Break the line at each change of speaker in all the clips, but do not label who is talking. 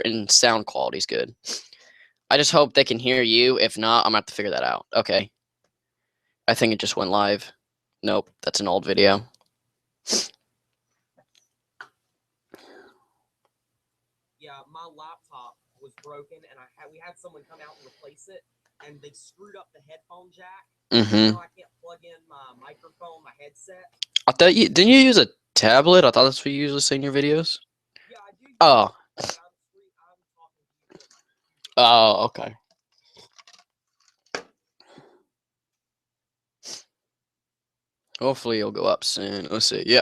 and sound quality's good. I just hope they can hear you. If not, I'm gonna have to figure that out. Okay. I think it just went live. Nope, that's an old video.
Yeah, my laptop was broken, and we had someone come out and replace it, and they screwed up the headphone jack. Now I can't plug in my microphone, my headset.
I thought didn't you use a tablet? I thought that's what you usually say in your videos.
Yeah, I do.
Oh. Oh, okay. Hopefully it'll go up soon. Let's see. Yeah.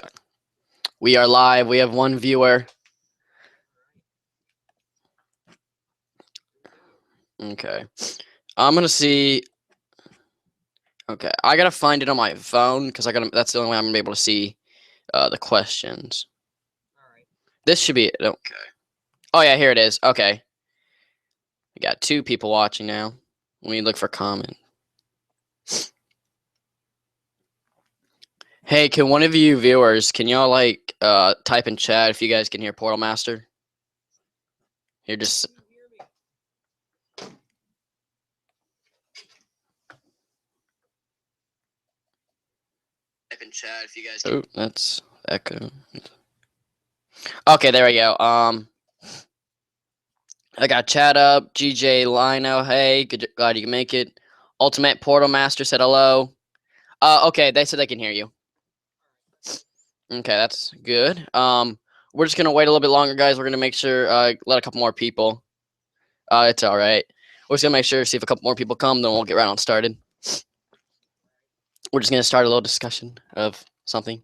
We are live. We have one viewer. Okay. I'm gonna see. Okay, I gotta find it on my phone because that's the only way I'm gonna be able to see the questions.
All right.
This should be it. Okay. Oh yeah, here it is. Okay. We got 2 people watching now. We look for comment. Hey, can one of you viewers, can y'all like type in chat if you guys can hear Portalmaster? Here, just. Type in chat if you guys. Oh, that's echo. Okay, there we go. I got chat up. GJ Lino, hey, glad you can make it. Ultimate Portalmaster said hello. Okay, they said they can hear you. Okay, that's good. We're just gonna wait a little bit longer, guys. We're gonna make sure let a couple more people. It's all right. We're just gonna make sure, see if a couple more people come, then we'll get right on started. We're just gonna start a little discussion of something.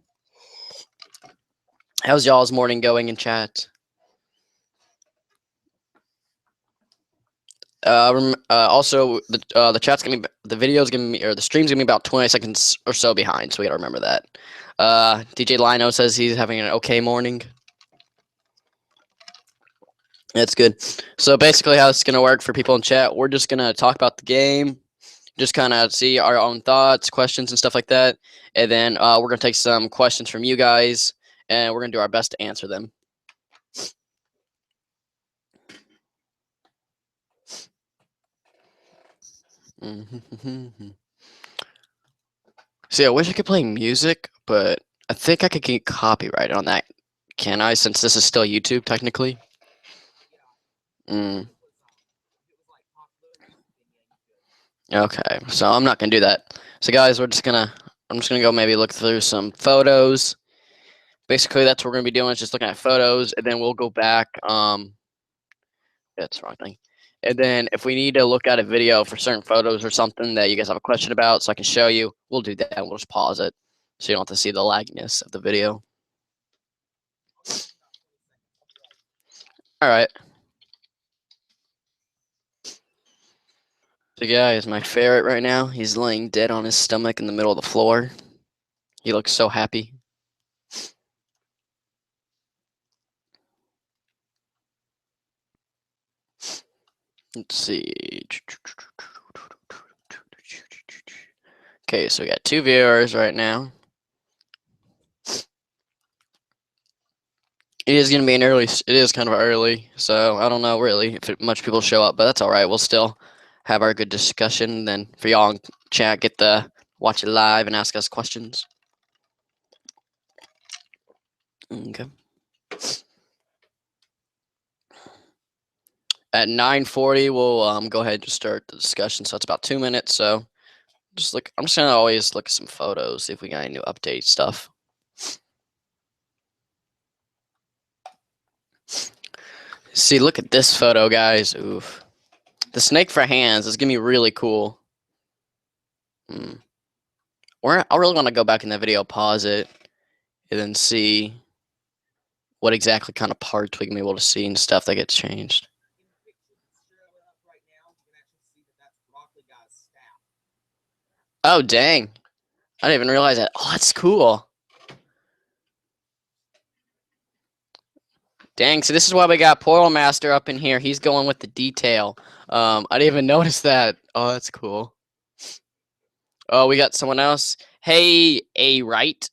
How's y'all's morning going in chat? Also, the chat's gonna be, the video's gonna be, or the stream's gonna be about 20 seconds or so behind, so we gotta remember that. DJ Lino says he's having an okay morning. That's good. So basically, how it's gonna work for people in chat, we're just gonna talk about the game, just kind of see our own thoughts, questions, and stuff like that, and then we're gonna take some questions from you guys, and we're gonna do our best to answer them. See, I wish I could play music, but I think I could get copyrighted on that. Can I, since this is still YouTube, technically? Okay, so I'm not gonna do that. So guys, I'm just gonna go maybe look through some photos. Basically, that's what we're gonna be doing, is just looking at photos, and then we'll go back. That's the wrong thing. And then if we need to look at a video for certain photos or something that you guys have a question about, so I can show you, we'll do that. We'll just pause it, so you don't have to see the lagginess of the video. All right. The guy is my ferret right now. He's laying dead on his stomach in the middle of the floor. He looks so happy. Let's see. Okay, so we got 2 viewers right now. It is going to be an early, it is kind of early, so I don't know really if much people show up, but that's all right. We'll still have our good discussion. Then for y'all in chat, watch it live and ask us questions. Okay. At 9:40, we'll go ahead and just start the discussion. So it's about 2 minutes. So I'm just gonna always look at some photos, see if we got any new update stuff. See, look at this photo, guys. Oof. The snake for hands is gonna be really cool. I really want to go back in the video, pause it, and then see what exactly kind of parts we can be able to see and stuff that gets changed. Oh, dang. I didn't even realize that. Oh, that's cool. Dang, so this is why we got Portalmaster up in here. He's going with the detail. I didn't even notice that. Oh, that's cool. Oh, we got someone else. Hey, A. Wright.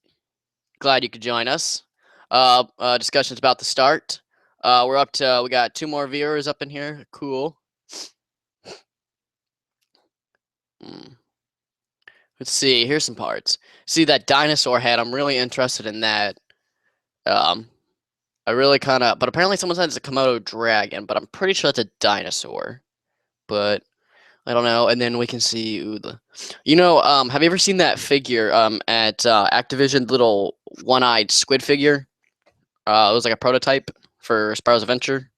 Glad you could join us. Discussion's about to start. We're up to, we got 2 more viewers up in here. Cool. Let's see. Here's some parts. See that dinosaur head? I'm really interested in that. I really kind of, but apparently someone said it's a Komodo dragon, but I'm pretty sure it's a dinosaur. But I don't know. And then we can see, ooh, have you ever seen that figure at Activision, little one-eyed squid figure? It was like a prototype for Spyro's Adventure.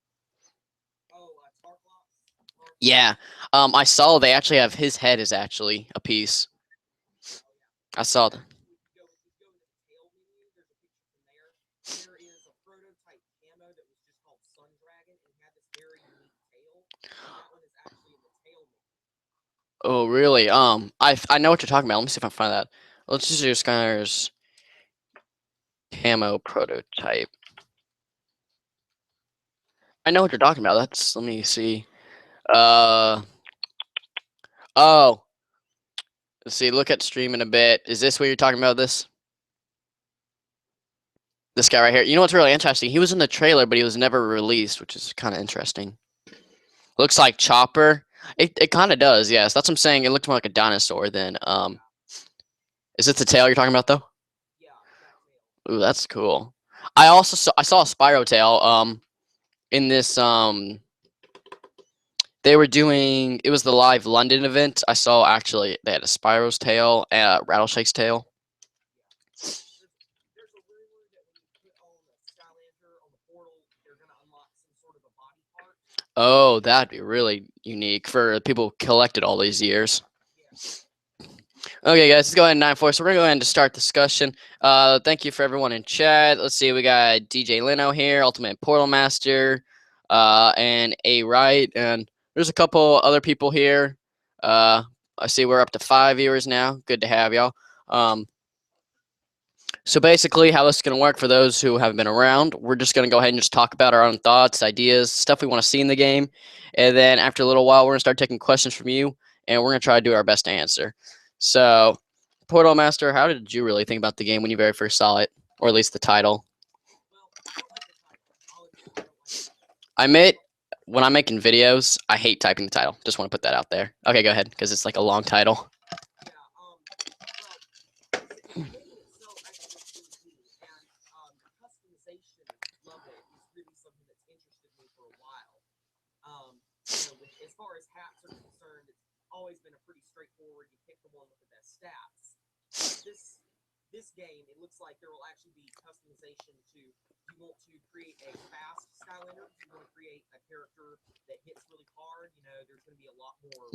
Yeah. I saw they actually have his head is actually a piece. I saw that. Oh, really? I know what you're talking about. Let me see if I can find that. Let's just do Skylanders camo prototype. I know what you're talking about. Let me see. Oh. Let's see, look at stream in a bit. Is this what you're talking about, this guy right here? You know what's really interesting? He was in the trailer, but he was never released, which is kind of interesting. Looks like Chopper. It kind of does, yes. That's what I'm saying. It looked more like a dinosaur than, is it the tail you're talking about, though? Yeah. Ooh, that's cool. I saw a Spyro tail, in this, they were doing, it was the live London event. I saw, actually, they had a Spyro's tail and a Rattleshake's tail. Oh, that'd be really unique for people who collected all these years. Okay, guys, let's go ahead and 9-4. So we're gonna go ahead and start discussion. Thank you for everyone in chat. Let's see, we got DJ Lino here, Ultimate Portal Master, and A Wright, and there's a couple other people here. I see we're up to 5 viewers now. Good to have y'all. So basically, how this is going to work for those who haven't been around, we're just going to go ahead and just talk about our own thoughts, ideas, stuff we want to see in the game. And then after a little while, we're going to start taking questions from you, and we're going to try to do our best to answer. So, Portal Master, how did you really think about the game when you very first saw it, or at least the title? When I'm making videos, I hate typing the title. Just want to put that out there. Okay, go ahead, because it's like a long title.
As far as hats are concerned, it's always been a pretty straightforward. You pick the one with the best stats. This game, it looks like there will actually be customization to. You want to create a fast Skylander? You want to create a character that hits really hard? You know, there's going to be a lot more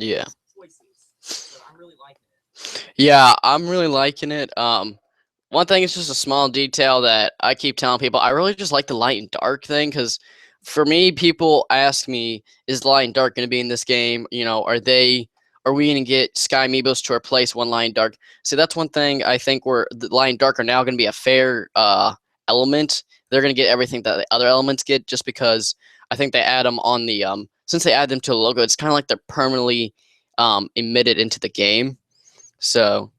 choices. So I'm really liking it.
Yeah, I'm really liking it. One thing is just a small detail that I keep telling people. I really just like the light and dark thing, because for me, people ask me, is light and dark going to be in this game? You know, are we going to get Sky Amiibos to replace one light and dark? So that's one thing I think where the light and dark are now going to be a fair element. They're going to get everything that the other elements get, just because I think they add them on the since they add them to the logo, it's kind of like they're permanently emitted into the game. So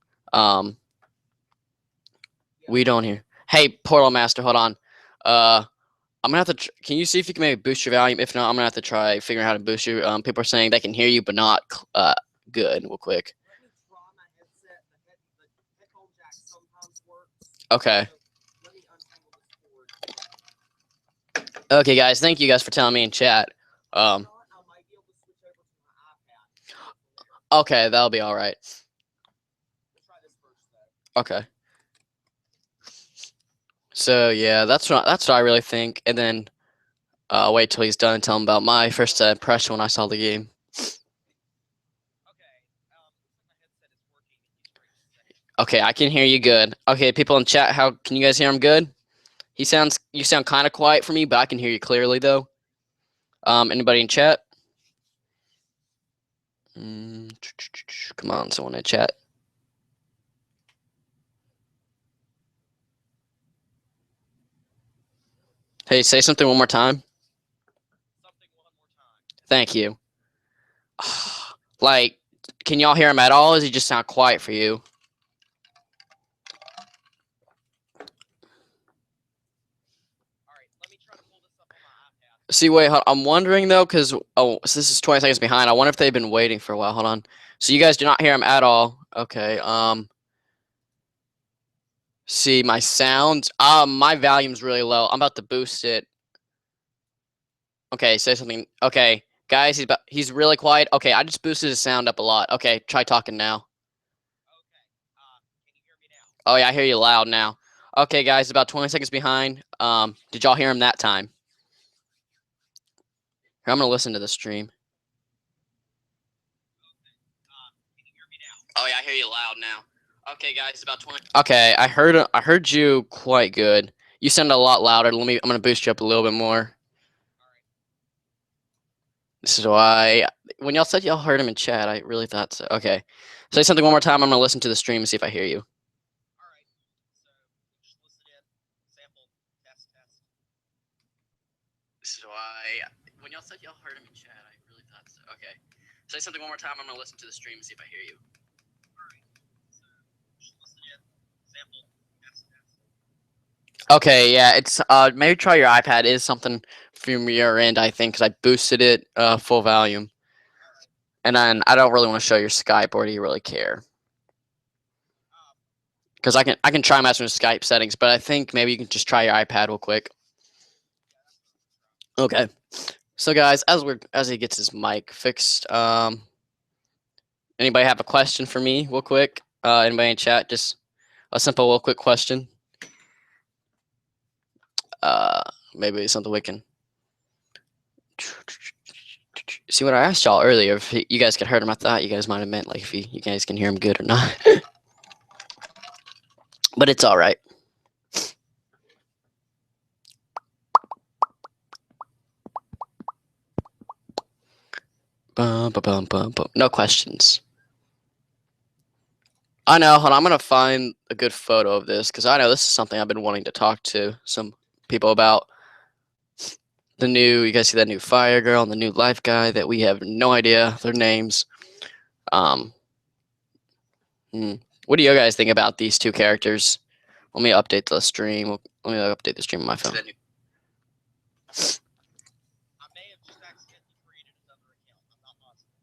we don't hear. Hey, Portal Master, hold on. I'm gonna have to. Can you see if you can maybe boost your volume? If not, I'm gonna have to try figuring out how to boost you. People are saying they can hear you, but not good. Real quick. Okay. Okay, guys. Thank you guys for telling me in chat. Okay, that'll be all right. Okay. So yeah, that's what I really think, and then I'll wait till he's done and tell him about my first impression when I saw the game. Okay, I can hear you good. Okay, people in chat, how can you guys hear him good? You sound kind of quiet for me, but I can hear you clearly though. Anybody in chat? Come on, someone in chat. Hey, say something one more time. Thank you. Like, can y'all hear him at all? Or does he just sound quiet for you? See, wait, I'm wondering though, because so this is 20 seconds behind. I wonder if they've been waiting for a while. Hold on. So you guys do not hear him at all. Okay. See my sound. My volume's really low. I'm about to boost it. Okay, say something. Okay, guys, he's really quiet. Okay, I just boosted his sound up a lot. Okay, try talking now.
Can you hear me now?
Oh yeah, I hear you loud now. Okay, guys, about 20 seconds behind. Did y'all hear him that time? Here, I'm gonna listen to the stream.
Can you hear me now?
Oh yeah, I hear you loud now. Okay, guys, about 20. Okay, I heard you quite good. You sound a lot louder. I'm gonna boost you up a little bit more. This is why when y'all said y'all heard him in chat, I really thought so. Okay, say something one more time. I'm gonna listen to the stream and see if I hear you.
All right. So just listen in. Sample. Test.
This is why when y'all said y'all heard him in chat, I really thought so. Okay, say something one more time. I'm gonna listen to the stream and see if I hear you.
All right. So just listen in. Sample. Test.
Okay, yeah, it's maybe try your iPad. It is something from your end, I think, because I boosted it full volume. And then I don't really want to show your Skype, or do you really care? Because I can try messing with Skype settings, but I think maybe you can just try your iPad real quick. Okay. So guys, as he gets his mic fixed, anybody have a question for me real quick? Anybody in chat? Just a simple, real quick question. Maybe something we can. See what I asked y'all earlier. If you guys could heard him, I thought you guys might have meant like if you guys can hear him good or not. But it's all right. No questions. I know. Hold on, I'm gonna find a good photo of this because I know this is something I've been wanting to talk to some people about. The new, you guys see that new fire girl and the new life guy that we have no idea their names. What do you guys think about these two characters? Let me update the stream. Let me update the stream on my phone.
I may have just accidentally created another account. I'm not positive.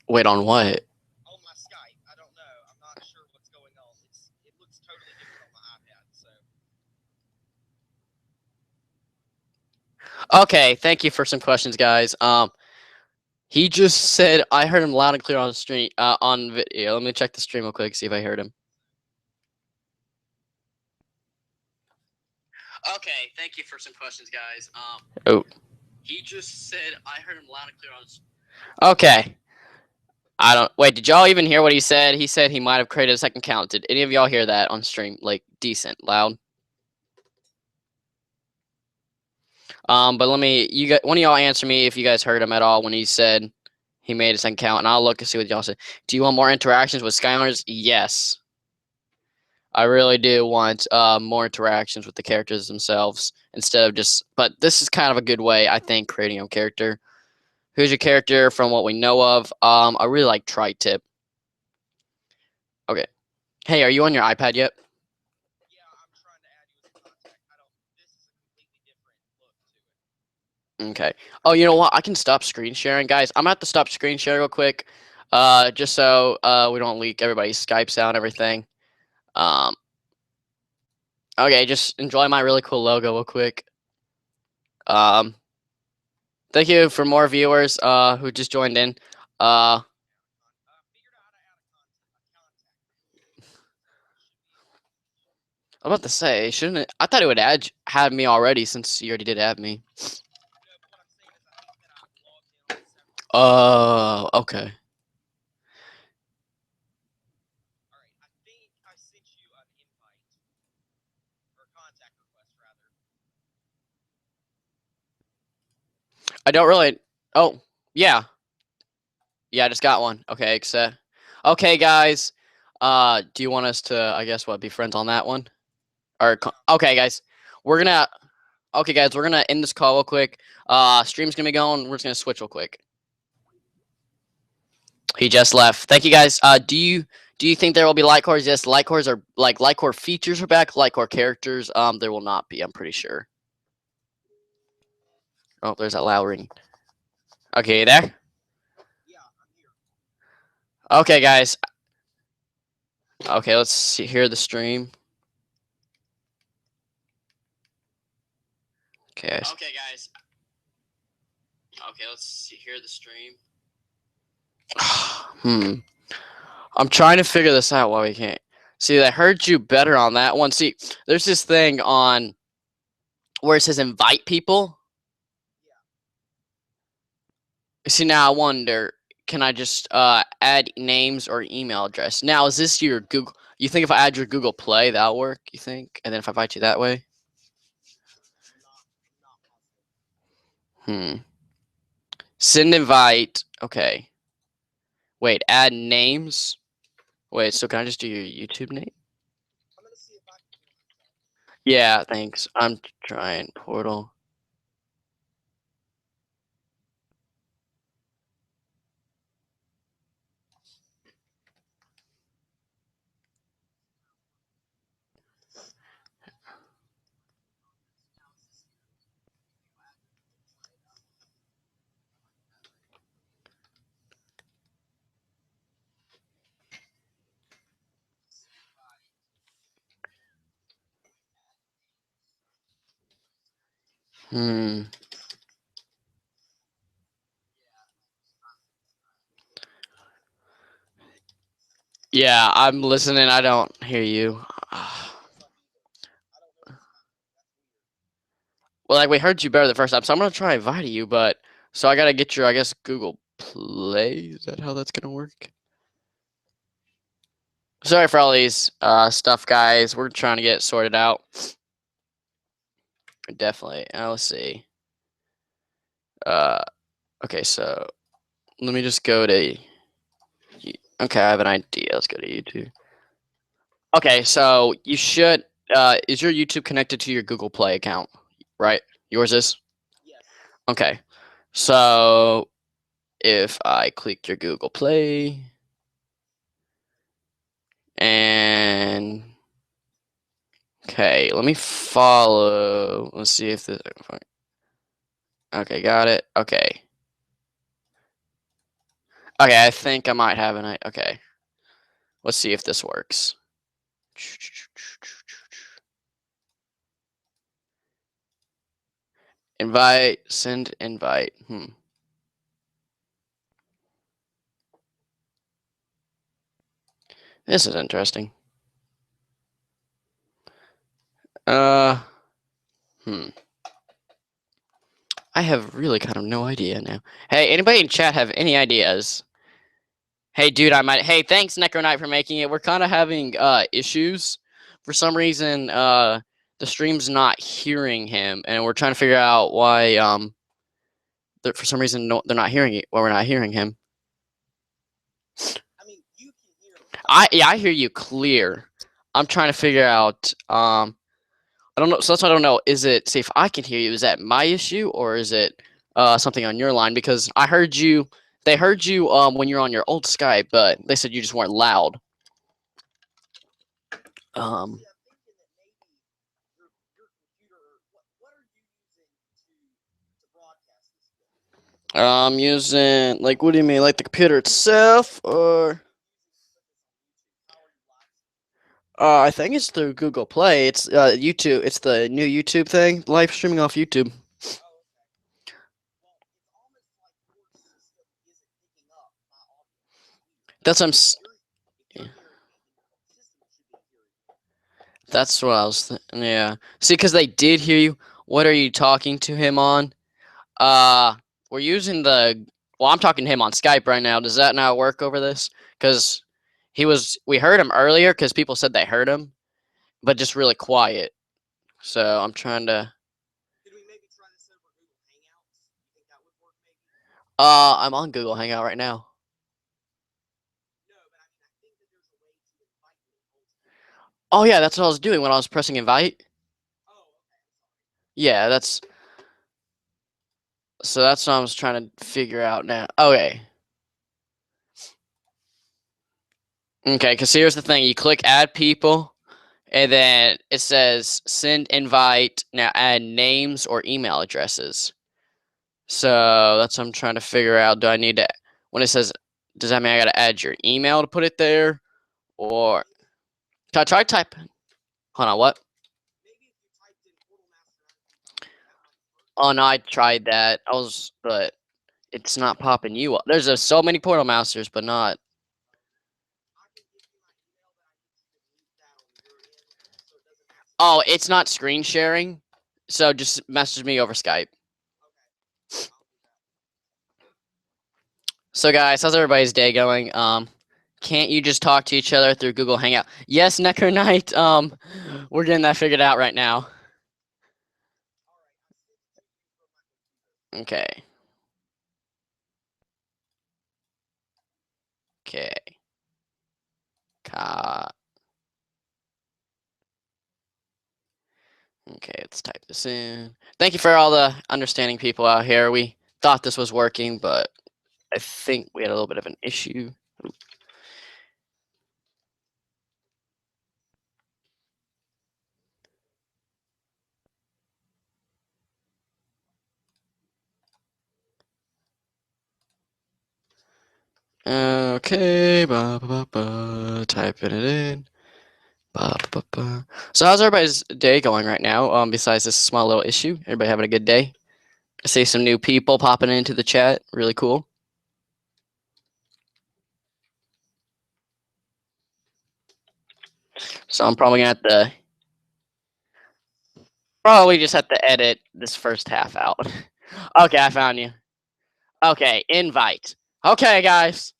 Wait, on what?
On my Skype. I don't know. I'm not sure what's going on. It looks totally different on my iPad. So.
Okay, thank you for some questions, guys. He just said I heard him loud and clear on the stream on video. Let me check the stream real quick, see if I heard him. Okay, thank you for some questions, guys. He just said I heard him loud and clear on the stream. Okay. I don't wait, did y'all even hear what he said? He said he might have created a second account. Did any of y'all hear that on stream? Like decent, loud? But let me one of y'all answer me if you guys heard him at all when he said he made a second account, and I'll look and see what y'all said. Do you want more interactions with Skylanders? Yes. I really do want more interactions with the characters themselves instead of just. But this is kind of a good way, I think, creating a character. Who's your character from what we know of? I really like Tri-Tip. Okay. Hey, are you on your iPad yet?
Yeah, I'm trying to add you as a contact. This is a completely different look to it.
Okay. Oh, you know what? I can stop screen sharing, guys. I'm gonna have to stop screen sharing real quick, just so we don't leak everybody's Skypes out and everything. Okay, just enjoy my really cool logo real quick. Thank you for more viewers who just joined in. I'm about to say, shouldn't it? I thought it would have me already since you already did add me. Okay.
Alright, I think I sent you an invite. Or a contact request, rather.
I don't really. Oh, yeah. Yeah, I just got one. Okay, accept. Okay, guys. Do you want us to, I guess, be friends on that one? Or okay, guys. Okay, guys, we're gonna end this call real quick. Stream's gonna be going. We're just gonna switch real quick. He just left. Thank you, guys. Do you think there will be light cores? Yes, light cores are light core features are back. Light core characters, there will not be. I'm pretty sure. Oh, there's that loud ring. Okay, you there?
Yeah, I'm here.
Okay, guys. Okay, let's see, hear the stream. Okay, guys. Okay, guys. Okay, let's see, hear the stream. I'm trying to figure this out while we can't. See, I heard you better on that one. See, there's this thing on where it says invite people. Yeah. See, now I wonder, can I just add names or email address? Now, is this your Google? You think if I add your Google Play, that'll work, you think? And then if I invite you that way? Send invite. Okay. Wait, add names? Wait, so can I just do your YouTube name?
I'm gonna see if I can.
Yeah, thanks. I'm trying Portal. Yeah, I'm listening. I don't hear you. Well, like we heard you better the first time, so I'm gonna try inviting you, but so I gotta get your, I guess, Google Play. Is that how that's gonna work? Sorry for all these stuff, guys. We're trying to get it sorted out. Definitely. Let's see. Okay, so let me just go to. Okay, I have an idea. Let's go to YouTube. Okay, so you should. Is your YouTube connected to your Google Play account? Right. Yours is.
Yes.
Okay. So if I click your Google Play and okay, let me follow. Let's see if this. Okay, got it. Okay. Okay, I think I might have an. Okay. Let's see if this works. Invite, send invite. This is interesting. I have really kind of no idea now. Hey, anybody in chat have any ideas? Hey, dude, Hey, thanks, Necro Knight, for making it. We're kind of having issues. For some reason, the stream's not hearing him, and we're trying to figure out why. For some reason, they're not hearing it. Why we're not hearing him.
I mean, you can hear me.
I hear you clear. I'm trying to figure out. I don't know. So that's what I don't know. Is it? See if I can hear you. Is that my issue, or is it something on your line? Because I heard you. They heard you when you're on your old Skype, but they said you just weren't loud. I'm using, like, what do you mean, like the computer itself, or? I think it's through Google Play. It's YouTube. It's the new YouTube thing, live streaming off YouTube. That's what I'm. That's what I was. Yeah. See, because they did hear you. What are you talking to him on? We're using the. Well, I'm talking to him on Skype right now. Does that not work over this? Because we heard him earlier because people said they heard him, but just really quiet. So I'm trying to.
Could we maybe try this over Google Hangouts? You think that would work, maybe?
I'm on Google Hangout right now.
No, but I mean, I think that there's a way to invite me.
Oh yeah, that's what I was doing when I was pressing invite.
Oh, okay.
Yeah, that's. So that's what I was trying to figure out now. Okay. Okay, because here's the thing. You click add people, and then it says send invite. Now add names or email addresses. So that's what I'm trying to figure out. Do I need to, when it says, does that mean I got to add your email to put it there? Or can I try typing? Hold on, what?
Maybe if you typed in Portalmaster9351, that might work.
Oh no, I tried that. But it's not popping you up. There's so many Portal Masters, but not.
I can give you my email, but I need you to mute that on your end so it doesn't accidentally.
Oh, it's not screen sharing. So just message me over Skype.
Okay, I'll do that.
So guys, how's everybody's day going? Can't you just talk to each other through Google Hangout? Yes, Necker Knight. We're getting that figured out right now.
All right, I sent it to you from my computer.
Okay. Okay. Okay, let's type this in. Thank you for all the understanding people out here. We thought this was working, but I think we had a little bit of an issue. Okay, typing it in. So how's everybody's day going right now? Besides this small little issue, everybody having a good day? I see some new people popping into the chat. Really cool. So I'm probably gonna have to just have to edit this first half out. Okay, I found you. Okay, invite. Okay, guys.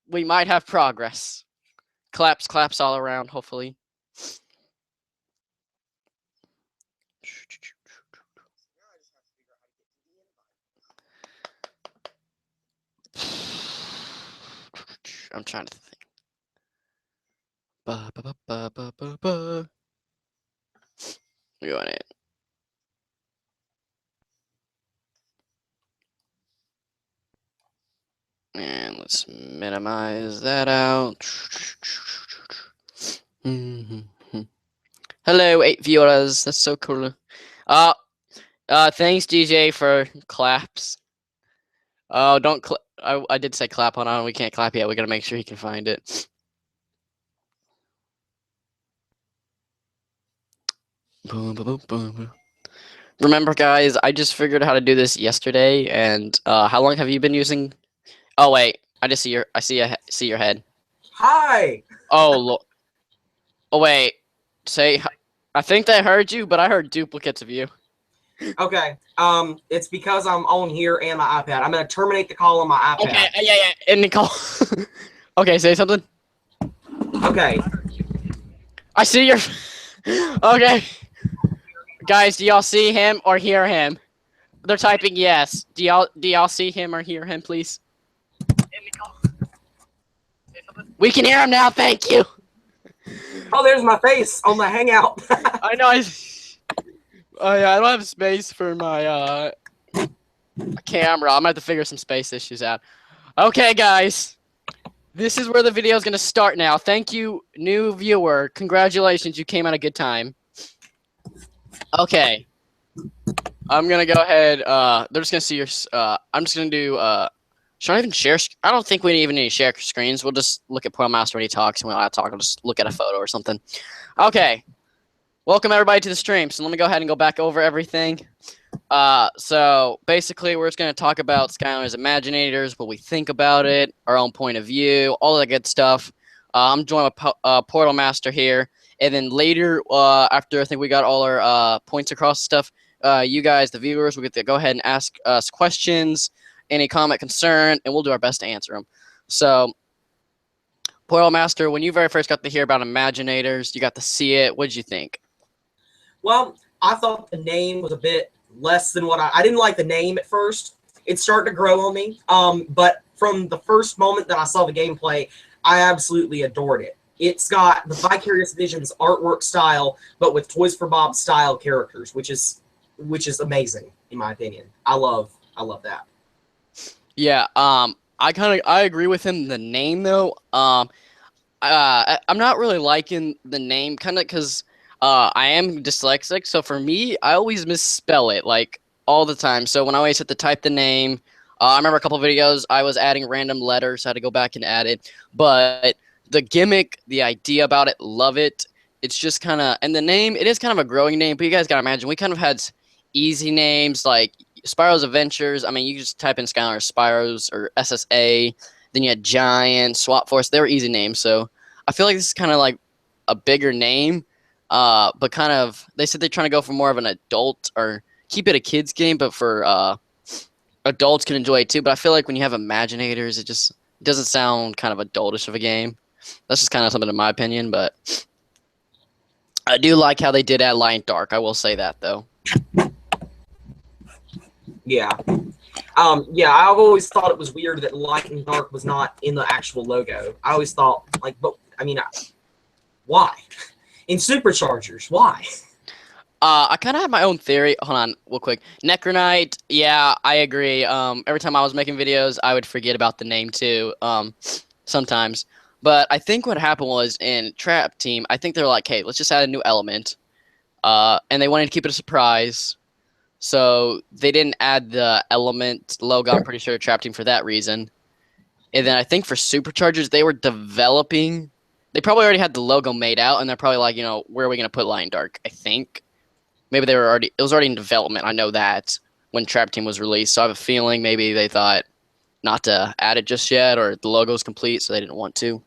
We might have progress. Claps all around, hopefully.
Now I just have to figure out how to get to the invite.
I'm trying to think. Ba, ba, ba, ba, ba, ba, ba. We want it. And let's minimize that out. Hello, 8 viewers. That's so cool. Thanks, DJ, for claps. Oh, don't I did say clap on. We can't clap yet. We gotta make sure he can find it. Boom, boom, boom, boom. Remember, guys, I just figured out how to do this yesterday. And how long have you been using? Oh wait, I just see your. I see your head.
Hi.
Oh look. Oh wait. Say. I think they heard you, but I heard duplicates of you.
Okay. It's because I'm on here and my iPad. I'm gonna terminate the call on my iPad.
Okay. Yeah. And Nicole. Okay. Say something.
Okay.
I see your. Okay. Guys, do y'all see him or hear him? They're typing yes. Do y'all see him or hear him, please? We can hear him now. Thank you.
Oh, there's my face on the Hangout.
I know. Oh yeah, I don't have space for my camera. I'm gonna have to figure some space issues out. Okay, guys. This is where the video is gonna start now. Thank you, new viewer. Congratulations, you came at a good time. Okay. I'm gonna go ahead. They're just gonna see your. I'm just gonna do. Should I even share? I don't think we even need to share screens. We'll just look at Portalmaster when he talks, and when I talk, I'll just look at a photo or something. Okay. Welcome everybody to the stream. So let me go ahead and go back over everything. So basically, we're just gonna talk about Skylanders Imaginators, what we think about it, our own point of view, all that good stuff. I'm joined with Portalmaster here, and then later, after I think we got all our points across stuff, you guys, the viewers, will get to go ahead and ask us questions, any comment, concern, and we'll do our best to answer them. So, Portalmaster, when you very first got to hear about Imaginators, you got to see it. What did you think?
Well, I thought the name was a bit less than what I didn't like the name at first. It's starting to grow on me. But from the first moment that I saw the gameplay, I absolutely adored it. It's got the Vicarious Visions artwork style, but with Toys for Bob style characters, which is amazing in my opinion. I love that.
Yeah, I agree with him. The name though, I'm not really liking the name, kind of because I am dyslexic. So for me, I always misspell it. Like all the time. So when I always had to type the name, I remember a couple videos I was adding random letters. I had to go back and add it. But the gimmick, the idea about it, love it. It's just kind of, and the name, it is kind of a growing name. But you guys gotta imagine, we kind of had easy names like Spyro's Adventures. I mean, you just type in Skylanders Spyro's or SSA. Then you had Giant, Swap Force. They were easy names. So I feel like this is kind of like a bigger name. But kind of, they said they're trying to go for more of an adult or keep it a kid's game, but for adults can enjoy it too. But I feel like when you have Imaginators, it just doesn't sound kind of adultish of a game. That's just kind of something in my opinion, but I do like how they did add light and dark. I will say that though.
Yeah. Yeah, I've always thought it was weird that light and dark was not in the actual logo. I always thought, like, but I mean, why? In Superchargers, why?
I kind of have my own theory. Hold on, real quick. Necronite, yeah, I agree. Every time I was making videos, I would forget about the name too. Sometimes, but I think what happened was in Trap Team, I think they're like, hey, let's just add a new element. And they wanted to keep it a surprise, so they didn't add the element logo. I'm pretty sure Trap Team for that reason. And then I think for Superchargers, they were developing. They probably already had the logo made out, and they're probably like, you know, where are we gonna put Light and Dark? I think. Maybe they were already. It was already in development. I know that when Trap Team was released. So I have a feeling maybe they thought not to add it just yet, or the logo's complete, so they didn't want to.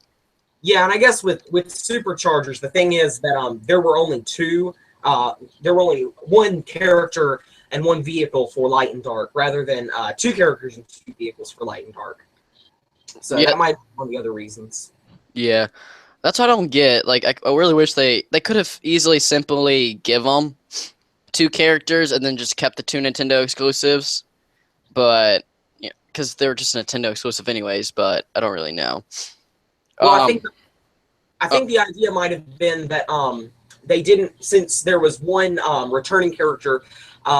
Yeah, and I guess with Superchargers, the thing is that there were only there were only one character and one vehicle for Light and Dark, rather than two characters and two vehicles for Light and Dark. So
Yeah.
that might be one of the other reasons.
Yeah, that's what I don't get. Like, I really wish they could have easily, simply give them two characters and then just kept the two Nintendo exclusives. But yeah, because they were just Nintendo exclusive anyways. But I don't really know.
Well, I think the idea might have been that they didn't, since there was one returning character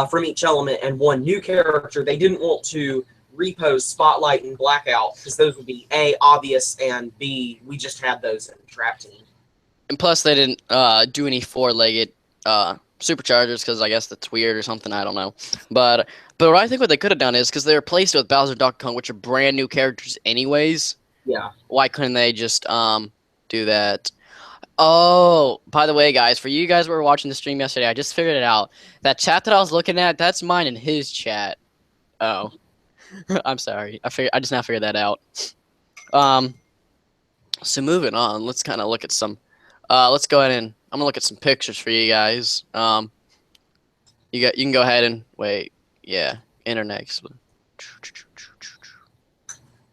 from each element and one new character, they didn't want to repose Spotlight and Blackout because those would be A, obvious, and B, we just had those in Trap Team.
And plus, they didn't do any four-legged Superchargers because I guess that's weird or something. I don't know. But what I think what they could have done is because they replaced it with Bowser and Donkey Kong, which are brand new characters anyways.
Yeah.
Why couldn't they just do that? Oh, by the way, guys, for you guys who were watching the stream yesterday, I just figured it out. That chat that I was looking at, that's mine and his chat. Oh. I'm sorry. I just now figured that out. So moving on, let's kind of look at some. Let's go ahead and I'm gonna look at some pictures for you guys. You can go ahead and wait. Yeah, internet.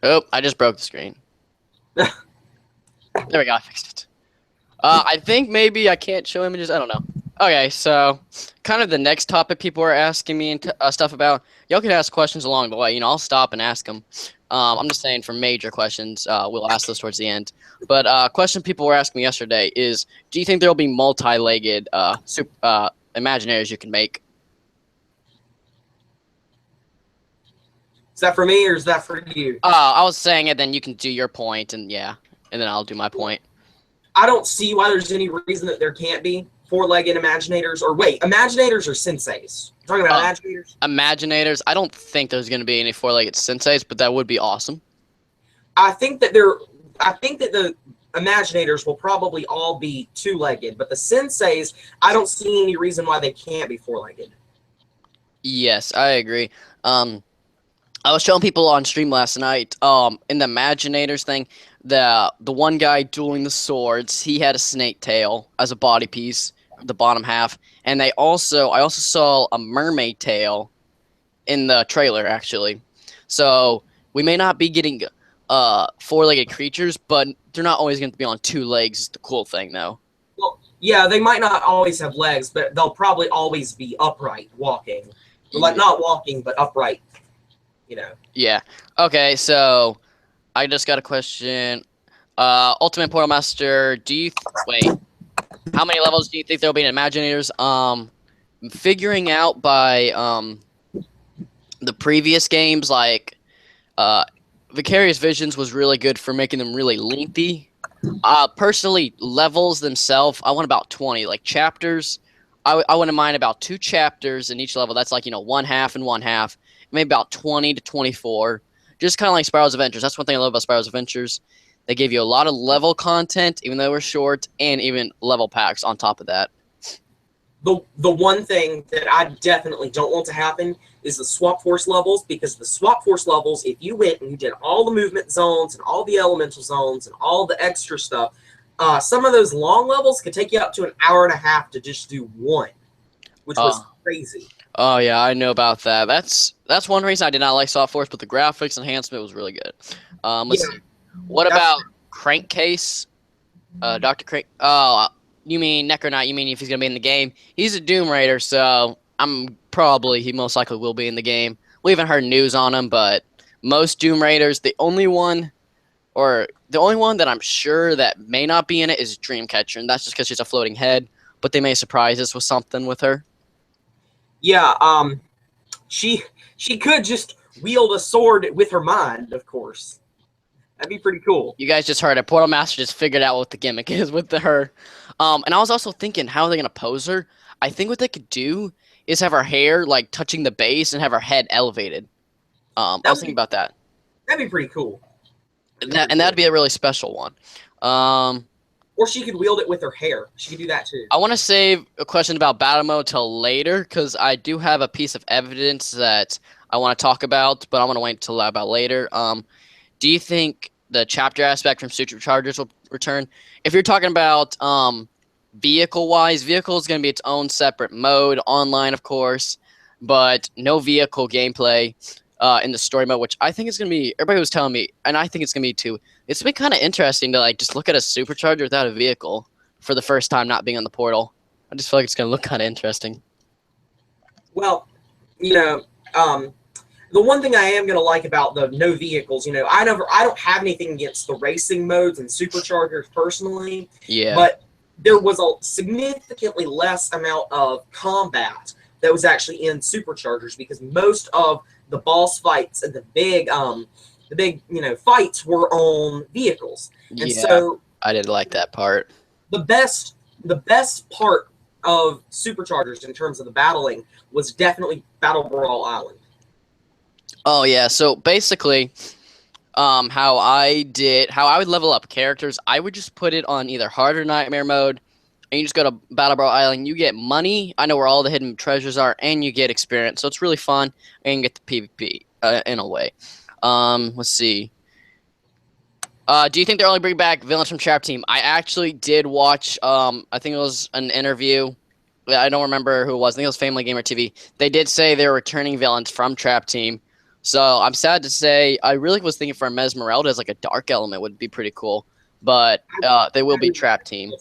Oh, I just broke the screen. There we go. I fixed it. I think maybe I can't show images. I don't know. Okay, so kind of the next topic people are asking me and stuff about. Y'all can ask questions along the way. You know, I'll stop and ask them. I'm just saying for major questions, we'll ask those towards the end. But question people were asking me yesterday is, do you think there will be multi-legged Imaginators you can make?
Is that for me or is that for you?
I was saying it, then you can do your point, and yeah, and then I'll do my point.
I don't see why there's any reason that there can't be four-legged Imaginators. Or wait, Imaginators or Senseis? You're talking about Imaginators?
Imaginators. I don't think there's going to be any four-legged Senseis, but that would be awesome.
I think that the Imaginators will probably all be two-legged, but the Senseis, I don't see any reason why they can't be four-legged.
Yes, I agree. I was showing people on stream last night, in the Imaginators thing, the one guy dueling the swords, he had a snake tail as a body piece, the bottom half, and I also saw a mermaid tail in the trailer, actually. So we may not be getting four-legged creatures, but they're not always going to be on two legs is the cool thing, though.
Well, yeah, they might not always have legs, but they'll probably always be upright walking. Like, not walking, but upright, you know.
Yeah. Okay, so I just got a question. Ultimate Portalmaster, wait, how many levels do you think there'll be in Imaginators? Figuring out by the previous games, like Vicarious Visions was really good for making them really lengthy. Personally, levels themselves, I want about 20. Like chapters, I wouldn't mind about 2 chapters in each level. That's like, you know, 1/2 and 1/2. Maybe about 20 to 24. Just kind of like Spiral's Adventures. That's one thing I love about Spiral's Adventures. They give you a lot of level content, even though we're short, and even level packs on top of that.
The one thing that I definitely don't want to happen is the Swap Force levels, because the Swap Force levels, if you went and you did all the movement zones and all the elemental zones and all the extra stuff, some of those long levels could take you up to an hour and a half to just do one, which was crazy.
Oh yeah, I know about that. That's one reason I did not like Swap Force, but the graphics enhancement was really good. Let's see. What about Crankcase? Dr. Crank. Oh, you mean Necronite? You mean if he's gonna be in the game? He's a Doom Raider, so he most likely will be in the game. We haven't heard news on him, but most Doom Raiders, the only one that I'm sure that may not be in it is Dreamcatcher, and that's just because she's a floating head. But they may surprise us with something with her.
Yeah, she could just wield a sword with her mind, of course. That'd be pretty cool.
You guys just heard it. Portalmaster just figured out what the gimmick is with her. And I was also thinking, how are they going to pose her? I think what they could do is have her hair, like, touching the base and have her head elevated. I was thinking about that.
That'd be pretty cool.
And that'd be a really special one.
Or she could wield it with her hair. She could do that, too.
I want to save a question about battle mode till later, because I do have a piece of evidence that I want to talk about, but I'm going to wait until about later. Do you think the chapter aspect from Superchargers will return? If you're talking about vehicle-wise, vehicle is going to be its own separate mode, online, of course, but no vehicle gameplay in the story mode, which I think is going to be, everybody was telling me, and I think it's going to be too, it's been kind of interesting to like just look at a Supercharger without a vehicle for the first time not being on the portal. I just feel like it's going to look kind of interesting.
Well, you know, the one thing I am going to like about the no vehicles, you know, I don't have anything against the racing modes and Superchargers personally.
Yeah.
But there was a significantly less amount of combat that was actually in Superchargers, because most of the boss fights and the big you know, fights were on vehicles. And so
I did like that part.
The best part of Superchargers in terms of the battling was definitely Battle Brawl Island.
Oh yeah, so basically, how I would level up characters, I would just put it on either hard or nightmare mode, and you just go to Battle Brawl Island. You get money, I know where all the hidden treasures are, and you get experience, so it's really fun, and you get the PvP in a way. Let's see. Do you think they'll only bring back villains from Trap Team? I actually did watch, I think it was an interview. I don't remember who it was. I think it was Family Gamer TV. They did say they were returning villains from Trap Team. So I'm sad to say, I really was thinking for Mesmeralda as like a dark element would be pretty cool. But they will be Trap Team.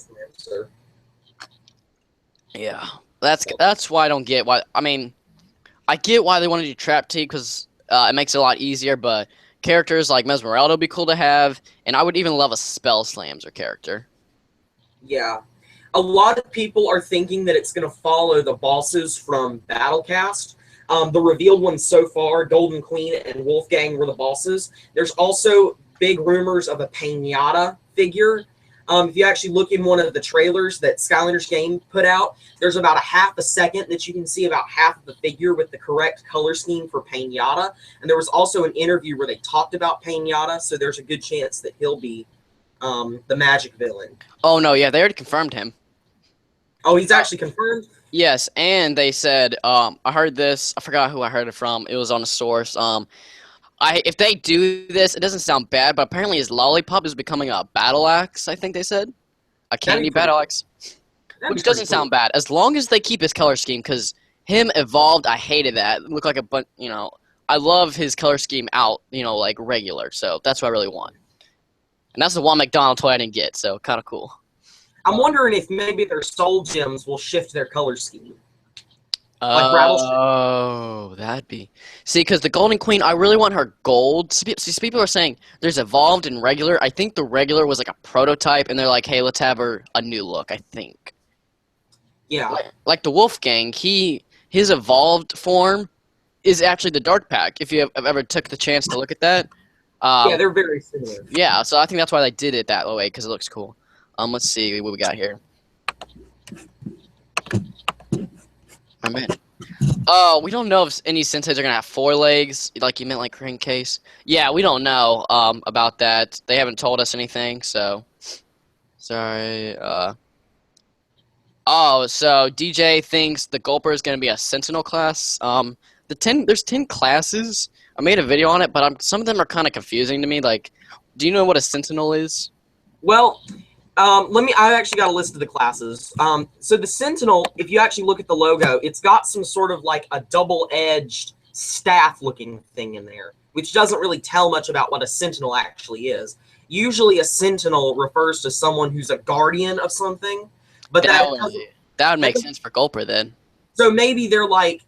Yeah, that's why I don't get why. I mean, I get why they want to do Trap Team, because it makes it a lot easier. But characters like Mesmeralda would be cool to have, and I would even love a Spell Slamzer character.
Yeah. A lot of people are thinking that it's going to follow the bosses from Battlecast. The revealed ones so far, Golden Queen and Wolfgang were the bosses. There's also big rumors of a Pinata figure. If you actually look in one of the trailers that Skylanders game put out, there's about a half a second that you can see about half of the figure with the correct color scheme for Pinata. And there was also an interview where they talked about Pinata, so there's a good chance that he'll be the magic villain.
Oh, no, yeah, they already confirmed him.
Oh, he's actually confirmed?
Yes, and they said, I heard this, I forgot who I heard it from, it was on a source, if they do this, it doesn't sound bad, but apparently his lollipop is becoming a battle axe, I think they said. A candy battle axe. Which doesn't sound bad, as long as they keep his color scheme, because him evolved, I hated that. It looked like a bunch, you know, I love his color scheme out, you know, like regular, so that's what I really want. And that's the one McDonald toy I didn't get, so kind of cool.
I'm wondering if maybe their soul gems will shift their color scheme.
Oh, that'd be... See, because the Golden Queen, I really want her gold. See, people are saying there's evolved and regular. I think the regular was like a prototype, and they're like, hey, let's have her a new look, I think.
Yeah.
Like the Wolfgang, his evolved form is actually the Dark Pack, if you have ever took the chance to look at that.
Yeah, they're very similar.
Yeah, so I think that's why they did it that way, because it looks cool. Let's see what we got here. I mean, oh, we don't know if any senseis are gonna have 4 legs, like you meant, like case. Yeah, we don't know about that. They haven't told us anything, so sorry. Oh, so DJ thinks the Gulper is gonna be a Sentinel class. There's 10 classes. I made a video on it, but some of them are kind of confusing to me. Like, do you know what a Sentinel is?
Well, I actually got a list of the classes. So the Sentinel, if you actually look at the logo, it's got some sort of like a double-edged staff-looking thing in there, which doesn't really tell much about what a Sentinel actually is. Usually a Sentinel refers to someone who's a guardian of something, but that
would make sense for Gulper then.
So maybe they're like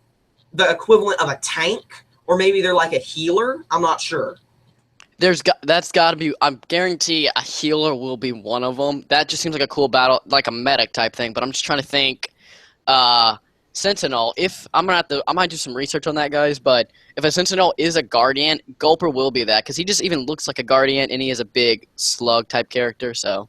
the equivalent of a tank, or maybe they're like a healer. I'm not sure.
That's got to be. I guarantee a healer will be one of them. That just seems like a cool battle, like a medic type thing. But I'm just trying to think. Sentinel. If I might do some research on that, guys. But if a Sentinel is a guardian, Gulper will be that because he just even looks like a guardian, and he is a big slug type character. So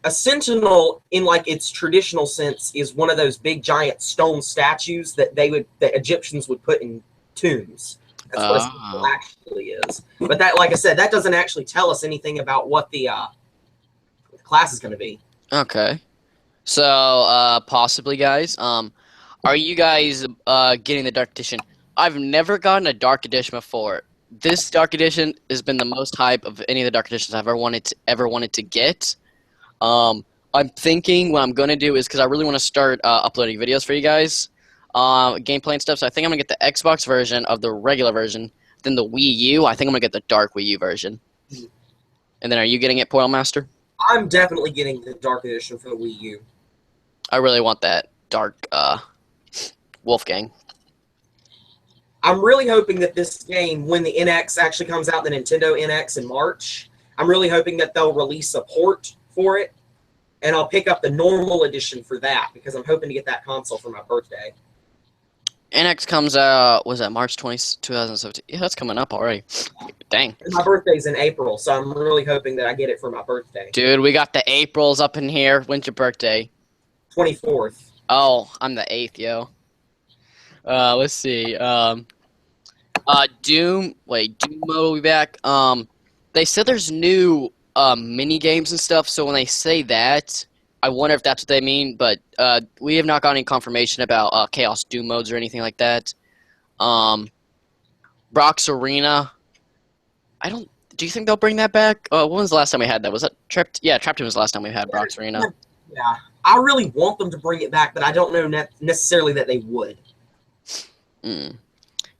a Sentinel, in like its traditional sense, is one of those big giant stone statues that Egyptians would put in tombs. That's what a Sentinel actually is. But that, like I said, that doesn't actually tell us anything about what the class is going to be.
Okay. So, possibly, guys. Are you guys getting the Dark Edition? I've never gotten a Dark Edition before. This Dark Edition has been the most hype of any of the Dark Editions I've ever wanted to get. I'm thinking what I'm going to do is, because I really want to start uploading videos for you guys. Gameplay and stuff, so I think I'm going to get the Xbox version of the regular version, then the Wii U. I think I'm going to get the Dark Wii U version. And then are you getting it, Portalmaster?
I'm definitely getting the Dark Edition for the Wii U.
I really want that Dark Wolfgang.
I'm really hoping that this game, when the NX actually comes out, the Nintendo NX in March, I'm really hoping that they'll release a port for it, and I'll pick up the normal edition for that, because I'm hoping to get that console for my birthday.
NX comes out, was that March 20, 2017? Yeah, that's coming up already. Dang.
And my birthday's in April, so I'm really hoping that I get it for my birthday.
Dude, we got the Aprils up in here. When's your birthday?
24th.
Oh, I'm the 8th, yo. Let's see. Doom mode will be back. They said there's new mini games and stuff, so when they say that, I wonder if that's what they mean, but we have not got any confirmation about Chaos Doom modes or anything like that. Brock's Arena. Do you think they'll bring that back? When was the last time we had that? Was that Trapped? Yeah, Trapped was the last time we had Brock's Arena.
Yeah, I really want them to bring it back, but I don't know necessarily that they would.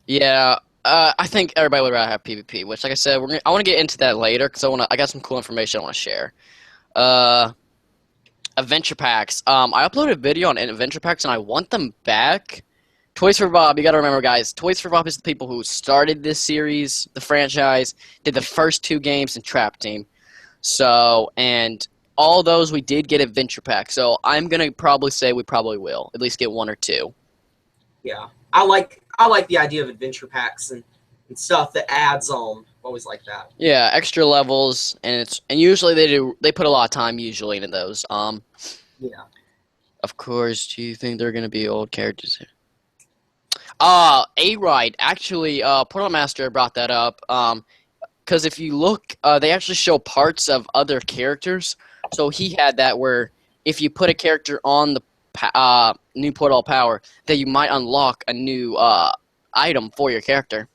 Yeah, I think everybody would rather have PvP, which, like I said, I want to get into that later because I got some cool information I want to share. Adventure packs. I uploaded a video on adventure packs, and I want them back. Toys for Bob, you got to remember, guys. Toys for Bob is the people who started this series, the franchise, did the first 2 games in Trap Team. So, and all those we did get adventure packs. So I'm gonna probably say we probably will at least get 1 or 2.
Yeah, I like the idea of adventure packs and stuff that adds on. Always like that. Yeah,
extra levels, and usually they put a lot of time usually into those.
Yeah.
Of course, do you think they're gonna be old characters here? A-Ride. Actually, Portalmaster brought that up. Because if you look, they actually show parts of other characters. So he had that where if you put a character on the new Portal Power, that you might unlock a new item for your character.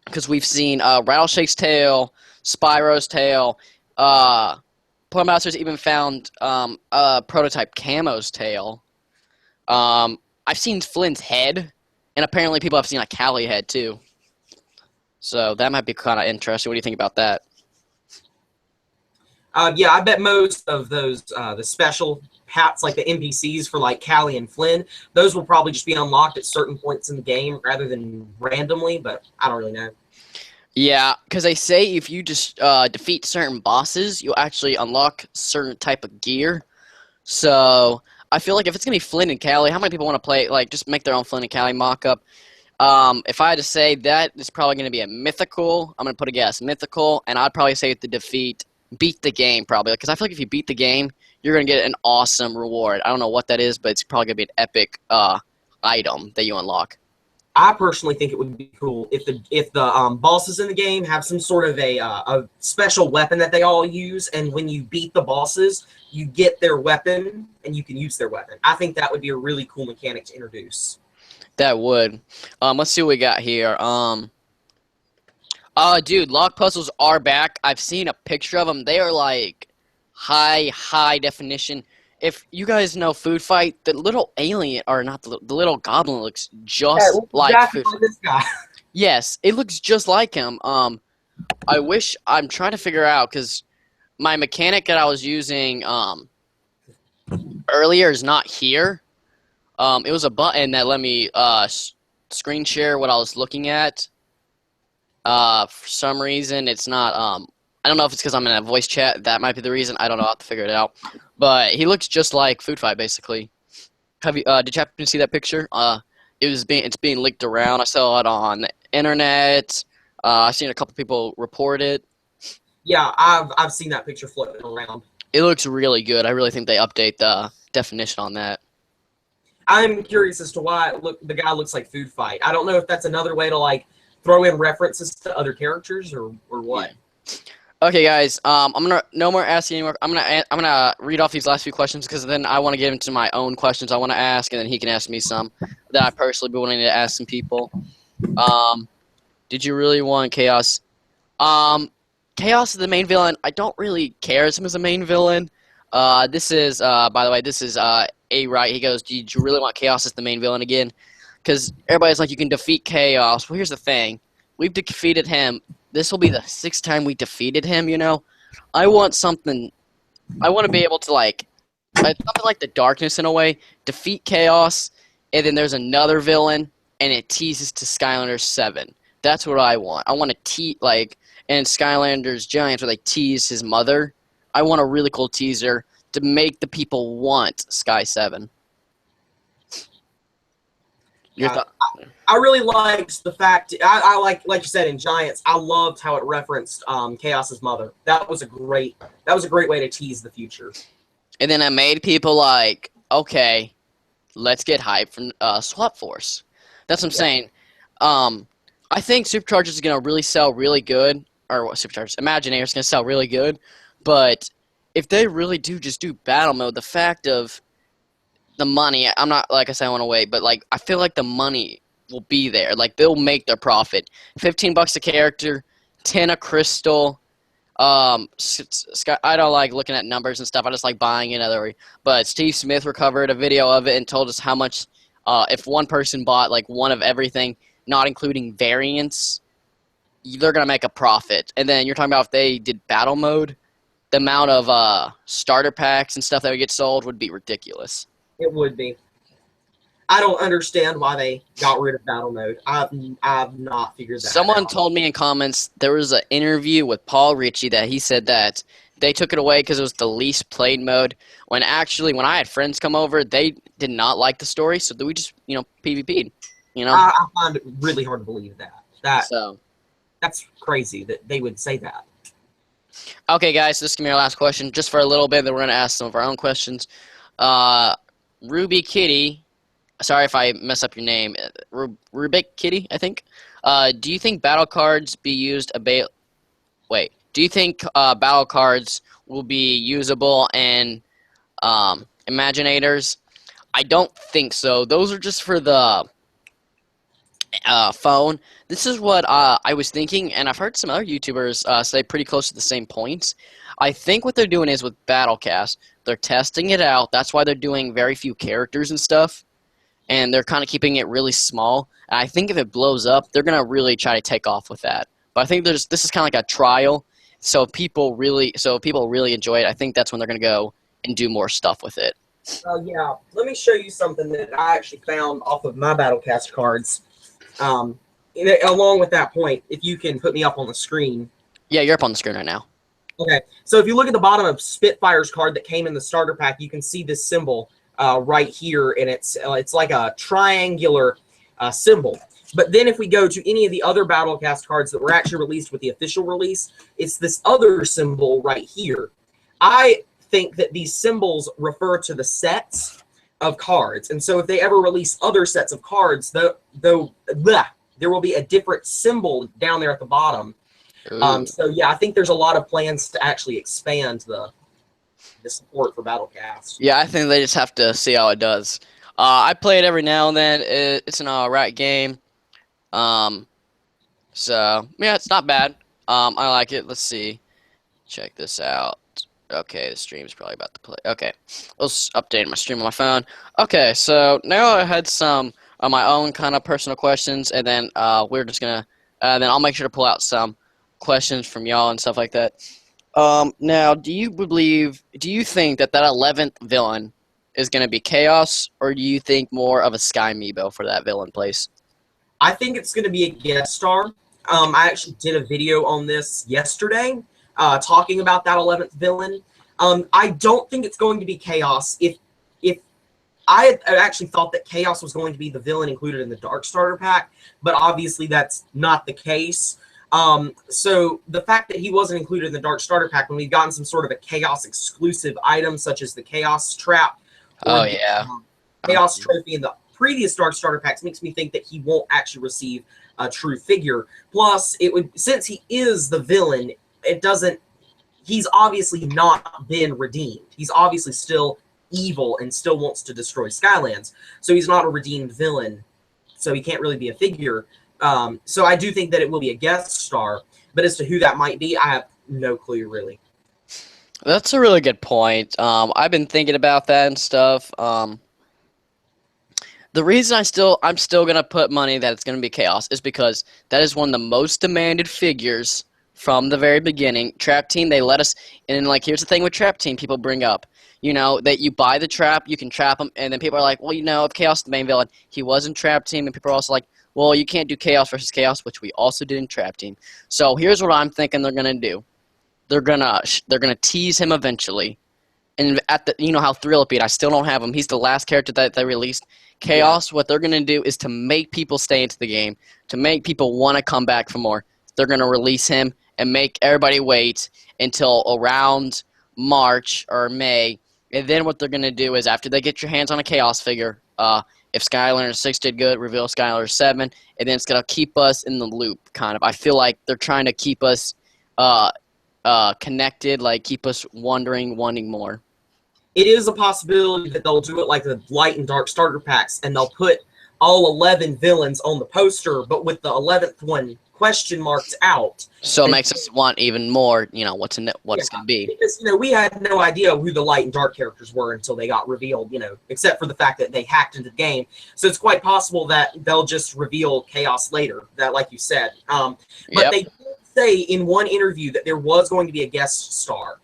Because we've seen Rattleshake's tail, Spyro's tail, Portalmaster's even found a prototype Camo's tail. I've seen Flynn's head, and apparently people have seen a Callie head too. So that might be kind of interesting. What do you think about that?
Yeah, I bet most of those the special hats, like the NPCs for like Callie and Flynn, those will probably just be unlocked at certain points in the game rather than randomly, but I don't really know.
Yeah, because they say if you just defeat certain bosses, you'll actually unlock certain type of gear. So I feel like if it's going to be Flynn and Callie, how many people want to play, like, just make their own Flynn and Callie mock-up? If I had to say that, it's probably going to be a mythical. I'm going to put a guess, mythical, and I'd probably say to defeat beat the game probably, because I feel like if you beat the game, you're gonna get an awesome reward. I don't know what that is, but it's probably gonna be an epic item that you unlock.
I personally think it would be cool if the bosses in the game have some sort of a special weapon that they all use, and when you beat the bosses, you get their weapon and you can use their weapon. I think that would be a really cool mechanic to introduce.
That would. Let's see what we got here. Dude, lock puzzles are back. I've seen a picture of them. They are like high definition. If you guys know Food Fight, the little alien, or not the little goblin looks just like
exactly
Food Fight.
this guy.
Yes, it looks just like him. I wish, I'm trying to figure out, because my mechanic that I was using earlier is not here. It was a button that let me screen share what I was looking at. For some reason, it's not. I don't know if it's because I'm in a voice chat. That might be the reason. I don't know. I'll have to figure it out. But he looks just like Food Fight, basically. Have you? Did you happen to see that picture? It's being leaked around. I saw it on the internet. I've seen a couple people report it.
Yeah, I've seen that picture floating around.
It looks really good. I really think they update the definition on that.
I'm curious as to why the guy looks like Food Fight. I don't know if that's another way to like throw in references to other characters or what.
Yeah. Okay, guys. I'm gonna no more asking anymore. I'm gonna read off these last few questions because then I want to get into my own questions I want to ask, and then he can ask me some that I personally be wanting to ask some people. Did you really want Chaos? Chaos is the main villain. I don't really care as him as a main villain. This is by the way, this is A right. He goes, "Did you really want Chaos as the main villain again?" Because everybody's like, you can defeat Chaos. Well, here's the thing. We've defeated him. This will be the 6th time we defeated him, you know? I want something... I want to be able to, like... something like the Darkness, in a way. Defeat Chaos, and then there's another villain, and it teases to Skylanders 7. That's what I want. I want to like... in Skylanders Giants, where they tease his mother. I want a really cool teaser to make the people want Sky 7.
I really liked the fact I like you said in Giants. I loved how it referenced Chaos's mother. That was a great way to tease the future.
And then it made people like, okay, let's get hype from Swap Force. That's what I'm saying. I think Superchargers is gonna really sell really good, or what Superchargers Imaginators is gonna sell really good. But if they really do just do battle mode, the fact of the money, I'm not, like I said, I want to wait, but like I feel like the money will be there. Like they'll make their profit. $15 a character, 10 a crystal. I don't like looking at numbers and stuff. I just like buying it. But Steve Smith recovered a video of it and told us how much if one person bought like one of everything, not including variants, they're gonna make a profit. And then you're talking about if they did battle mode, the amount of starter packs and stuff that would get sold would be ridiculous.
It would be. I don't understand why they got rid of battle mode. I've not figured that out.
Someone told me in comments there was an interview with Paul Ritchie that he said that they took it away because it was the least played mode. When actually, when I had friends come over, they did not like the story, so we just, PvP'd.
I find it really hard to believe that. That's crazy that they would say that.
Okay, guys, this is gonna be our last question, just for a little bit. Then we're gonna ask some of our own questions. Ruby Kitty, sorry if I mess up your name. Rubik Kitty, I think. Do you think battle cards be used do you think battle cards will be usable in Imaginators? I don't think so. Those are just for the phone. This is what I was thinking, and I've heard some other YouTubers say pretty close to the same points. I think what they're doing is with Battlecast, they're testing it out. That's why they're doing very few characters and stuff, and they're kind of keeping it really small. And I think if it blows up, they're gonna really try to take off with that. But I think this is kind of like a trial. So if people really enjoy it, I think that's when they're gonna go and do more stuff with it.
Yeah, let me show you something that I actually found off of my Battlecast cards. Along with that point, if you can put me up on the screen.
Yeah, you're up on the screen right now.
Okay, so if you look at the bottom of Spitfire's card that came in the starter pack, you can see this symbol right here, and it's like a triangular symbol. But then if we go to any of the other Battlecast cards that were actually released with the official release, it's this other symbol right here. I think that these symbols refer to the sets of cards. And so if they ever release other sets of cards, there will be a different symbol down there at the bottom. So yeah, I think there's a lot of plans to actually expand the support for Battlecast.
Yeah, I think they just have to see how it does. I play it every now and then. It's an alright game. So yeah, it's not bad. I like it. Let's see. Check this out. Okay, the stream's probably about to play. Okay, let's update my stream on my phone. Okay, so now I had some of my own kind of personal questions, and then we're just gonna, then I'll make sure to pull out some questions from y'all and stuff like that. Now, do you think that 11th villain is gonna be Chaos, or do you think more of a Sky Amiibo for that villain place?
I think it's gonna be a guest star. I actually did a video on this yesterday, talking about that 11th villain. I don't think it's going to be Chaos. If I had actually thought that Chaos was going to be the villain included in the Dark Starter Pack, but obviously that's not the case. So the fact that he wasn't included in the Dark Starter Pack when we've gotten some sort of a Chaos exclusive item, such as the Chaos Trap,
Oh yeah,
Chaos Trophy in the previous Dark Starter Packs, makes me think that he won't actually receive a true figure. Plus, it would, since he is the villain, it doesn't. He's obviously not been redeemed. He's obviously still evil and still wants to destroy Skylands. So he's not a redeemed villain. So he can't really be a figure. So I do think that it will be a guest star. But as to who that might be, I have no clue, really.
that's a really good point. I've been thinking about that and stuff. The reason I'm still gonna put money that it's gonna be Chaos is because that is one of the most demanded figures from the very beginning. Trap Team, they let us, and like here's the thing with Trap Team, people bring up, you know, that you buy the trap, you can trap him, and then people are like, well, you know, if Chaos is the main villain, he was in Trap Team, and people are also like, well, you can't do Chaos versus Chaos, which we also did in Trap Team. So here's what I'm thinking they're gonna do. They're gonna tease him eventually, and at the, you know how Thrillipede, I still don't have him. He's the last character that they released. Chaos, what they're gonna do is to make people stay into the game, to make people want to come back for more. They're gonna release him and make everybody wait until around March or May, and then what they're gonna do is after they get your hands on a Chaos figure, if Skylanders 6 did good, reveal Skylanders 7, and then it's gonna keep us in the loop. Kind of, I feel like they're trying to keep us connected, like keep us wanting more.
It is a possibility that they'll do it like the Light and Dark Starter Packs, and they'll put all 11 villains on the poster, but with the 11th one question marks out.
So it makes us want even more, you know, what it's going to be.
Because, you know, we had no idea who the Light and Dark characters were until they got revealed, you know, except for the fact that they hacked into the game. So it's quite possible that they'll just reveal Chaos later, that, like you said. But they did say in one interview that there was going to be a guest star.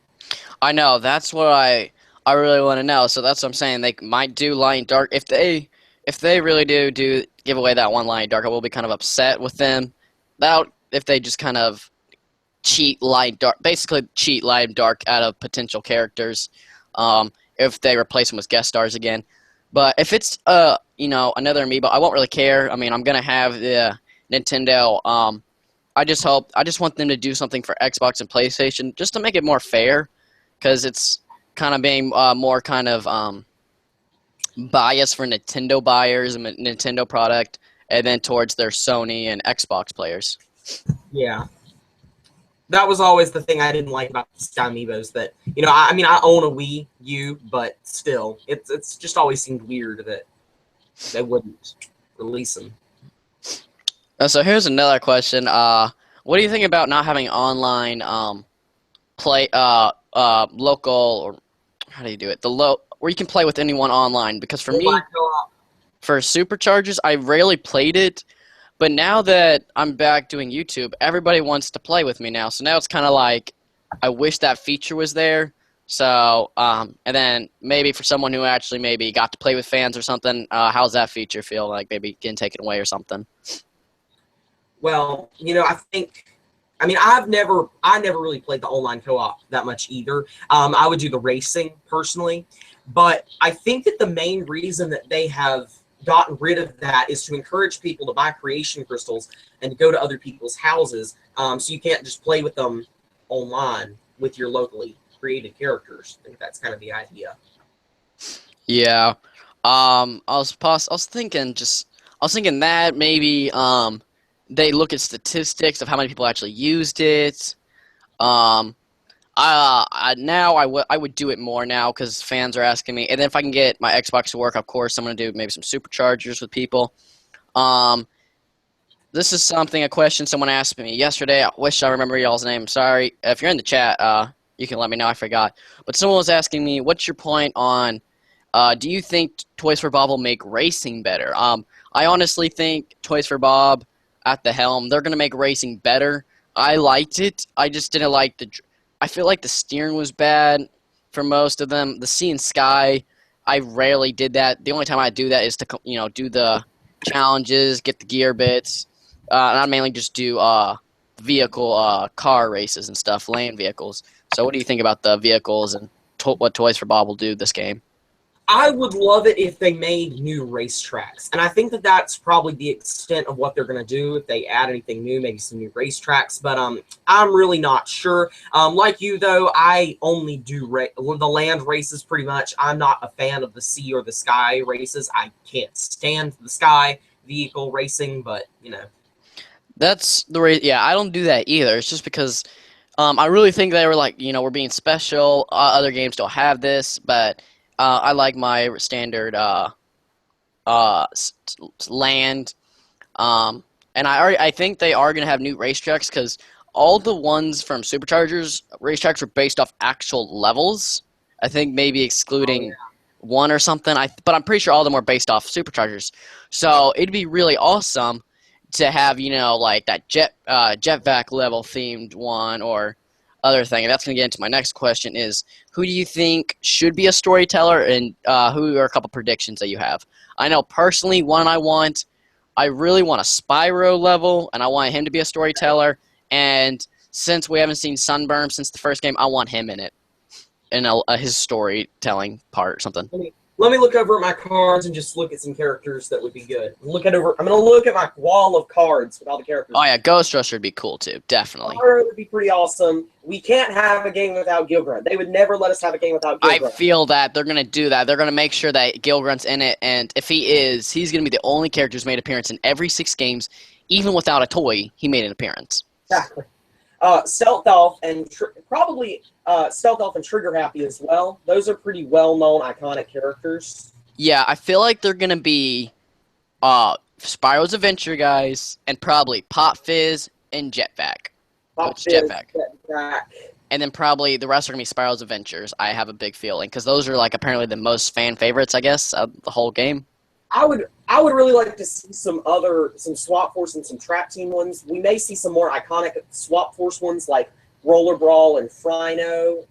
I know, that's what I really want to know. So that's what I'm saying. They might do Light and Dark. If they really do give away that one Light and Dark, I will be kind of upset with them. If they just kind of cheat Light and Dark, basically cheat Light and Dark out of potential characters, if they replace them with guest stars again. But if it's you know, another amiibo, I won't really care. I mean, I'm gonna have the Nintendo. I just want them to do something for Xbox and PlayStation just to make it more fair, because it's kind of being more kind of biased for Nintendo buyers and Nintendo product, and then towards their Sony and Xbox players.
Yeah. That was always the thing I didn't like about the Sky Amiibos, that, you know, I mean, I own a Wii U, but still, it's just always seemed weird that they wouldn't release them.
So here's another question. What do you think about not having online play local, or how do you do it? Where you can play with anyone online, because for me, for Superchargers, I rarely played it, but now that I'm back doing YouTube, everybody wants to play with me now. So now it's kind of like, I wish that feature was there. So, and then maybe for someone who actually maybe got to play with fans or something, how's that feature feel? Like maybe getting taken away or something?
Well, you know, I mean, I never really played the online co-op that much either. I would do the racing personally, but I think that the main reason that they have gotten rid of that is to encourage people to buy creation crystals and to go to other people's houses, so you can't just play with them online with your locally created characters. I think that's kind of the idea.
Yeah. I was thinking that maybe they look at statistics of how many people actually used it. Um, I would do it more now because fans are asking me, and then if I can get my Xbox to work, of course, I'm gonna do maybe some superchargers with people. Um, this is a question someone asked me yesterday. I wish I remember y'all's name. Sorry if you're in the chat. You can let me know. I forgot. But someone was asking me, what's your point on? Do you think Toys for Bob will make racing better? I honestly think Toys for Bob at the helm, they're gonna make racing better. I liked it. I just didn't like I feel like the steering was bad for most of them. The sea and sky, I rarely did that. The only time I do that is to do the challenges, get the gear bits. And I mainly just do vehicle car races and stuff, land vehicles. So what do you think about the vehicles and what Toys for Bob will do this game?
I would love it if they made new racetracks, and I think that that's probably the extent of what they're going to do. If they add anything new, maybe some new racetracks, but I'm really not sure. Like you, though, I only do the land races pretty much. I'm not a fan of the sea or the sky races. I can't stand the sky vehicle racing, but,
That's the yeah, I don't do that either. It's just because I really think they were like, we're being special. Other games don't have this, but I like my standard land. And I think they are going to have new racetracks because all the ones from Superchargers racetracks were based off actual levels. I think maybe excluding one or something. But I'm pretty sure all of them were based off Superchargers. So it'd be really awesome to have, like that jetpack level themed one or other thing. And that's going to get into my next question is, who do you think should be a storyteller, and who are a couple predictions that you have? I know personally one I really want a Spyro level, and I want him to be a storyteller. And since we haven't seen Sunburn since the first game, I want him in it, in his storytelling part or something.
Let me look over at my cards and just look at some characters that would be good. I'm going to look at my wall of cards with all the characters.
Oh yeah, Ghost Rusher would be cool too, definitely.
Spyro would be pretty awesome. We can't have a game without Gilgrunt. They would never let us have a game without Gilgrunt.
I feel that they're going to do that. They're going to make sure that Gilgrunt's in it, and if he is, he's going to be the only character who's made an appearance in every 6 games. Even without a toy, he made an appearance.
Exactly. Stealth Elf and probably Stealth Elf and Trigger Happy as well. Those are pretty well-known, iconic characters.
Yeah, I feel like they're going to be Spyro's Adventure guys, and probably Pop Fizz and Jetpack. Jetpack. And then probably the rest are going to be Spyro's Adventures. I have a big feeling, because those are like apparently the most fan favorites, I guess, of the whole game.
I would really like to see some Swap Force and some Trap Team ones. We may see some more iconic Swap Force ones like Roller Brawl and Frino.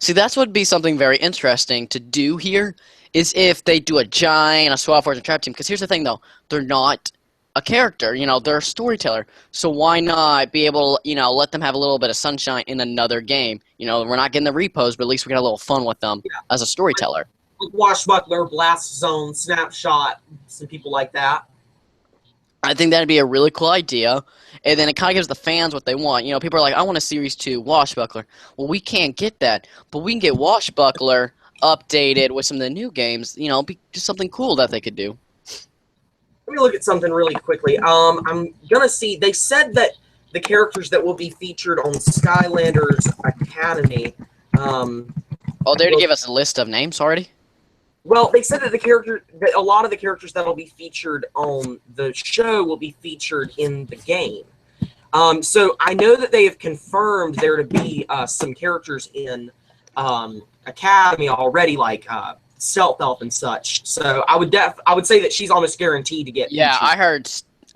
See, that's what would be something very interesting to do here, is if they do a Giant, a Swap Force, and Trap Team. Because here's the thing, though. They're not a character. They're a storyteller. So why not be able to, let them have a little bit of sunshine in another game? We're not getting the repos, but at least we get a little fun with them as a storyteller.
Washbuckler, Blast Zone, Snapshot, some people like that.
I think that'd be a really cool idea, and then it kind of gives the fans what they want. People are like, I want a Series 2 Washbuckler. Well, we can't get that, but we can get Washbuckler updated with some of the new games. Be just something cool that they could do.
Let me look at something really quickly. I'm gonna see. They said that the characters that will be featured on Skylanders Academy.
Oh, they already gave us a list of names already?
Well, they said that a lot of the characters that will be featured on the show will be featured in the game. So I know that they have confirmed there to be some characters in Academy already, like Stealth Elf and such. So I would say that she's almost guaranteed to get.
Yeah,
featured.
I heard.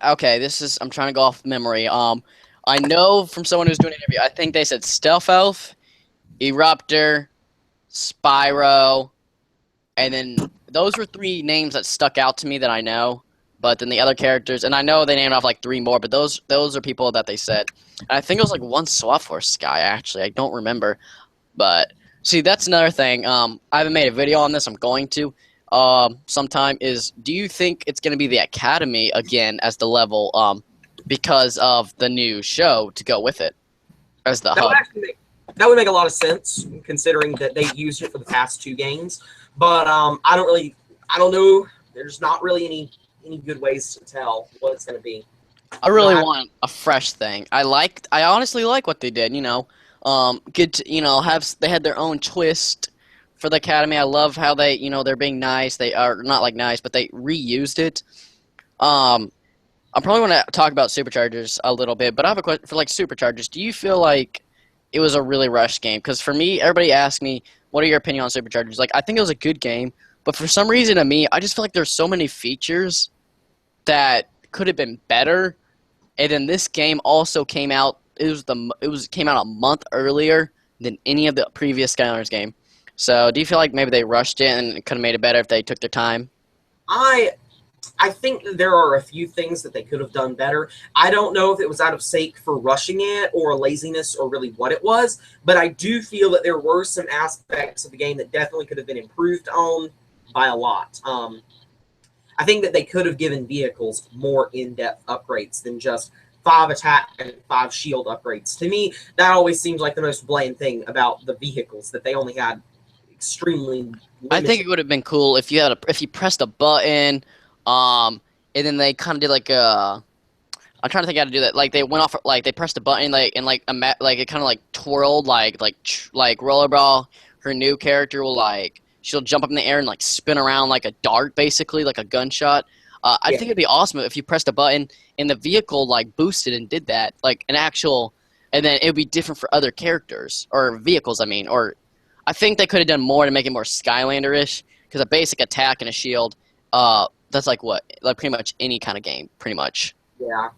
Okay, I'm trying to go off memory. I know from someone who's doing an interview. I think they said Stealth Elf, Eruptor, Spyro, and then those were 3 names that stuck out to me that I know. But then the other characters, and I know they named off like 3 more, but those are people that they said. And I think it was like one Swap Force guy, actually. I don't remember. But see, that's another thing. I haven't made a video on this. I'm going to. sometime is, do you think it's going to be the Academy again as the level because of the new show to go with it as the
That would
hub?
actually make a lot of sense considering that they've used it for the past 2 games. But I don't know. There's not really any good ways to tell what it's going to be.
I really want a fresh thing. I honestly like what they did. Good. They had their own twist for the Academy. I love how they, they're being nice. They are not like nice, but they reused it. I probably want to talk about Superchargers a little bit, but I have a question for like Superchargers. Do you feel like it was a really rushed game? Because for me, everybody asks me, "What are your opinion on Superchargers?" Like, I think it was a good game, but for some reason, to me, I just feel like there's so many features that could have been better. And then this game also came out. Came out a month earlier than any of the previous Skylanders game. So, do you feel like maybe they rushed it and it could have made it better if they took their time?
I think that there are a few things that they could have done better. I don't know if it was out of sake for rushing it or laziness or really what it was, but I do feel that there were some aspects of the game that definitely could have been improved on by a lot. I think that they could have given vehicles more in-depth upgrades than just 5 attack and 5 shield upgrades. To me, that always seems like the most bland thing about the vehicles, that they only had extremely limited.
I think it would have been cool if you pressed a button, and then they kind of did like a. I'm trying to think how to do that. Like they went off, like they pressed a button, like and like it kind of like twirled, like Rollerball. Her new character will she'll jump up in the air and like spin around like a dart, basically like a gunshot. I think it'd be awesome if you pressed a button and the vehicle like boosted and did that, like an actual, and then it would be different for other characters or vehicles. I mean, or I think they could have done more to make it more Skylander-ish, because a basic attack and a shield, that's like pretty much any kind of game, pretty much.
Yeah.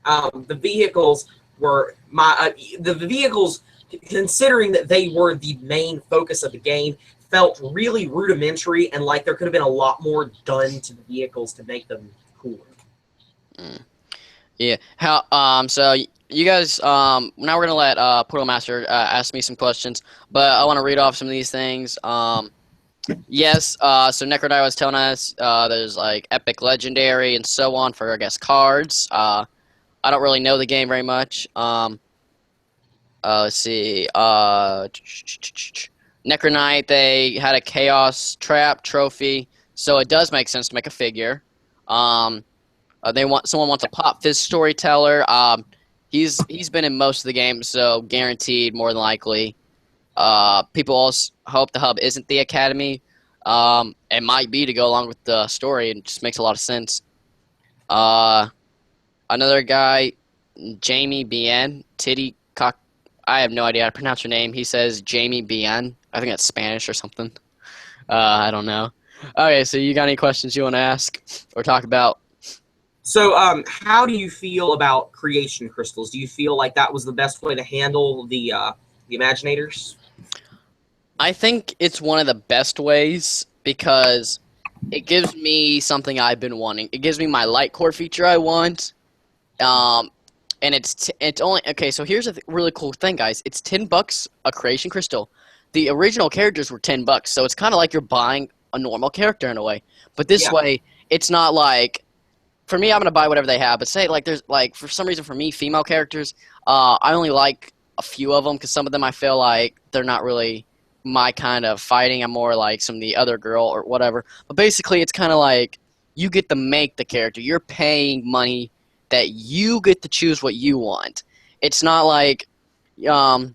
The vehicles were the vehicles, considering that they were the main focus of the game, felt really rudimentary, and like there could have been a lot more done to the vehicles to make them cooler.
Yeah. So you guys, now we're gonna let Portalmaster ask me some questions, but I want to read off some of these things. Yes. So Necrodie was telling us there's like epic, legendary, and so on for, I guess, cards. I don't really know the game very much. Let's see. Necronite, they had a Chaos Trap trophy, so it does make sense to make a figure. Someone wants a Pop Fizz storyteller. He's been in most of the games, so guaranteed, more than likely. People also hope the hub isn't the Academy. It might be to go along with the story. It just makes a lot of sense. Another guy, Jamie Bien, Titty Cock. I have no idea how to pronounce her name. He says Jamie Bien. I think that's Spanish or something. I don't know. Okay, so you got any questions you want to ask or talk about?
So, how do you feel about creation crystals? Do you feel like that was the best way to handle the Imaginators?
I think it's one of the best ways because it gives me something I've been wanting. It gives me my light core feature I want. And it's only okay. So here's a really cool thing, guys. It's $10 a creation crystal. The original characters were $10, so it's kind of like you're buying a normal character in a way. But this way, it's not like. For me, I'm gonna buy whatever they have. But say like there's like for some reason for me, female characters, I only like a few of them because some of them I feel like they're not really my kind of fighting. I'm more like some of the other girl or whatever. But basically, it's kind of like you get to make the character. You're paying money that you get to choose what you want. It's not like, let's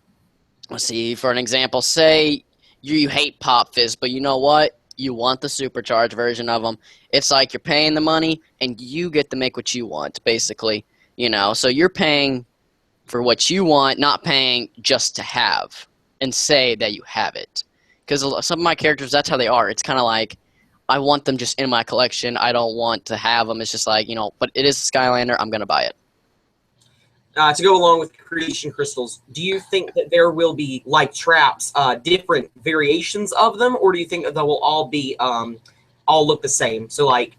see, for an example, say you hate Pop Fizz, but you know what? You want the supercharged version of them. It's like you're paying the money and you get to make what you want, basically. So you're paying for what you want, not paying just to have and say that you have it. Because some of my characters, that's how they are. It's kind of like, I want them just in my collection. I don't want to have them. It's just like, but it is a Skylander. I'm going to buy it.
To go along with creation crystals, do you think that there will be, like traps, different variations of them, or do you think that they will all be all look the same? So, like,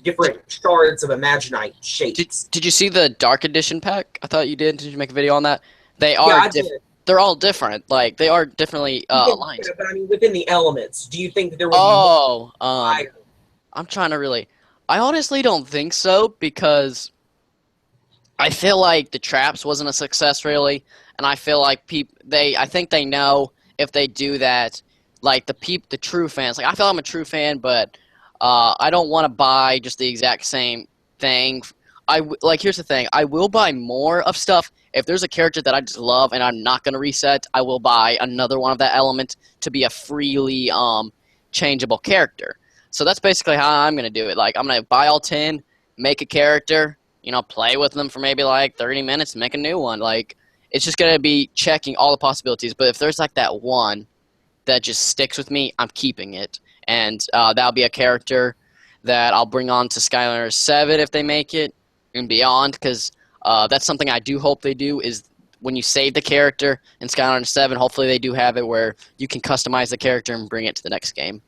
different shards of Imaginite shapes.
Did you see the Dark Edition pack? I thought you did. Did you make a video on that? They are
I did.
they're all different. Like they are definitely aligned.
But I mean, within the elements, do you think that there would be
Oh,
more?
I'm trying to really. I honestly don't think so because I feel like the traps wasn't a success really, and I feel like I think they know if they do that, like the true fans. Like I feel I'm a true fan, but I don't want to buy just the exact same thing. Like here's the thing, I will buy more of stuff if there's a character that I just love and I'm not gonna reset. I will buy another one of that element to be a freely changeable character. So that's basically how I'm gonna do it. Like I'm gonna buy all 10, make a character. You know, play with them for maybe like 30 minutes and make a new one. Like, it's just going to be checking all the possibilities. But if there's like that one that just sticks with me, I'm keeping it. And that'll be a character that I'll bring on to Skylanders 7 if they make it and beyond. Because that's something I do hope they do is when you save the character in Skylanders 7, hopefully they do have it where you can customize the character and bring it to the next game.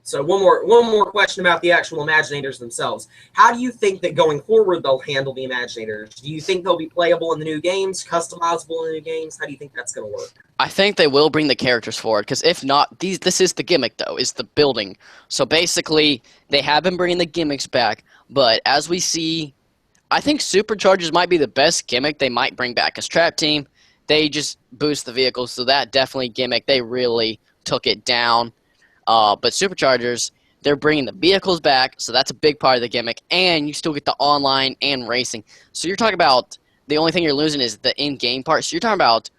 So one more question about the actual Imaginators themselves. How do you think that going forward they'll handle the Imaginators? Do you think they'll be playable in the new games, customizable in the new games? How do you think that's going to work?
I think they will bring the characters forward, because if not, this is the gimmick, though, is the building. So basically, they have been bringing the gimmicks back, but as we see, I think Superchargers might be the best gimmick they might bring back. As Trap Team, they just boost the vehicles, so that definitely gimmick, they really took it down. But Superchargers, they're bringing the vehicles back, so that's a big part of the gimmick, and you still get the online and racing. So you're talking about the only thing you're losing is the in-game part. So you're talking about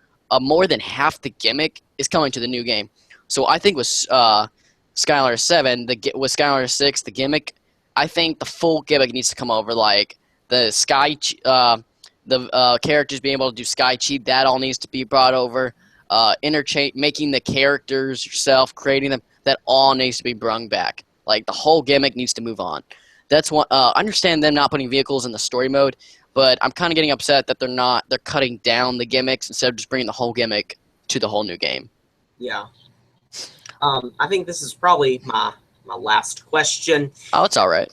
more than half the gimmick is coming to the new game. So I think with Skylanders 7, with Skylanders 6, the gimmick, I think the full gimmick needs to come over. Like the characters being able to do Sky Cheat, that all needs to be brought over. Interchange, making the characters yourself, creating them. That all needs to be brung back. Like, the whole gimmick needs to move on. That's one. I understand them not putting vehicles in the story mode, but I'm kind of getting upset that they're cutting down the gimmicks instead of just bringing the whole gimmick to the whole new game.
Yeah. I think this is probably my last question.
Oh, it's all right.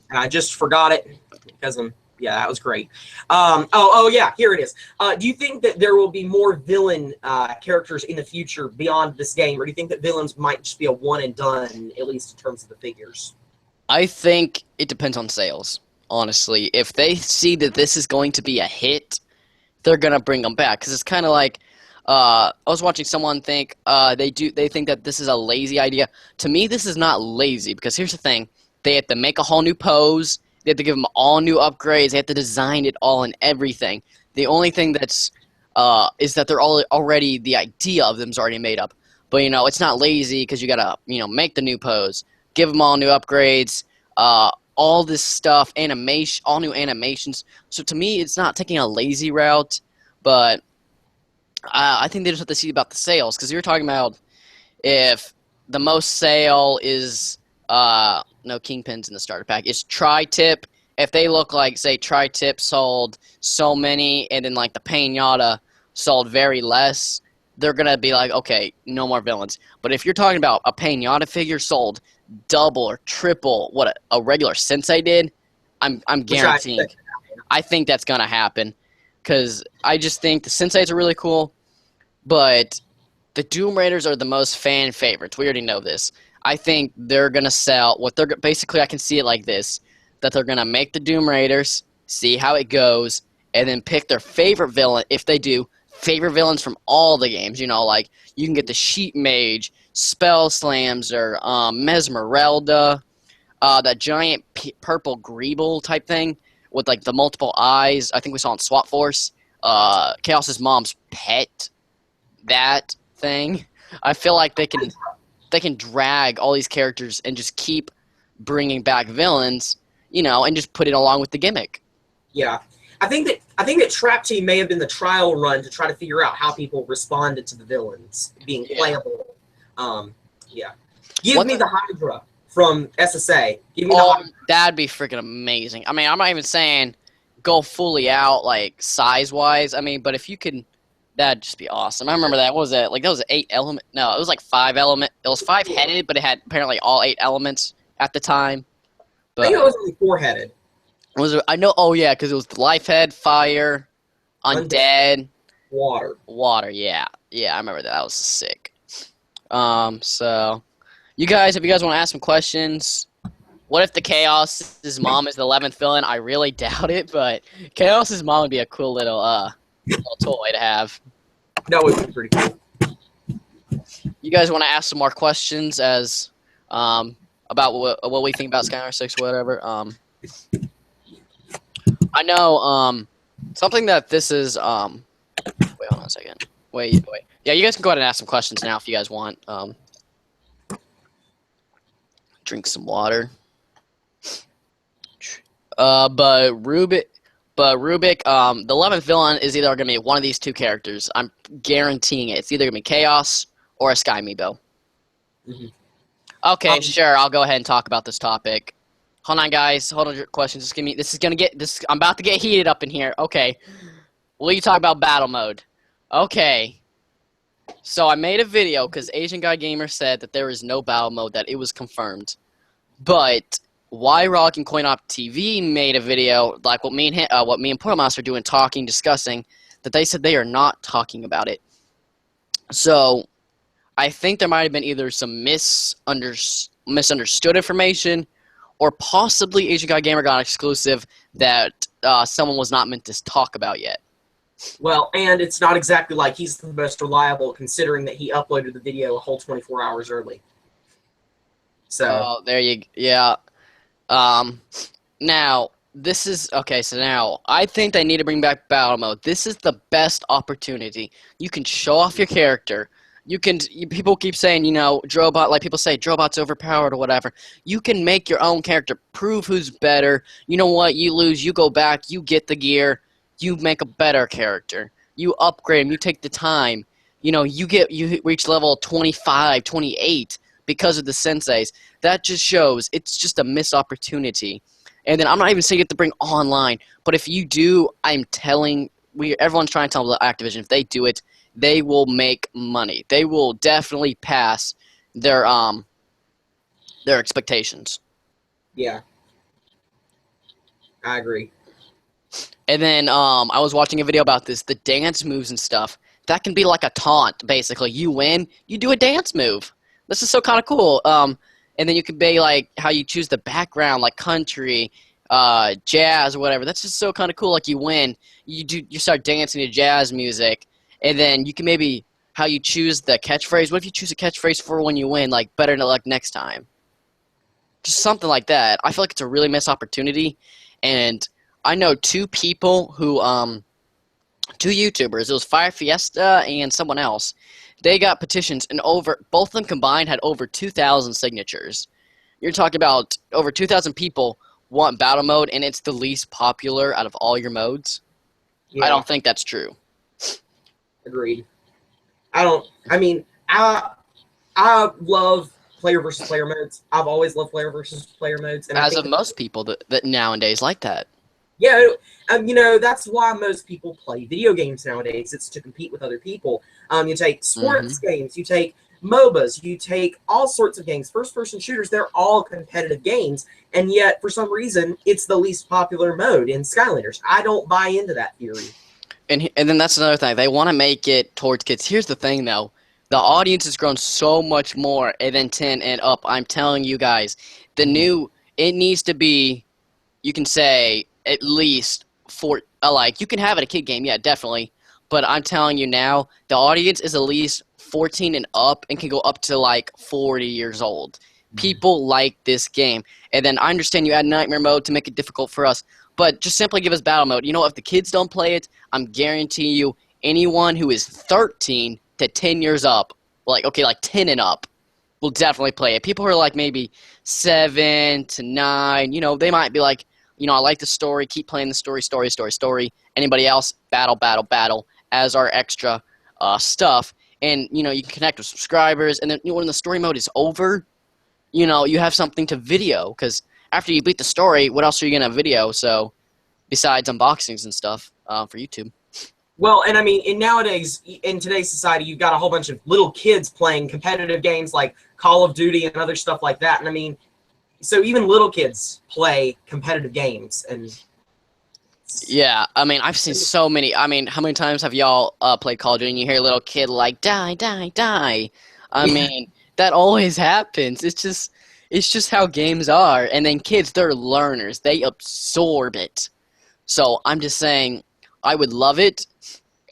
And I just forgot it because yeah, that was great. Oh, yeah, here it is. Do you think that there will be more villain characters in the future beyond this game, or do you think that villains might just be a one and done, at least in terms of the figures?
I think it depends on sales, honestly. If they see that this is going to be a hit, they're going to bring them back. Because it's kind of like, I was watching someone think, they think that this is a lazy idea. To me, this is not lazy, because here's the thing. They have to make a whole new pose. They have to give them all new upgrades. They have to design it all and everything. The only thing that's is that they're already, the idea of them's already made up. But, you know, it's not lazy because you got to, you know, make the new pose, give them all new upgrades, all this stuff, animation, all new animations. So to me, it's not taking a lazy route, but I think they just have to see about the sales, because you're talking about if the most sale is no Kingpins in the starter pack. It's Tri-Tip. If they look like, say, Tri-Tip sold so many, and then like the Pinata sold very less, they're gonna be like, okay, no more villains. But if you're talking about a Pinata figure sold double or triple what a regular Sensei did, I'm guaranteeing. I think that's gonna happen, because I just think the Senseis are really cool, but the Doom Raiders are the most fan favorites. We already know this. I think they're going to sell what they're basically, I can see it like this, that they're going to make the Doom Raiders, see how it goes, and then pick their favorite villain, if they do, favorite villains from all the games. You know, like you can get the Sheep Mage, Spell Slams, or Mesmerelda, that giant purple Greeble type thing with like the multiple eyes. I think we saw in Swap Force. Chaos's mom's pet, that thing. I feel like they can drag all these characters and just keep bringing back villains, you know, and just put it along with the gimmick.
Yeah, I think that Trap Team may have been the trial run to try to figure out how people responded to the villains being playable. Yeah, give me the Hydra from SSA. Give me the Hydra.
That'd be freaking amazing. I mean, I'm not even saying go fully out like size wise. I mean, but if you can. That'd just be awesome. I remember that. What was it? Like, that was 8 element. No, it was like 5 element. It was 5-headed, but it had apparently all 8 elements at the time. But
I think it was only 4-headed.
Was it? I know. Oh yeah, because it was the life head, fire, undead,
Water.
Water, yeah. Yeah, I remember that. That was sick. So you guys, if you guys want to ask some questions, what if the Chaos's mom is the 11th villain? I really doubt it, but Chaos's mom would be a cool little toy to have.
That would be pretty cool.
You guys want to ask some more questions as about what we think about Skylanders 6, whatever. I know something that this is wait, hold on a second. Wait. Yeah, you guys can go ahead and ask some questions now if you guys want. Drink some water. But Rubik, the 11th villain is either gonna be one of these two characters. I'm guaranteeing it. It's either gonna be Chaos or a Sky Amiibo.
Mm-hmm.
Okay, sure. I'll go ahead and talk about this topic. Hold on, guys. Hold on your questions. Just give me. I'm about to get heated up in here. Okay. Will you talk about battle mode? Okay. So I made a video because Asian Guy Gamer said that there is no battle mode, that it was confirmed. But Rock and CoinOp TV made a video, like what me and Portalmaster are doing, discussing, that they said they are not talking about it. So I think there might have been either some misunderstood information, or possibly Asian Guy Gamer got exclusive that someone was not meant to talk about yet.
Well, and it's not exactly like he's the most reliable, considering that he uploaded the video a whole 24 hours early. So.
There you go. Yeah. Now, this is... Okay, so now, I think they need to bring back battle mode. This is the best opportunity. You can show off your character. People keep saying, you know, Drobot, like people say, Drobot's overpowered or whatever. You can make your own character, prove who's better. You know what? You lose, you go back, you get the gear. You make a better character. You upgrade him. You take the time. You know, you reach level 25, 28 because of the senseis. That just shows it's just a missed opportunity. And then I'm not even saying you have to bring online, but if you do, I'm telling everyone's trying to tell Activision, if they do it, they will make money. They will definitely pass their expectations.
Yeah. I agree.
And then I was watching a video about this, the dance moves and stuff. That can be like a taunt, basically. You win, you do a dance move. This is so kind of cool. And then you could be like how you choose the background, like country, jazz, or whatever. That's just so kind of cool. Like you win, you start dancing to jazz music, and then you can maybe how you choose the catchphrase. What if you choose a catchphrase for when you win, like better luck next time? Just something like that. I feel like it's a really missed opportunity, and I know two people who, two YouTubers. It was Fire Fiesta and someone else. They got petitions, and both of them combined had over 2,000 signatures. You're talking about over 2,000 people want battle mode, and it's the least popular out of all your modes. Yeah. I don't think that's true.
Agreed. I love player versus player modes. I've always loved player versus player modes. And
as of most people that nowadays like that.
Yeah, you know, that's why most people play video games nowadays. It's to compete with other people. You take sports games, you take MOBAs, you take all sorts of games. First-person shooters, they're all competitive games, and yet, for some reason, it's the least popular mode in Skylanders. I don't buy into that theory.
And then that's another thing. They want to make it towards kids. Here's the thing, though. The audience has grown so much more than 10 and up. I'm telling you guys, it needs to be, you can say, at least you can have it a kid game, yeah, definitely. But I'm telling you now, the audience is at least 14 and up and can go up to like 40 years old. People like this game. And then I understand you add nightmare mode to make it difficult for us, but just simply give us battle mode. You know, if the kids don't play it, I'm guaranteeing you anyone who is 13 to 10 years up, like 10 and up, will definitely play it. People who are like maybe 7 to 9, you know, they might be like, you know, I like the story, keep playing the story. Anybody else, battle as our extra stuff. And, you know, you can connect with subscribers. And then, you know, when the story mode is over, you know, you have something to video. Because after you beat the story, what else are you going to video? So, besides unboxings and stuff for YouTube.
Well, and I mean, in today's society, you've got a whole bunch of little kids playing competitive games like Call of Duty and other stuff like that. And I mean, so even little kids play competitive games, and
Yeah, I mean, I've seen so many. I mean, how many times have y'all played Call of Duty and you hear a little kid like die, die, die? I mean, that always happens. It's just how games are. And then kids, they're learners. They absorb it. So I'm just saying, I would love it.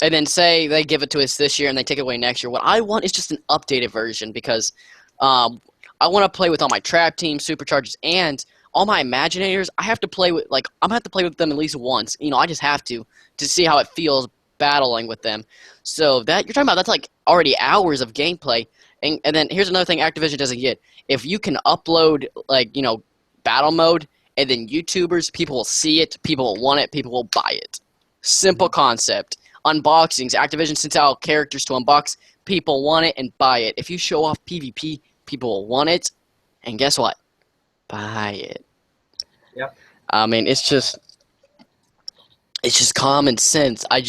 And then say they give it to us this year and they take it away next year. What I want is just an updated version because I want to play with all my trap teams, superchargers, and all my Imaginators. I have to play with I'm gonna have to play with them at least once. You know, I just have to see how it feels battling with them. So that you're talking about, that's like already hours of gameplay. And then here's another thing Activision doesn't get. If you can upload battle mode and then YouTubers, people will see it, people will want it, people will buy it. Simple concept. Unboxings. Activision sends out characters to unbox. People want it and buy it. If you show off PvP, people will want it. And guess what? Buy it.
Yep.
I mean, it's just common sense. I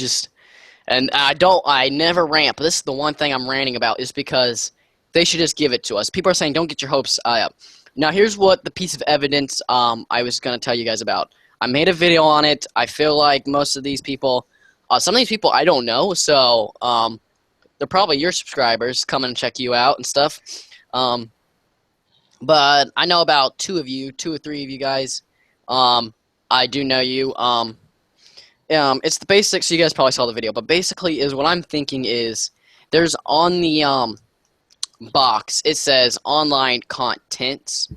never rant, but this is the one thing I'm ranting about is because they should just give it to us. People are saying, don't get your hopes up. Now, here's what the piece of evidence I was going to tell you guys about. I made a video on it. I feel like most of these people, some of these people I don't know, so they're probably your subscribers coming and check you out and stuff. But I know about two or three of you guys. I do know you. It's the basics, so you guys probably saw the video. But basically is what I'm thinking is there's on the box, it says online contents.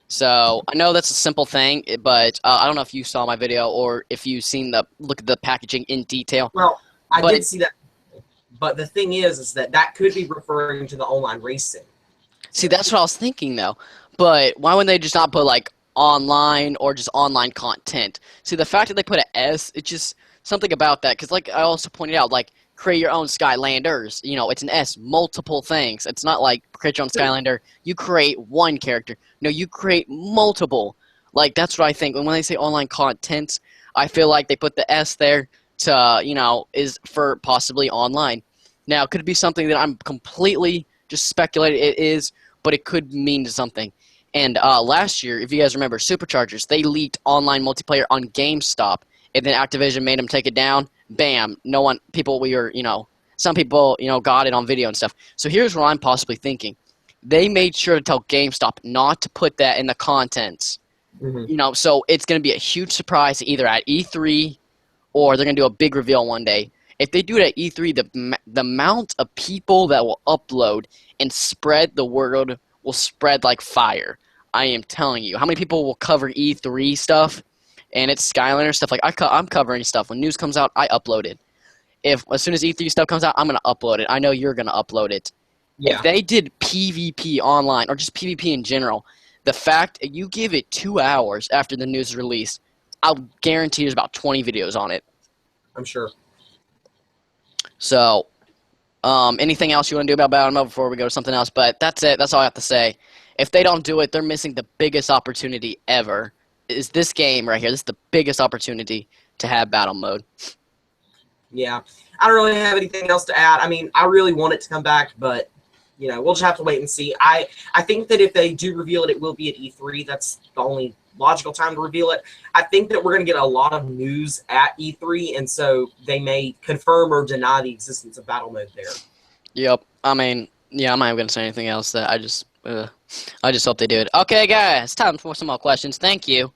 So I know that's a simple thing, but I don't know if you saw my video or if you've seen look at the packaging in detail.
Well, I did see that. But the thing is that could be referring to the online racing.
See, that's what I was thinking, though. But why wouldn't they just not put, like, online or just online content? See, the fact that they put an S, it's just something about that. Because, like I also pointed out, like, create your own Skylanders. You know, it's an S, multiple things. It's not like create your own Skylander, you create one character. No, you create multiple. Like, that's what I think. When they say online content, I feel like they put the S there to, is for possibly online. Now, could it be something that I'm completely just speculating it is, but it could mean something. And last year, if you guys remember, Superchargers, they leaked online multiplayer on GameStop, and then Activision made them take it down. Bam! Some people, got it on video and stuff. So here's what I'm possibly thinking. They made sure to tell GameStop not to put that in the contents. Mm-hmm. So it's going to be a huge surprise either at E3 or they're going to do a big reveal one day. If they do it at E3, the amount of people that will upload and spread the word will spread like fire. I am telling you. How many people will cover E3 stuff? And it's Skylanders stuff. Like I'm covering stuff. When news comes out, I upload it. As soon as E3 stuff comes out, I'm going to upload it. I know you're going to upload it. Yeah. If they did PvP online or just PvP in general, the fact you give it 2 hours after the news is released, I'll guarantee there's about 20 videos on it.
I'm sure.
So, anything else you want to do about Battle Mode before we go to something else? But that's it. That's all I have to say. If they don't do it, they're missing the biggest opportunity ever. Is this game right here? This is the biggest opportunity to have Battle Mode.
Yeah. I don't really have anything else to add. I mean, I really want it to come back, but, we'll just have to wait and see. I think that if they do reveal it, it will be at E3. That's the only logical time to reveal it. I think that we're going to get a lot of news at E3, and so they may confirm or deny the existence of Battle Mode there.
Yep. I mean, yeah, I'm not even going to say anything else. That I just hope they do it. Okay, guys, time for some more questions. Thank you.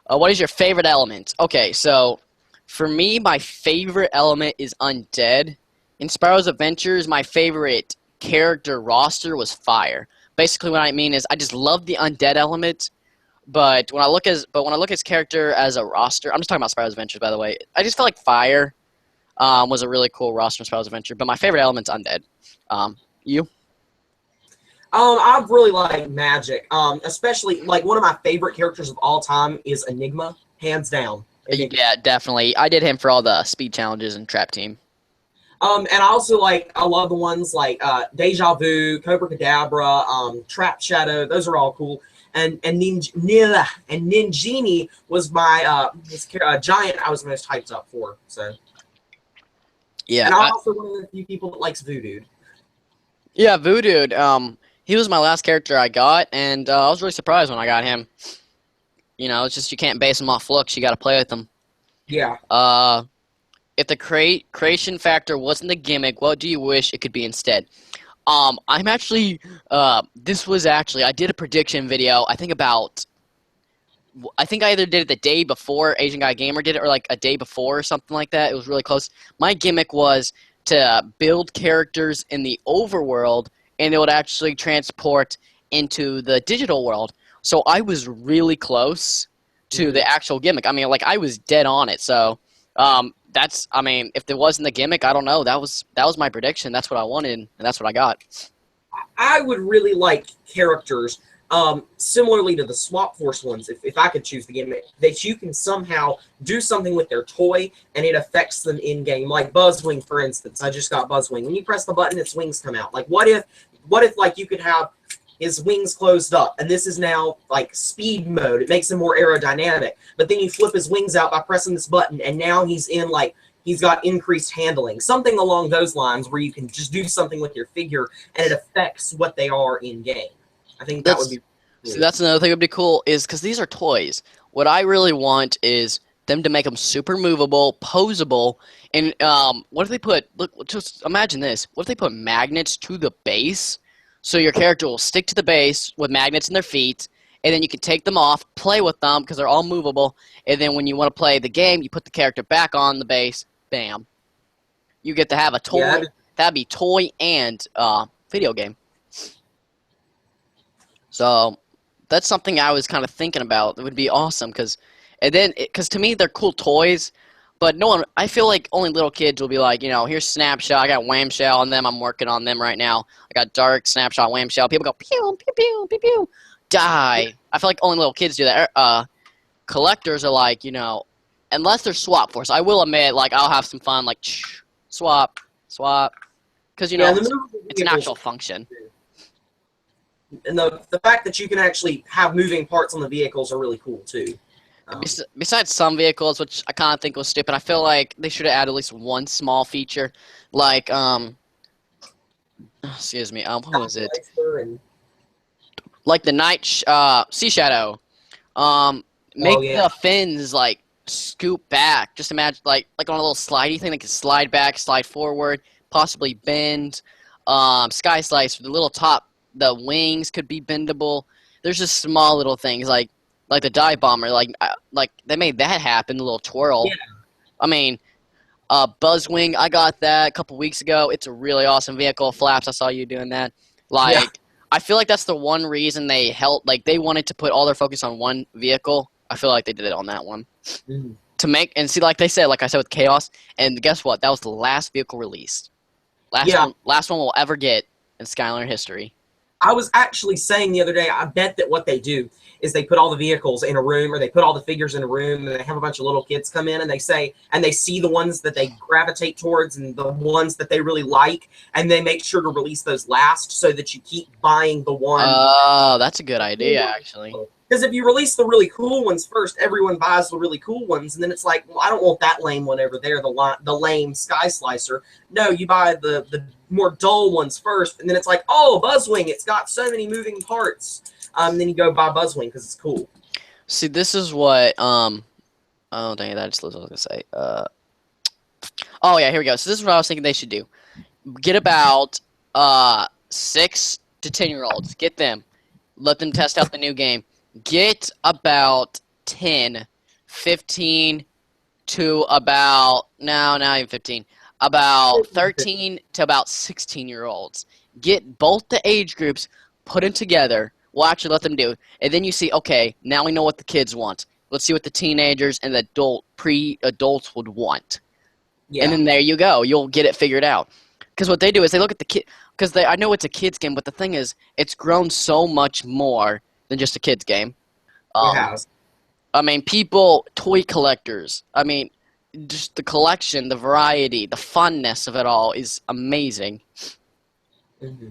What is your favorite element? Okay, so for me, my favorite element is Undead. In Spyro's Adventures, my favorite character roster was Fire. Basically, what I mean is I just love the Undead element. But when I look at his character as a roster, I'm just talking about Spyro's Adventures, by the way. I just feel like Fire was a really cool roster in Spyro's Adventure. But my favorite element's Undead. You?
I really like Magic. Especially like one of my favorite characters of all time is Enigma, hands down. Enigma.
Yeah, definitely. I did him for all the speed challenges and Trap Team.
And I also I love the ones like Deja Vu, Cobra Kadabra, Trap Shadow. Those are all cool. And Ninjini was my giant I was most hyped up for. So
yeah,
and I'm also one of the few people that likes Voodoo.
Yeah, Voodoo. He was my last character I got, and I was really surprised when I got him. It's just you can't base him off looks. You got to play with him.
Yeah.
If the creation factor wasn't the gimmick, what do you wish it could be instead? I'm actually, this was actually, I did a prediction video, I think I either did it the day before Asian Guy Gamer did it or like a day before or something like that. It was really close. My gimmick was to build characters in the overworld and it would actually transport into the digital world. So I was really close to the actual gimmick. I mean, like I was dead on it. So that's, I mean, if there wasn't the gimmick, I don't know. That was my prediction. That's what I wanted, and that's what I got.
I would really like characters, similarly to the Swap Force ones, if I could choose the gimmick, that you can somehow do something with their toy and it affects them in game. Like Buzzwing, for instance. I just got Buzzwing. When you press the button, its wings come out. Like what if like you could have his wings closed up, and this is now like speed mode. It makes him more aerodynamic. But then you flip his wings out by pressing this button, and now he's in like he's got increased handling, something along those lines, where you can just do something with your figure and it affects what they are in game. I think that would be. Cool.
See, that's another thing that would be cool is because these are toys. What I really want is them to make them super movable, posable, and what if they put? Look, just imagine this. What if they put magnets to the base? So your character will stick to the base with magnets in their feet, and then you can take them off, play with them because they're all movable, and then when you want to play the game, you put the character back on the base, bam. You get to have a toy.
Yeah.
That'd be toy and video game. So that's something I was kind of thinking about. It would be awesome because to me, they're cool toys. But no one, I feel like only little kids will be like, you know, here's Snapshot. I got Whamshell on them. I'm working on them right now. I got Dark, Snapshot, Whamshell. People go, pew, pew, pew, pew, pew. Die. I feel like only little kids do that. Collectors are like, you know, unless they're Swap Force. I will admit, like, I'll have some fun, like, swap. Because, you know, it's an actual function.
And the fact that you can actually have moving parts on the vehicles are really cool, too.
Besides some vehicles, which I kind of think was stupid, I feel like they should have added at least one small feature, like excuse me, what was it? Like the night sea shadow. Make the fins like scoop back. Just imagine like on a little slidey thing, they can slide back, slide forward, possibly bend. Sky slice for the little top, the wings could be bendable. There's just small little things like the dive bomber, like they made that happen, the little twirl.
Yeah.
I mean, Buzzwing, I got that a couple weeks ago. It's a really awesome vehicle. Flaps, I saw you doing that. Like, yeah. I feel like that's the one reason they helped. Like, they wanted to put all their focus on one vehicle. I feel like they did it on that one.
Mm-hmm.
To make, and see, like they said, like I said with Chaos, and guess what? That was the last vehicle released. Last one we'll ever get in Skylander history.
I was actually saying the other day, I bet that what they do is they put all the vehicles in a room, or they put all the figures in a room, and they have a bunch of little kids come in, and they see the ones that they gravitate towards and the ones that they really like, and they make sure to release those last so that you keep buying the one.
Oh, that's a good idea, actually.
Because if you release the really cool ones first, everyone buys the really cool ones, and then it's like, well, I don't want that lame one over there, the lame Sky Slicer. No, you buy the more dull ones first, and then it's like, oh, Buzzwing, it's got so many moving parts. Then you go buy Buzzwing because it's cool.
See, this is what oh dang it, that just was what I was gonna say. Oh yeah, here we go. So this is what I was thinking they should do. Get about 6 to 10-year-olds. Get them. Let them test out the new game. Get about 10, 15 to about not even 15. About 13 to about 16-year-olds. Get both the age groups, put them together. We'll actually let them do it. And then you see, okay, now we know what the kids want. Let's see what the teenagers and the pre-adults would want. Yeah. And then there you go. You'll get it figured out. Because what they do is they look at the kid. Because I know it's a kid's game, but the thing is, it's grown so much more than just a kid's game.
It has.
I mean, toy collectors. I mean, just the collection, the variety, the funness of it all is amazing.
Mm-hmm.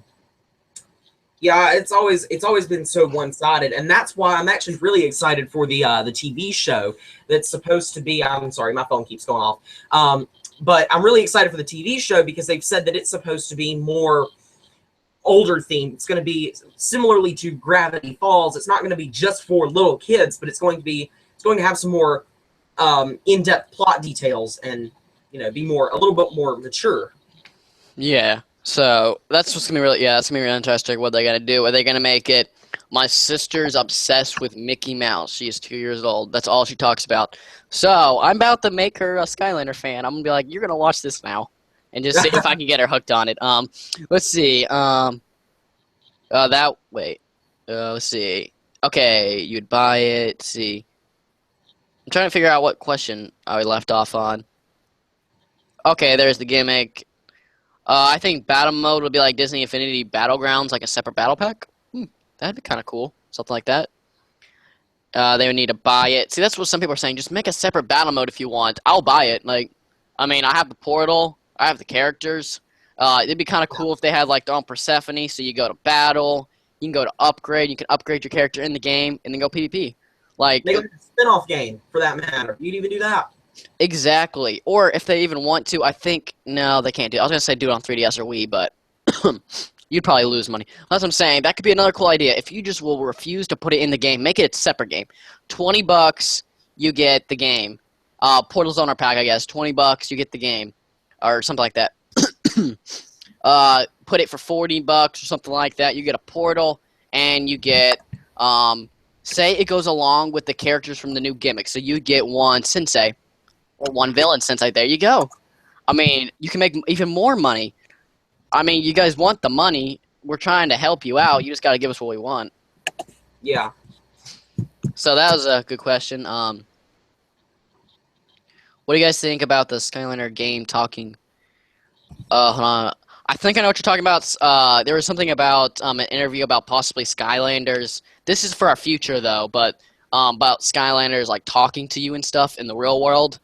Yeah, it's always been so one-sided, and that's why I'm actually really excited for the TV show that's supposed to be. I'm sorry, my phone keeps going off. But I'm really excited for the TV show because they've said that it's supposed to be more older themed. It's going to be similarly to Gravity Falls. It's not going to be just for little kids, but it's going to have some more in-depth plot details and be a little bit more mature.
Yeah. So that's what's gonna be really that's gonna be really interesting. What they're gonna do? Are they gonna make it? My sister's obsessed with Mickey Mouse. She is 2 years old. That's all she talks about. So I'm about to make her a Skylander fan. I'm gonna be like, you're gonna watch this now, and just see if I can get her hooked on it. Let's see. Let's see. Okay, you'd buy it. Let's see. I'm trying to figure out what question I left off on. Okay, there's the gimmick. I think battle mode would be like Disney Infinity Battlegrounds, like a separate battle pack. That'd be kind of cool. Something like that. They would need to buy it. See, that's what some people are saying. Just make a separate battle mode if you want. I'll buy it. Like, I mean, I have the portal. I have the characters. It'd be kind of cool if they had, like, their own Persephone. So you go to battle. You can go to upgrade. You can upgrade your character in the game and then go PvP. Like,
make a spin-off game, for that matter. You'd even do that.
Exactly. Or if they even want to, I think, no, they can't do it. I was going to say do it on 3DS or Wii, but you'd probably lose money. That's what I'm saying. That could be another cool idea. If you just will refuse to put it in the game, make it a separate game. $20, you get the game. Portal's owner pack, I guess. $20, you get the game. Or something like that. Put it for $40 or something like that. You get a portal, and you get, say it goes along with the characters from the new gimmick. So you get one Sensei. Or one villain Sensei. There you go. I mean, you can make even more money. I mean, you guys want the money. We're trying to help you out. You just got to give us what we want.
Yeah.
So that was a good question. What do you guys think about the Skylander game talking? Hold on. I think I know what you're talking about. There was something about an interview about possibly Skylanders. This is for our future, though, but about Skylanders like talking to you and stuff in the real world.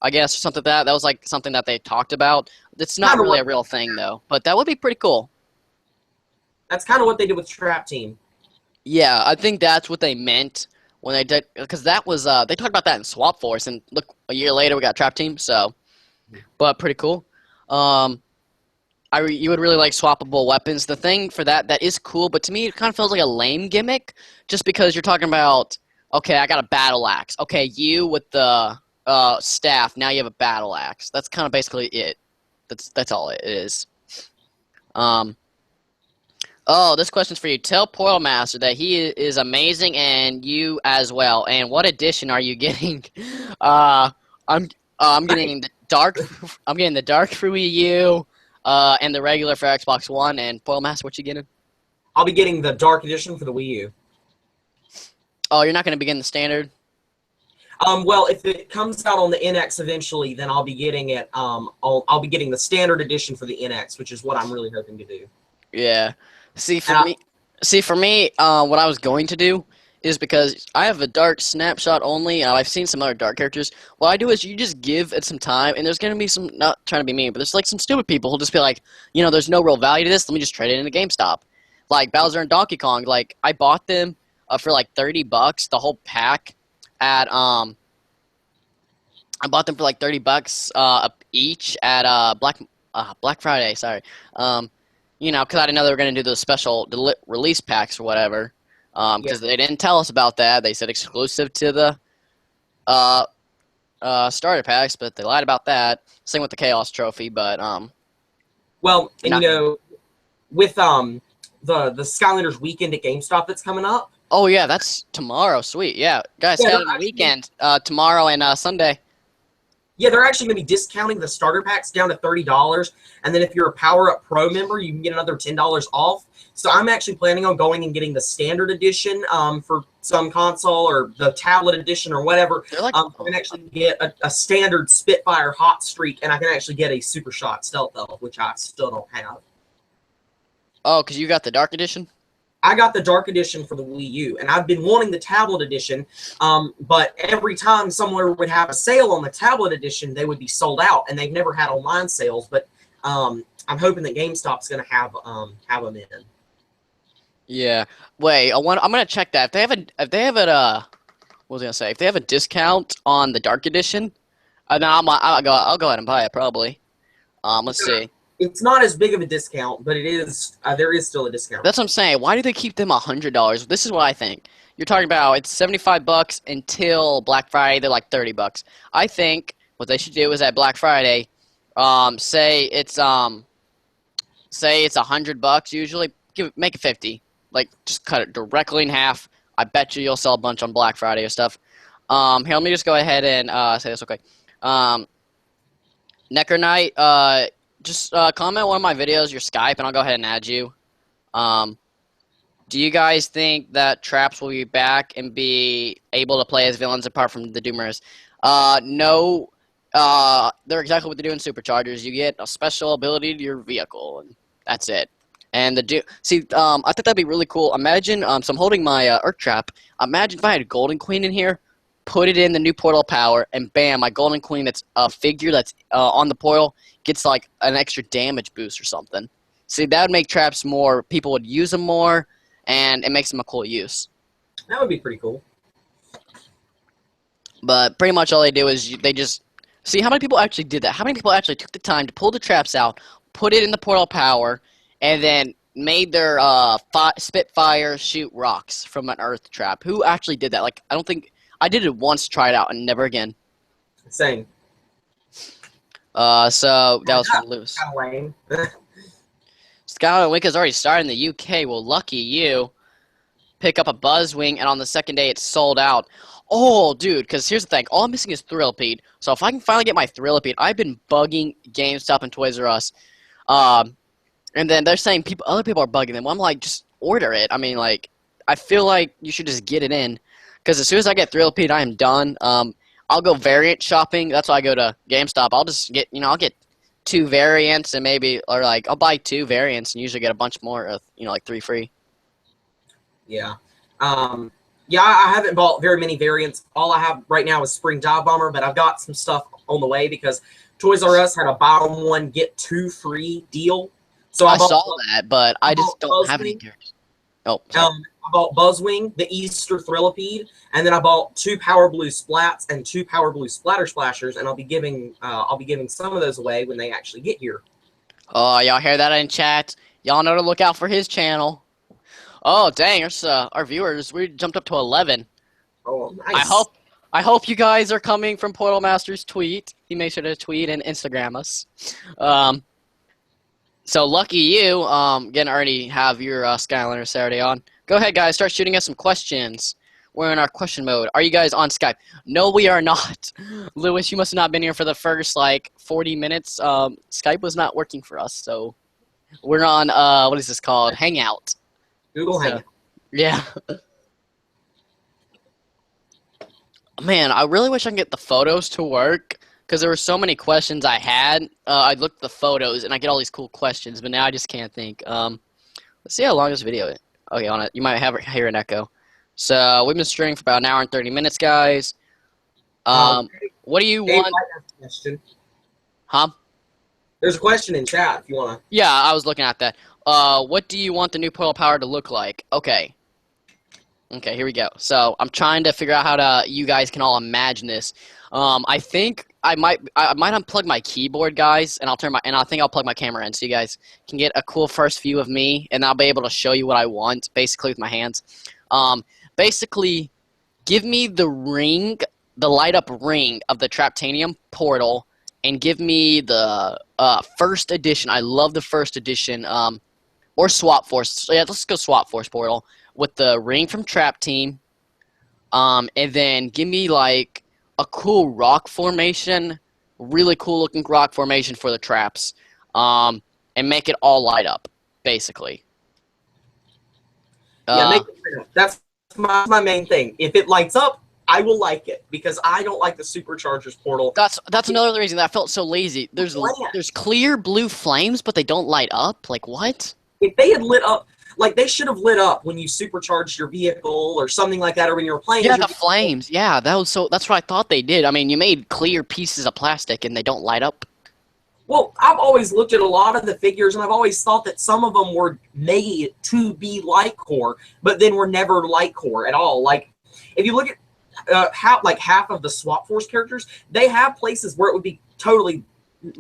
I guess, or something like that. That was like something that they talked about. It's not really a real thing, though. But that would be pretty cool.
That's kind of what they did with Trap Team.
Yeah, I think that's what they meant when they did, because that was they talked about that in Swap Force, and look, a year later we got Trap Team. So, but pretty cool. You would really like swappable weapons. The thing for that is cool, but to me it kind of feels like a lame gimmick, just because you're talking about, okay, I got a battle axe. Okay, you with the staff, now you have a battle axe. That's kind of basically it. That's all it is. Oh, this question's for you. Tell Portalmaster that he is amazing, and you as well. And what edition are you getting? I'm getting the dark. I'm getting the dark for Wii U, and the regular for Xbox One. And Portalmaster, what you getting?
I'll be getting the dark edition for the Wii U.
Oh, you're not going to be getting the standard?
Well, if it comes out on the NX eventually, then I'll be getting it. I'll be getting the standard edition for the NX, which is what I'm really hoping to do.
Yeah. See, for me, what I was going to do is, because I have a dark snapshot only, and I've seen some other dark characters. What I do is you just give it some time, and there's going to be some, not trying to be mean, but there's like some stupid people who'll just be like, there's no real value to this. Let me just trade it in a GameStop. Like Bowser and Donkey Kong. Like I bought them for like $30, the whole pack. I bought them for like $30 each at Black Friday. Sorry, because I didn't know they were going to do the special release packs or whatever. Because they didn't tell us about that. They said exclusive to the starter packs, but they lied about that. Same with the Chaos Trophy, but
well, and with the Skylanders weekend at GameStop that's coming up.
Oh yeah, that's tomorrow. Sweet, yeah, guys. Skylanders weekend tomorrow and Sunday.
Yeah, they're actually going to be discounting the starter packs down to $30, and then if you're a Power Up Pro member, you can get another $10 off. So I'm actually planning on going and getting the standard edition for some console, or the tablet edition, or whatever.
Like,
I can actually get a standard Spitfire Hot Streak, and I can actually get a Super Shot Stealth Elf, which I still don't have.
Oh, because you got the Dark Edition?
I got the Dark Edition for the Wii U, and I've been wanting the Tablet Edition, but every time somewhere would have a sale on the Tablet Edition, they would be sold out, and they've never had online sales, but I'm hoping that GameStop's going to have them in.
Yeah. Wait, I'm going to check that. If they have a discount on the Dark Edition, then I'll go ahead and buy it, probably. Let's see.
It's not as big of a discount, but it is. There is still a discount.
That's what I'm saying. Why do they keep them $100? This is what I think. you're talking about it's $75 until Black Friday. They're like $30. I think what they should do is at Black Friday, say it's $100 usually, make it 50. Like just cut it directly in half. I bet you'll sell a bunch on Black Friday or stuff. Here, let me just go ahead and say this. Okay. Necker Knight, just comment one of my videos, your Skype, and I'll go ahead and add you. Do you guys think that traps will be back and be able to play as villains apart from the Doomers? No. They're exactly what they do in Superchargers. You get a special ability to your vehicle, and that's it. And I think that'd be really cool. Imagine, so I'm holding my Earth Trap. Imagine if I had a Golden Queen in here, put it in the new portal power, and bam, my Golden Queen that's a figure that's on the portal gets like an extra damage boost or something. See, that would make traps more, people would use them more, and it makes them a cool use.
That would be pretty cool.
But pretty much all they do is they just, see how many people actually did that? How many people actually took the time to pull the traps out, put it in the portal power, and then made their Spitfire shoot rocks from an Earth Trap? Who actually did that? Like, I don't think, I did it once, try it out, and never again.
Same.
So that was from Lewis.
Kind of lame.
Skylanders Week has already started in the UK. Well, lucky you. Pick up a Buzzwing, and on the second day, it's sold out. Oh, dude, because here's the thing. All I'm missing is Thrillipede. So if I can finally get my Thrillipede, I've been bugging GameStop and Toys R Us. And then they're saying other people are bugging them. Well, I'm like, just order it. I mean, like, I feel like you should just get it in. Because as soon as I get Thrillipede, I am done. I'll go variant shopping. That's why I go to GameStop. I'll just get, I'll get 2 variants and maybe, or like, I'll buy 2 variants and usually get a bunch more, like 3 free.
Yeah. Yeah, I haven't bought very many variants. All I have right now is Spring Dive Bomber, but I've got some stuff on the way because Toys R Us had a buy 1 get 2 free deal. So
I saw that, but I just don't have any characters. Oh, sorry.
I bought Buzzwing, the Easter Thrillipede, and then I bought 2 Power Blue Splats and 2 Power Blue Splatter Splashers, and I'll be giving some of those away when they actually get here.
Oh, y'all hear that in chat? Y'all know to look out for his channel. Oh, dang, our viewers, we jumped up to 11.
Oh, nice.
I hope you guys are coming from Portalmaster's tweet. He made sure to tweet and Instagram us. So lucky you, gonna already have your Skylanders Saturday on. Go ahead, guys, start shooting us some questions. We're in our question mode. Are you guys on Skype? No, we are not. Lewis, you must have not been here for the first, 40 minutes. Skype was not working for us, so we're on, what is this called? Hangout.
Google Hangout.
Yeah. Man, I really wish I could get the photos to work. Because there were so many questions I had. I looked at the photos, and I get all these cool questions, but now I just can't think. Let's see how long this video is. Okay, on it. You might hear an echo. So, we've been streaming for about an hour and 30 minutes, guys. What do you want?
Question.
Huh?
There's a question in chat if you want to.
Yeah, I was looking at that. What do you want the new Portal Power to look like? Okay. Okay, here we go. So, I'm trying to figure out how you guys can all imagine this. I think I might unplug my keyboard, guys, and I think I'll plug my camera in so you guys can get a cool first view of me, and I'll be able to show you what I want, basically with my hands. Basically, give me the ring, the light-up ring of the Traptanium portal, and give me the first edition. I love the first edition, or Swap Force. So yeah, let's go Swap Force portal with the ring from Trap Team, and then give me like a cool rock formation, really cool looking rock formation for the traps, and make it all light up, basically.
Yeah, make it light up. That's my main thing. If it lights up, I will like it because I don't like the Superchargers portal.
That's another reason that I felt so lazy. There's clear blue flames, but they don't light up. Like what?
If they had lit up. Like, they should have lit up when you supercharged your vehicle or something like that, or when you were playing.
Yeah, the flames. Yeah, that's what I thought they did. I mean, you made clear pieces of plastic and they don't light up.
Well, I've always looked at a lot of the figures, and I've always thought that some of them were made to be light core, but then were never light core at all. Like, if you look at half of the Swap Force characters, they have places where it would be totally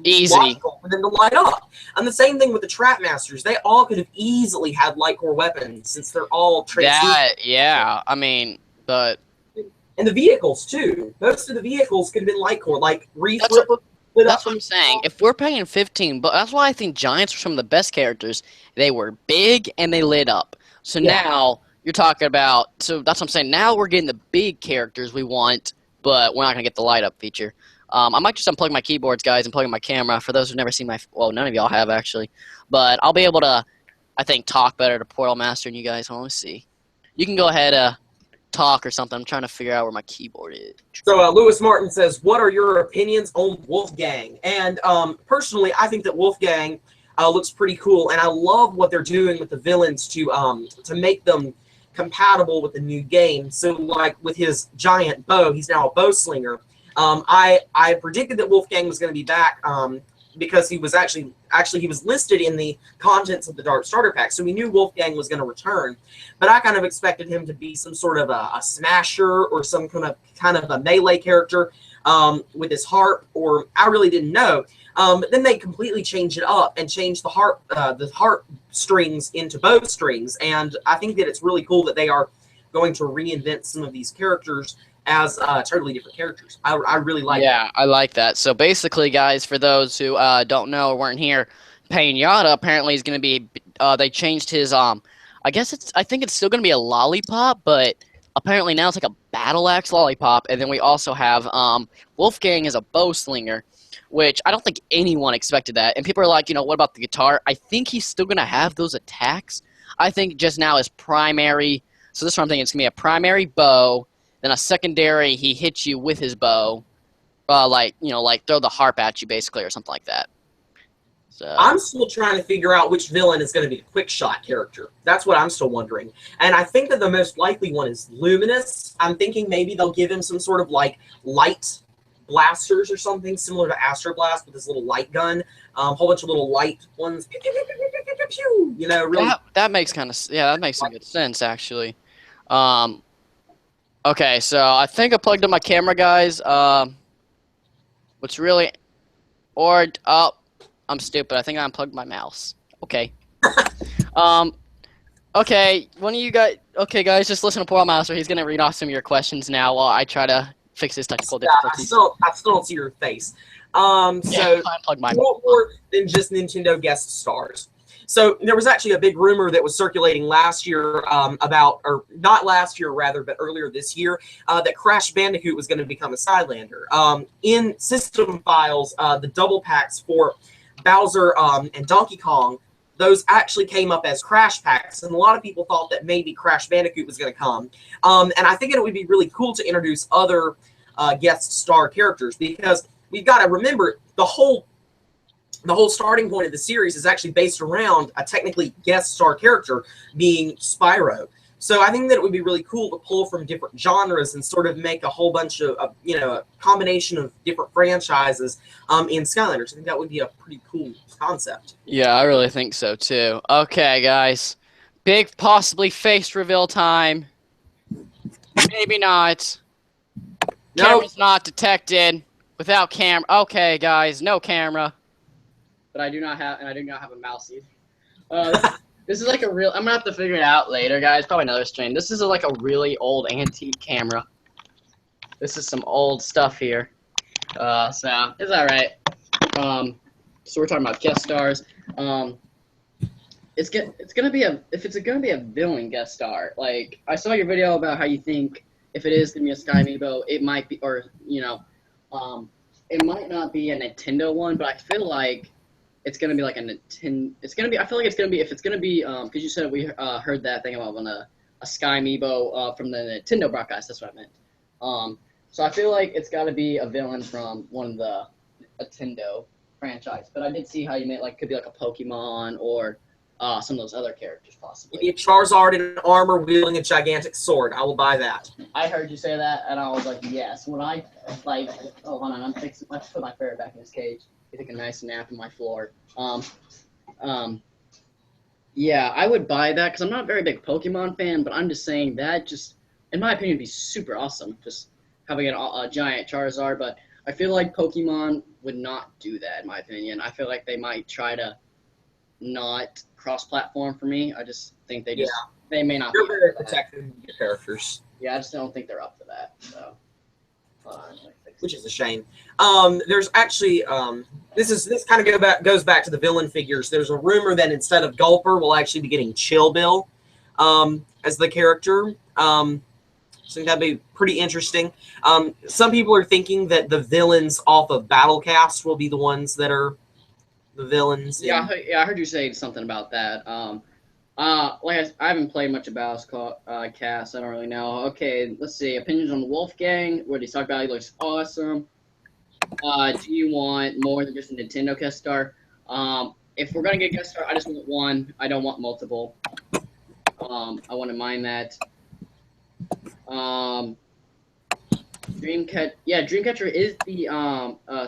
Easy.
logical for them to light up. And the same thing with the Trap Masters. They all could have easily had light core weapons since they're all translucent.
Yeah. I mean, but
And the vehicles too. Most of the vehicles could have been light core, like Reef
that's
Flipper.
that's what I'm saying. If we're paying 15, but that's why I think Giants were some of the best characters. They were big and they lit up. So
Yeah.
now you're talking about. So that's what I'm saying. Now we're getting the big characters we want, but we're not gonna get the light up feature. I might just unplug my keyboards, guys, and plug in my camera. For those who've never seen my, well, none of y'all have actually, but I'll be able to, I think, talk better to Portalmaster and you guys. Hold on, let's see. You can go ahead, talk or something. I'm trying to figure out where my keyboard is.
So Lewis Martin says, "What are your opinions on Wolfgang?" And personally, I think that Wolfgang looks pretty cool, and I love what they're doing with the villains to make them compatible with the new game. So, like with his giant bow, he's now a bow slinger. I predicted that Wolfgang was going to be back because he was actually he was listed in the contents of the Dark Starter Pack, so we knew Wolfgang was going to return. But I kind of expected him to be some sort of a smasher or some kind of a melee character with his harp, or I really didn't know. But then they completely changed it up and changed the harp strings into bow strings, and I think that it's really cool that they are going to reinvent some of these characters as totally different characters. I really like it.
Yeah, I like that. So basically, guys, for those who don't know or weren't here, Pinata apparently is going to be. They changed his. I think it's still going to be a lollipop, but apparently now it's like a battle axe lollipop. And then we also have Wolfgang as a bow slinger, which I don't think anyone expected that. And people are like, what about the guitar? I think he's still going to have those attacks. I think just now his primary. So this is what I'm thinking. It's going to be a primary bow. Then a secondary, he hits you with his bow, like throw the harp at you basically, or something like that. So
I'm still trying to figure out which villain is going to be the quick shot character. That's what I'm still wondering. And I think that the most likely one is Luminous. I'm thinking maybe they'll give him some sort of like light blasters or something similar to Astro Blast with his little light gun. A whole bunch of little light ones. Pew, pew, pew, pew, pew, pew, pew, pew, really.
that makes that makes some good sense actually. Okay, so I think I plugged in my camera, guys. What's really, I'm stupid. I think I unplugged my mouse. Okay. Okay. One of you guys. Okay, guys, just listen to Portalmaster. He's gonna read off some of your questions now while I try to fix his technical difficulties.
I still don't see your face. So
unplugged my
more than just Nintendo guest stars. So there was actually a big rumor that was circulating last year or not last year rather, but earlier this year, that Crash Bandicoot was going to become a Skylander. In system files, the double packs for Bowser and Donkey Kong, those actually came up as Crash packs, and a lot of people thought that maybe Crash Bandicoot was going to come. And I think it would be really cool to introduce other guest star characters, because we've got to remember the whole starting point of the series is actually based around a technically guest star character being Spyro. So I think that it would be really cool to pull from different genres and sort of make a whole bunch of, a combination of different franchises in Skylanders. I think that would be a pretty cool concept.
Yeah, I really think so too. Okay, guys. Big possibly face reveal time. Maybe not.
No.
Camera's not detected. Without camera. Okay, guys, no camera. But I do not have a mouse either. This is like a real. I'm gonna have to figure it out later, guys. Probably another stream. This is like a really old antique camera. This is some old stuff here. So it's all right. So we're talking about guest stars. It's gonna be a villain guest star. Like I saw your video about how you think if it is gonna be a Sky Amiibo, it might be, or it might not be a Nintendo one, but I feel like it's gonna be like a Nintendo. I feel like it's gonna be, if it's gonna be, because you said we heard that thing about when a Sky Amiibo from the Nintendo broadcast. That's what I meant. So I feel like it's got to be a villain from one of the Nintendo franchise. But I did see how you meant like could be like a Pokemon or some of those other characters possibly.
Maybe a Charizard in armor wielding a gigantic sword. I will buy that.
I heard you say that, and I was like, yes. When I like, oh, hold on, let's put my ferret back in his cage. He took a nice nap on my floor. Yeah, I would buy that because I'm not a very big Pokemon fan, but I'm just saying that just, in my opinion, would be super awesome. Just having a giant Charizard, but I feel like Pokemon would not do that, in my opinion. I feel like they might try to not cross-platform for me. I just think they they may not
You're
be
very
up for that.
protective of your characters.
Yeah, I just don't think they're up for that. So,
Which is a shame. There's actually this kind of goes back to the villain figures. There's a rumor that instead of Gulper, we'll actually be getting Chill Bill as the character. So that'd be pretty interesting. Some people are thinking that the villains off of Battlecast will be the ones that are the villains.
Yeah, I heard you say something about that. Like I haven't played much of Battlecast. I don't really know. Okay, let's see. Opinions on the Wolfgang. What did he talk about? He looks awesome. Do you want more than just a Nintendo guest star? If we're gonna get guest star, I just want one. I don't want multiple. I wouldn't mind that. Dreamcatcher is the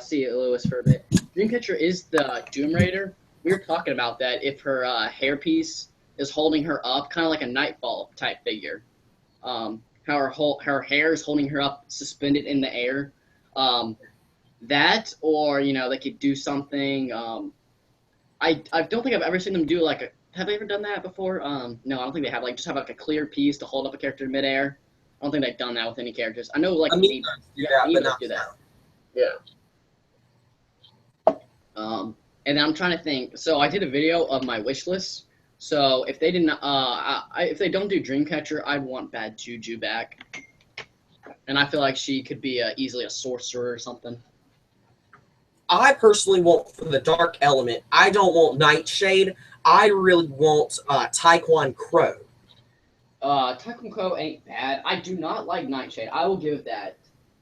see it, Lewis, for a bit. Dreamcatcher is the Doom Raider. We were talking about that. If her hairpiece is holding her up, kind of like a Nightfall type figure. How her hair is holding her up, suspended in the air. That, or they could do something. I don't think I've ever seen them do like a. Have they ever done that before? No, I don't think they have. Like just have like a clear piece to hold up a character in midair. I don't think they've done that with any characters. I know like
Amiibos do that.
Yeah. And then I'm trying to think. So I did a video of my wish list. So if they didn't, if they don't do Dreamcatcher, I'd want Bad Juju back. And I feel like she could be easily a sorcerer or something.
I personally want for the dark element. I don't want Nightshade. I really want Taekwon Crow.
Taekwon Crow ain't bad. I do not like Nightshade. I will give that.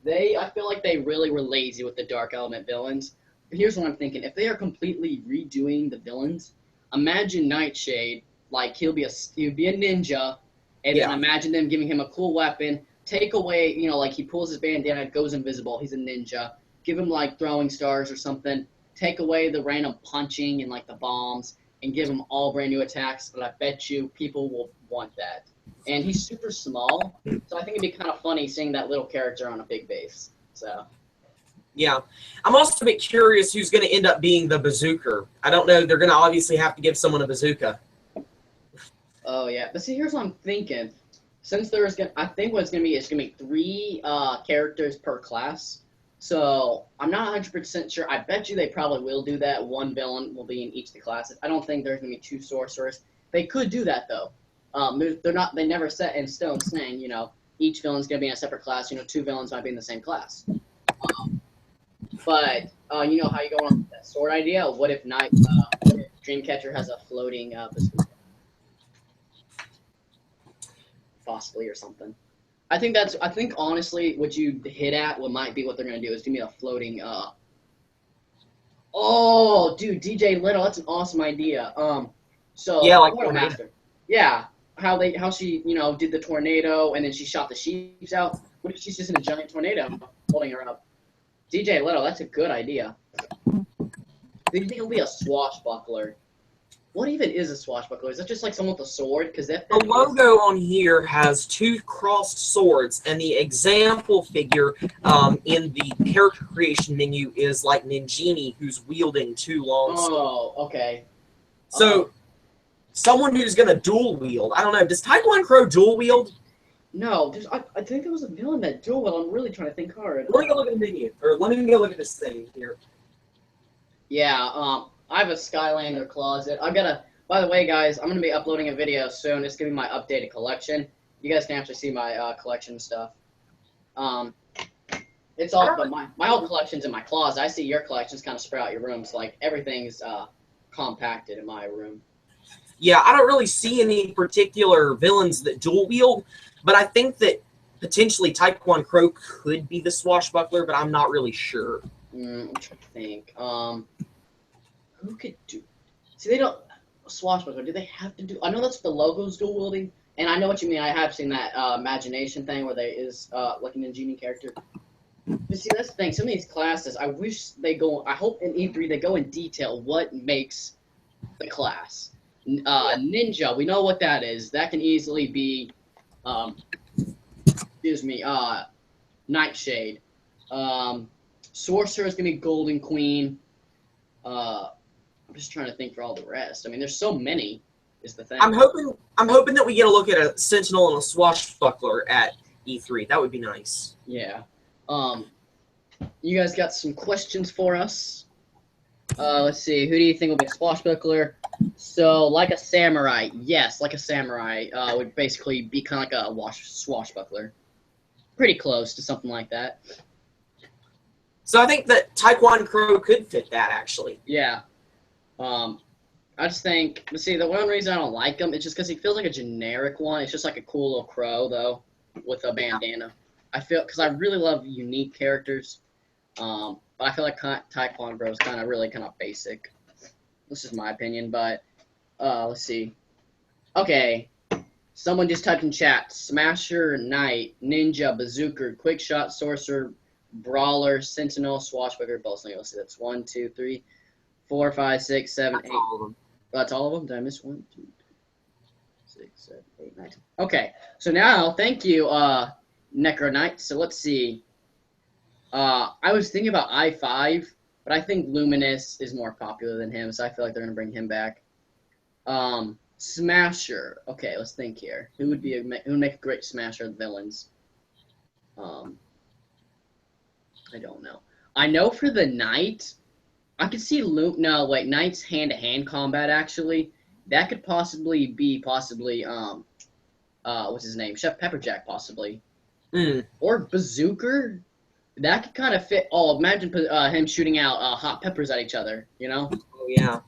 I feel like they really were lazy with the dark element villains. But here's what I'm thinking. If they are completely redoing the villains, imagine Nightshade, like he would be a ninja, and then imagine them giving him a cool weapon, take away, like he pulls his bandana, goes invisible, he's a ninja, give him like throwing stars or something, take away the random punching and like the bombs, and give him all brand new attacks, but I bet you people will want that. And he's super small, so I think it'd be kind of funny seeing that little character on a big base. So.
Yeah. I'm also a bit curious who's going to end up being the bazooker. I don't know. They're going to obviously have to give someone a bazooka.
Oh, yeah. But see, here's what I'm thinking. Since I think what it's going to be is going to be 3 characters per class. So I'm not 100% sure. I bet you they probably will do that. 1 villain will be in each of the classes. I don't think there's going to be 2 sorcerers. They could do that, though. They never set in stone saying, each villain's going to be in a separate class. 2 villains might be in the same class. But you know how you go on with that sword idea? What if Dreamcatcher has a floating bazooka? Possibly or something. I think honestly what you hit at might be what they're gonna do is give me a floating oh dude, DJ Little, that's an awesome idea. So
yeah, like
Portalmaster. Yeah. How she, did the tornado and then she shot the sheeps out. What if she's just in a giant tornado holding her up? DJ Little, that's a good idea. Do you think it'll be a swashbuckler? What even is a swashbuckler? Is that just like someone with a sword? Because the
logo on here has 2 crossed swords, and the example figure in the character creation menu is like Ninjini, who's wielding 2 long swords.
Oh, okay.
So, someone who's going to dual wield. I don't know. Does Taekwon Crow dual wield?
No, I think there was a villain that dual wield. I'm really trying to think hard.
Let me go look at the menu, or let me go look at this thing here.
Yeah, I have a Skylander closet. By the way, guys, I'm going to be uploading a video soon. It's going to be my updated collection. You guys can actually see my collection stuff. It's all, but my old collection's in my closet. I see your collection's kind of spread out your rooms. Like, everything's compacted in my room.
Yeah, I don't really see any particular villains that dual wield, but I think that potentially Taekwon Crow could be the swashbuckler, but I'm not really sure.
I'm trying to think. Who could do? See, they don't swashbuckler. Do they have to do? I know that's the logo's dual wielding, and I know what you mean. I have seen that imagination thing where there is like an Ninjini character. But see, that's the thing. Some of these classes, I wish they go. I hope in E3 they go in detail what makes the class. Ninja, we know what that is. That can easily be, Nightshade. Sorcerer is gonna be Golden Queen. I'm just trying to think for all the rest. I mean, there's so many. Is the thing.
I'm hoping that we get a look at a Sentinel and a Swashbuckler at E3. That would be nice.
Yeah. You guys got some questions for us? Let's see. Who do you think will be a Swashbuckler? So, like a samurai. Yes, like a samurai would basically be kind of like a swashbuckler. Pretty close to something like that.
So I think that Taekwon Crow could fit that, actually.
Yeah. I just think, see, the one reason I don't like him is just because he feels like a generic one. It's just like a cool little crow, though, with a bandana. I feel, because I really love unique characters, but I feel like Taekwon Crow is kind of basic. This is my opinion, but, let's see. Okay, someone just typed in chat, Smasher, Knight, Ninja, Bazooka, Quick Shot, Sorcerer, Brawler, Sentinel, Swashbuckler, Bowslinger. Let's see, that's 1, 2, 3, 4, 5, 6, 7, 8. That's all of them? Did I miss 1, 2, 3, 6, 7, 8, 9, 10? Okay, so now, thank you, Necro Knight. So let's see. I was thinking about I-5, but I think Luminous is more popular than him, so I feel like they're going to bring him back. Smasher. Okay, let's think here. Who would make a great Smasher of the villains? I don't know. I know for the Knight, I could see Knight's hand-to-hand combat, actually. That could possibly be, what's his name? Chef Pepperjack, possibly. Or Bazooka. That could kind of fit. Oh, imagine him shooting out hot peppers at each other, you know?
Oh, yeah.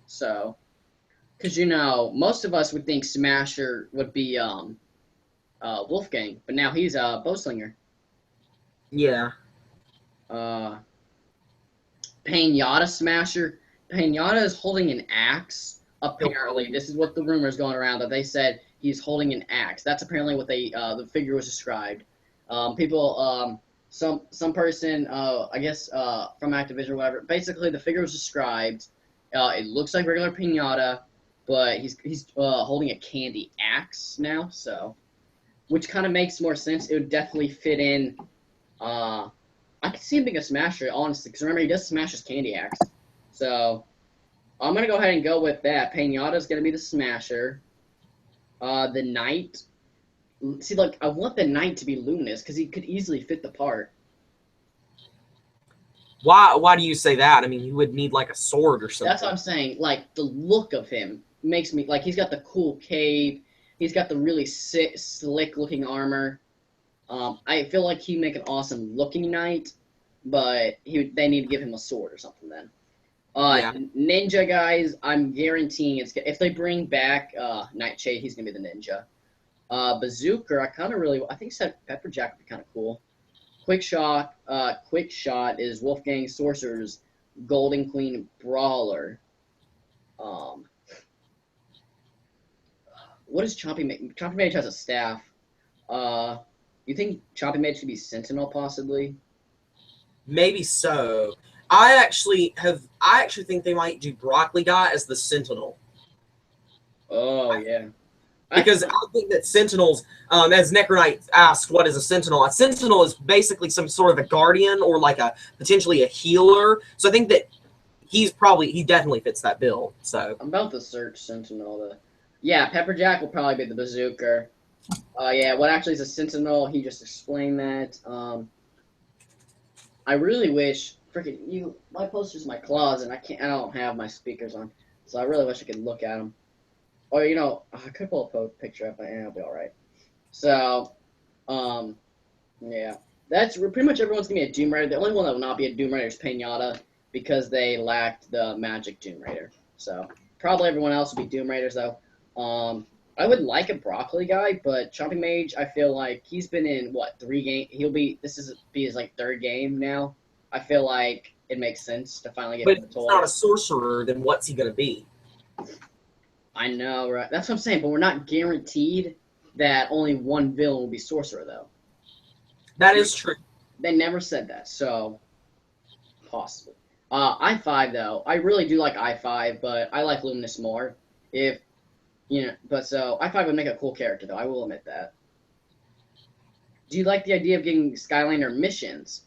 So, because, most of us would think Smasher would be Wolfgang, but now he's a Bowslinger.
Yeah.
Pinata Smasher. Pinata is holding an axe. Apparently, this is what the rumors going around, that they said he's holding an axe. That's apparently what the figure was described. Some person, I guess, from Activision or whatever. Basically, the figure was described. It looks like regular Pinata, but he's holding a candy axe now. So, which kind of makes more sense. It would definitely fit in. I could see him being a Smasher, honestly, because remember, he does smash his candy axe. So, I'm going to go ahead and go with that. Pinata's going to be the Smasher. The Knight. See, look, I want the Knight to be Luminous, because he could easily fit the part.
Why do you say that? I mean, you would need, like, a sword or something.
That's what I'm saying. Like, the look of him makes me, like, he's got the cool cape. He's got the really slick-looking armor. I feel like he'd make an awesome-looking Knight, but they need to give him a sword or something then.
Yeah.
Ninja, guys, I'm guaranteeing if they bring back Nightshade, he's going to be the Ninja. Bazooka, I think Pepperjack would be kind of cool. Quick Shot is Wolfgang Sorcerer's Golden Queen Brawler. What does Chompy Mage? Chompy Mage has a staff. You think Chompy Mage should be Sentinel, possibly?
Maybe so. I actually think they might do Broccoli Guy as the Sentinel.
Oh, yeah.
Because I think that Sentinels, as Necronite asked, what is a Sentinel? A Sentinel is basically some sort of a guardian or like potentially a healer. So I think that he definitely fits that bill. So
I'm about to search Sentinel. Yeah, Pepperjack will probably be the Bazooka. Yeah, what actually is a Sentinel? He just explained that. I really wish, my poster's in my closet, and I don't have my speakers on, so I really wish I could look at them. Or, I could pull a picture up, but it'll be alright. So, yeah. That's pretty much everyone's going to be a Doom Raider. The only one that will not be a Doom Raider is Pinata, because they lacked the magic Doom Raider. So, probably everyone else will be Doom Raiders, though. I would like a Broccoli Guy, but Chompy Mage, I feel like he's been in, 3 games? This is his, 3rd game now. I feel like it makes sense to finally get him the toy.
But if he's not a sorcerer, then what's he going to be?
I know, right? That's what I'm saying, but we're not guaranteed that only one villain will be Sorcerer, though.
That is true.
They never said that, so possibly. I-5, though. I really do like I-5, but I like Luminous more. So I-5 would make a cool character, though. I will admit that. Do you like the idea of getting Skylander missions?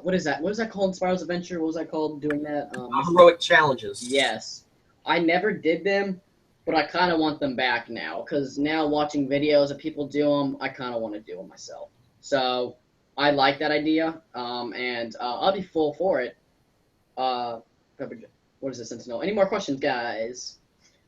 what is that? What is that called in Spiral's Adventure? What was that called doing that?
Heroic challenges.
Yes. I never did them, but I kind of want them back now, because now watching videos of people do them, I kind of want to do them myself. So I like that idea, and I'll be full for it. What is this Sentinel? Any more questions, guys?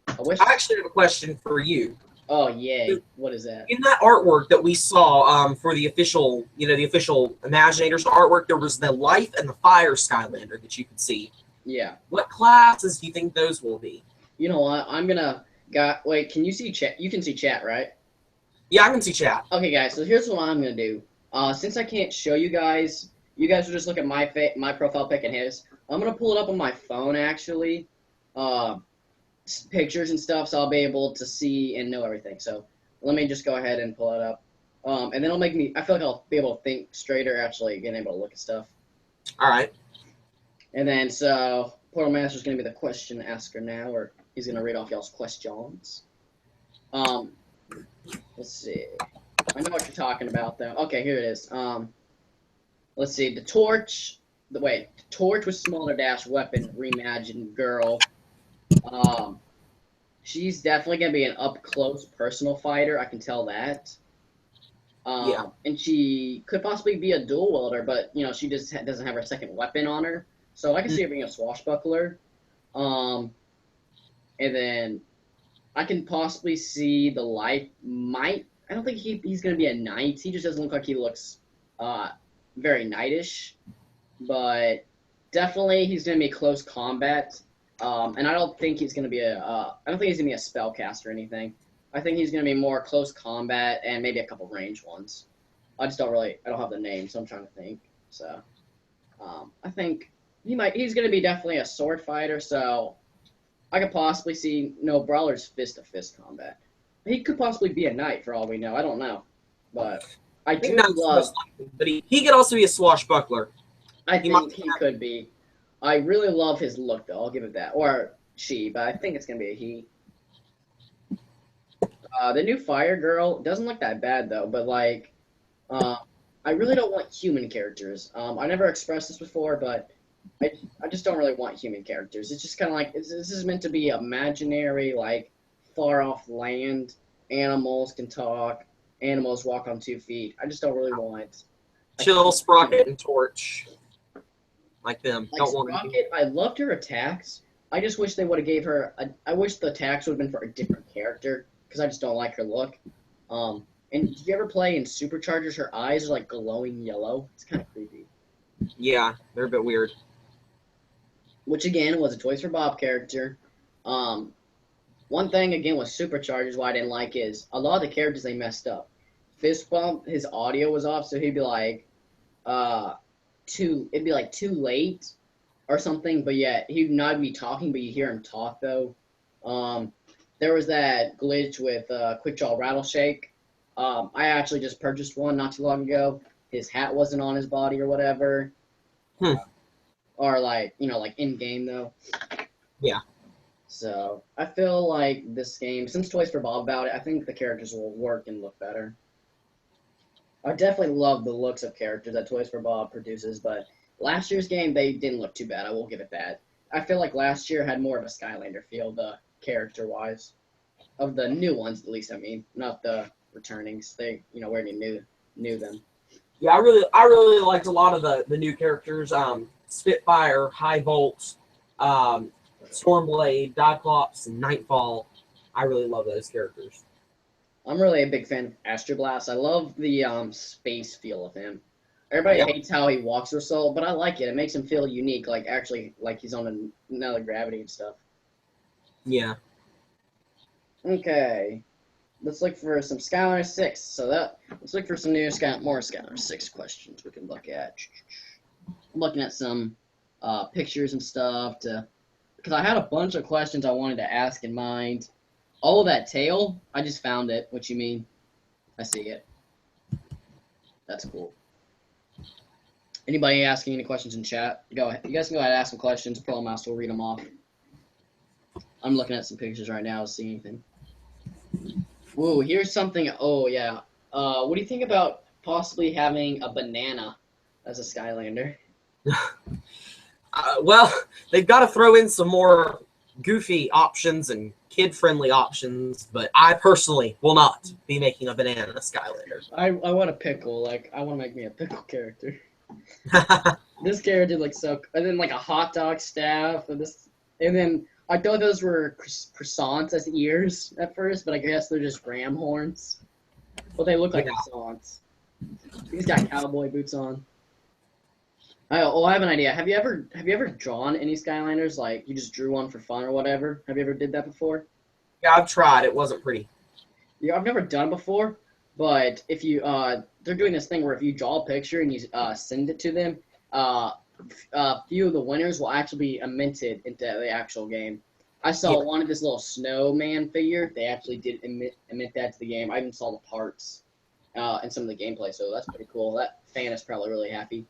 I actually have a question for you.
Oh, yay. What is that?
In that artwork that we saw for the official, the official Imaginators artwork, there was the Life and the Fire Skylander that you could see.
Yeah.
What classes do you think those will be?
You know what? I'm gonna wait. Can you see chat? You can see chat, right?
Yeah, I can see chat.
Okay, guys. So here's what I'm gonna do. Since I can't show you guys will just look at my profile pic and his. I'm gonna pull it up on my phone actually, pictures and stuff, so I'll be able to see and know everything. So let me just go ahead and pull it up, and then it'll make me. I feel like I'll be able to think straighter actually, being able to look at stuff.
All right.
And then so Portalmaster's gonna be the question asker now, or he's gonna read off y'all's questions. Let's see. I know what you're talking about though. Okay, here it is. Let's see. The torch with smaller dash weapon reimagined girl. She's definitely gonna be an up close personal fighter. I can tell that.
Yeah.
And she could possibly be a dual wielder, but she just doesn't have her second weapon on her. So I can see her being a swashbuckler. And then I can possibly see the Life might. I don't think he's going to be a knight. He just doesn't look like he looks very knightish. But definitely he's going to be close combat. And I don't think he's going to be I don't think he's going to be a spellcaster or anything. I think he's going to be more close combat and maybe a couple range ones. I don't have the name, so I'm trying to think. So I think he's going to be definitely a sword fighter, so I could possibly see Brawler's fist-to-fist combat. He could possibly be a knight for all we know. I don't know. But I do love...
But he could also be a swashbuckler.
I think he could be. I really love his look, though. I'll give it that. Or she, but I think it's going to be a he. The new Fire Girl doesn't look that bad, though. But, I really don't want human characters. I never expressed this before, but I just don't really want human characters. It's just kind of like, this is meant to be imaginary, far-off land. Animals can talk. Animals walk on 2 feet. I just don't really want...
Chill, Sprocket, and Torch. Like them.
Don't Sprocket, I loved her attacks. I just wish they would have gave her... I wish the attacks would have been for a different character, because I just don't like her look. And did you ever play in Superchargers? Her eyes are, glowing yellow. It's kind of creepy.
Yeah, they're a bit weird.
Which, again, was a Toys for Bob character. One thing, again, with Superchargers, what I didn't like is a lot of the characters they messed up. Fist Bump, his audio was off, so he'd be it'd be too late or something, but yeah, he'd not be talking, but you hear him talk, though. There was that glitch with Quick Draw Rattleshake. I actually just purchased one not too long ago. His hat wasn't on his body or whatever. Or in-game, though.
Yeah.
So, I feel like this game, since Toys for Bob about it, I think the characters will work and look better. I definitely love the looks of characters that Toys for Bob produces, but last year's game, they didn't look too bad. I will give it that. I feel like last year had more of a Skylander feel, character-wise. Of the new ones, at least, I mean. Not the returnings. They, we already knew them.
Yeah, I really liked a lot of the new characters. Spitfire, High Volt, Stormblade, Diclops, and Nightfall. I really love those characters.
I'm really a big fan of Astroblast. I love the space feel of him. Everybody hates how he walks or so, but I like it. It makes him feel unique, actually he's on another gravity and stuff.
Yeah.
Okay. Let's look for some Skylanders 6. Let's look for some more Skylanders 6 questions we can look at. I'm looking at some pictures and stuff because I had a bunch of questions I wanted to ask in mind. All of that tail, I just found it. What you mean? I see it. That's cool. Anybody asking any questions in chat? Go ahead. You guys can go ahead and ask some questions. Portalmaster will read them off. I'm looking at some pictures right now to see anything. Whoa, here's something. Oh, yeah. What do you think about possibly having a banana as a Skylander?
Well, they've got to throw in some more goofy options and kid-friendly options, but I personally will not be making a banana Skylander.
I want a pickle. Like, I want to make me a pickle character. This character looks so... And then, like, a hot dog staff. And then, I thought those were croissants as ears at first, but I guess they're just ram horns. But they look like croissants. He's got cowboy boots on. I have an idea. Have you ever drawn any Skylanders? Like, you just drew one for fun or whatever? Have you ever did that before?
Yeah, I've tried. It wasn't pretty.
Yeah, I've never done it before, but if you they're doing this thing where if you draw a picture and you send it to them, a few of the winners will actually be minted into the actual game. I saw one of this little snowman figure. They actually did emit that to the game. I even saw the parts and some of the gameplay, so that's pretty cool. That fan is probably really happy.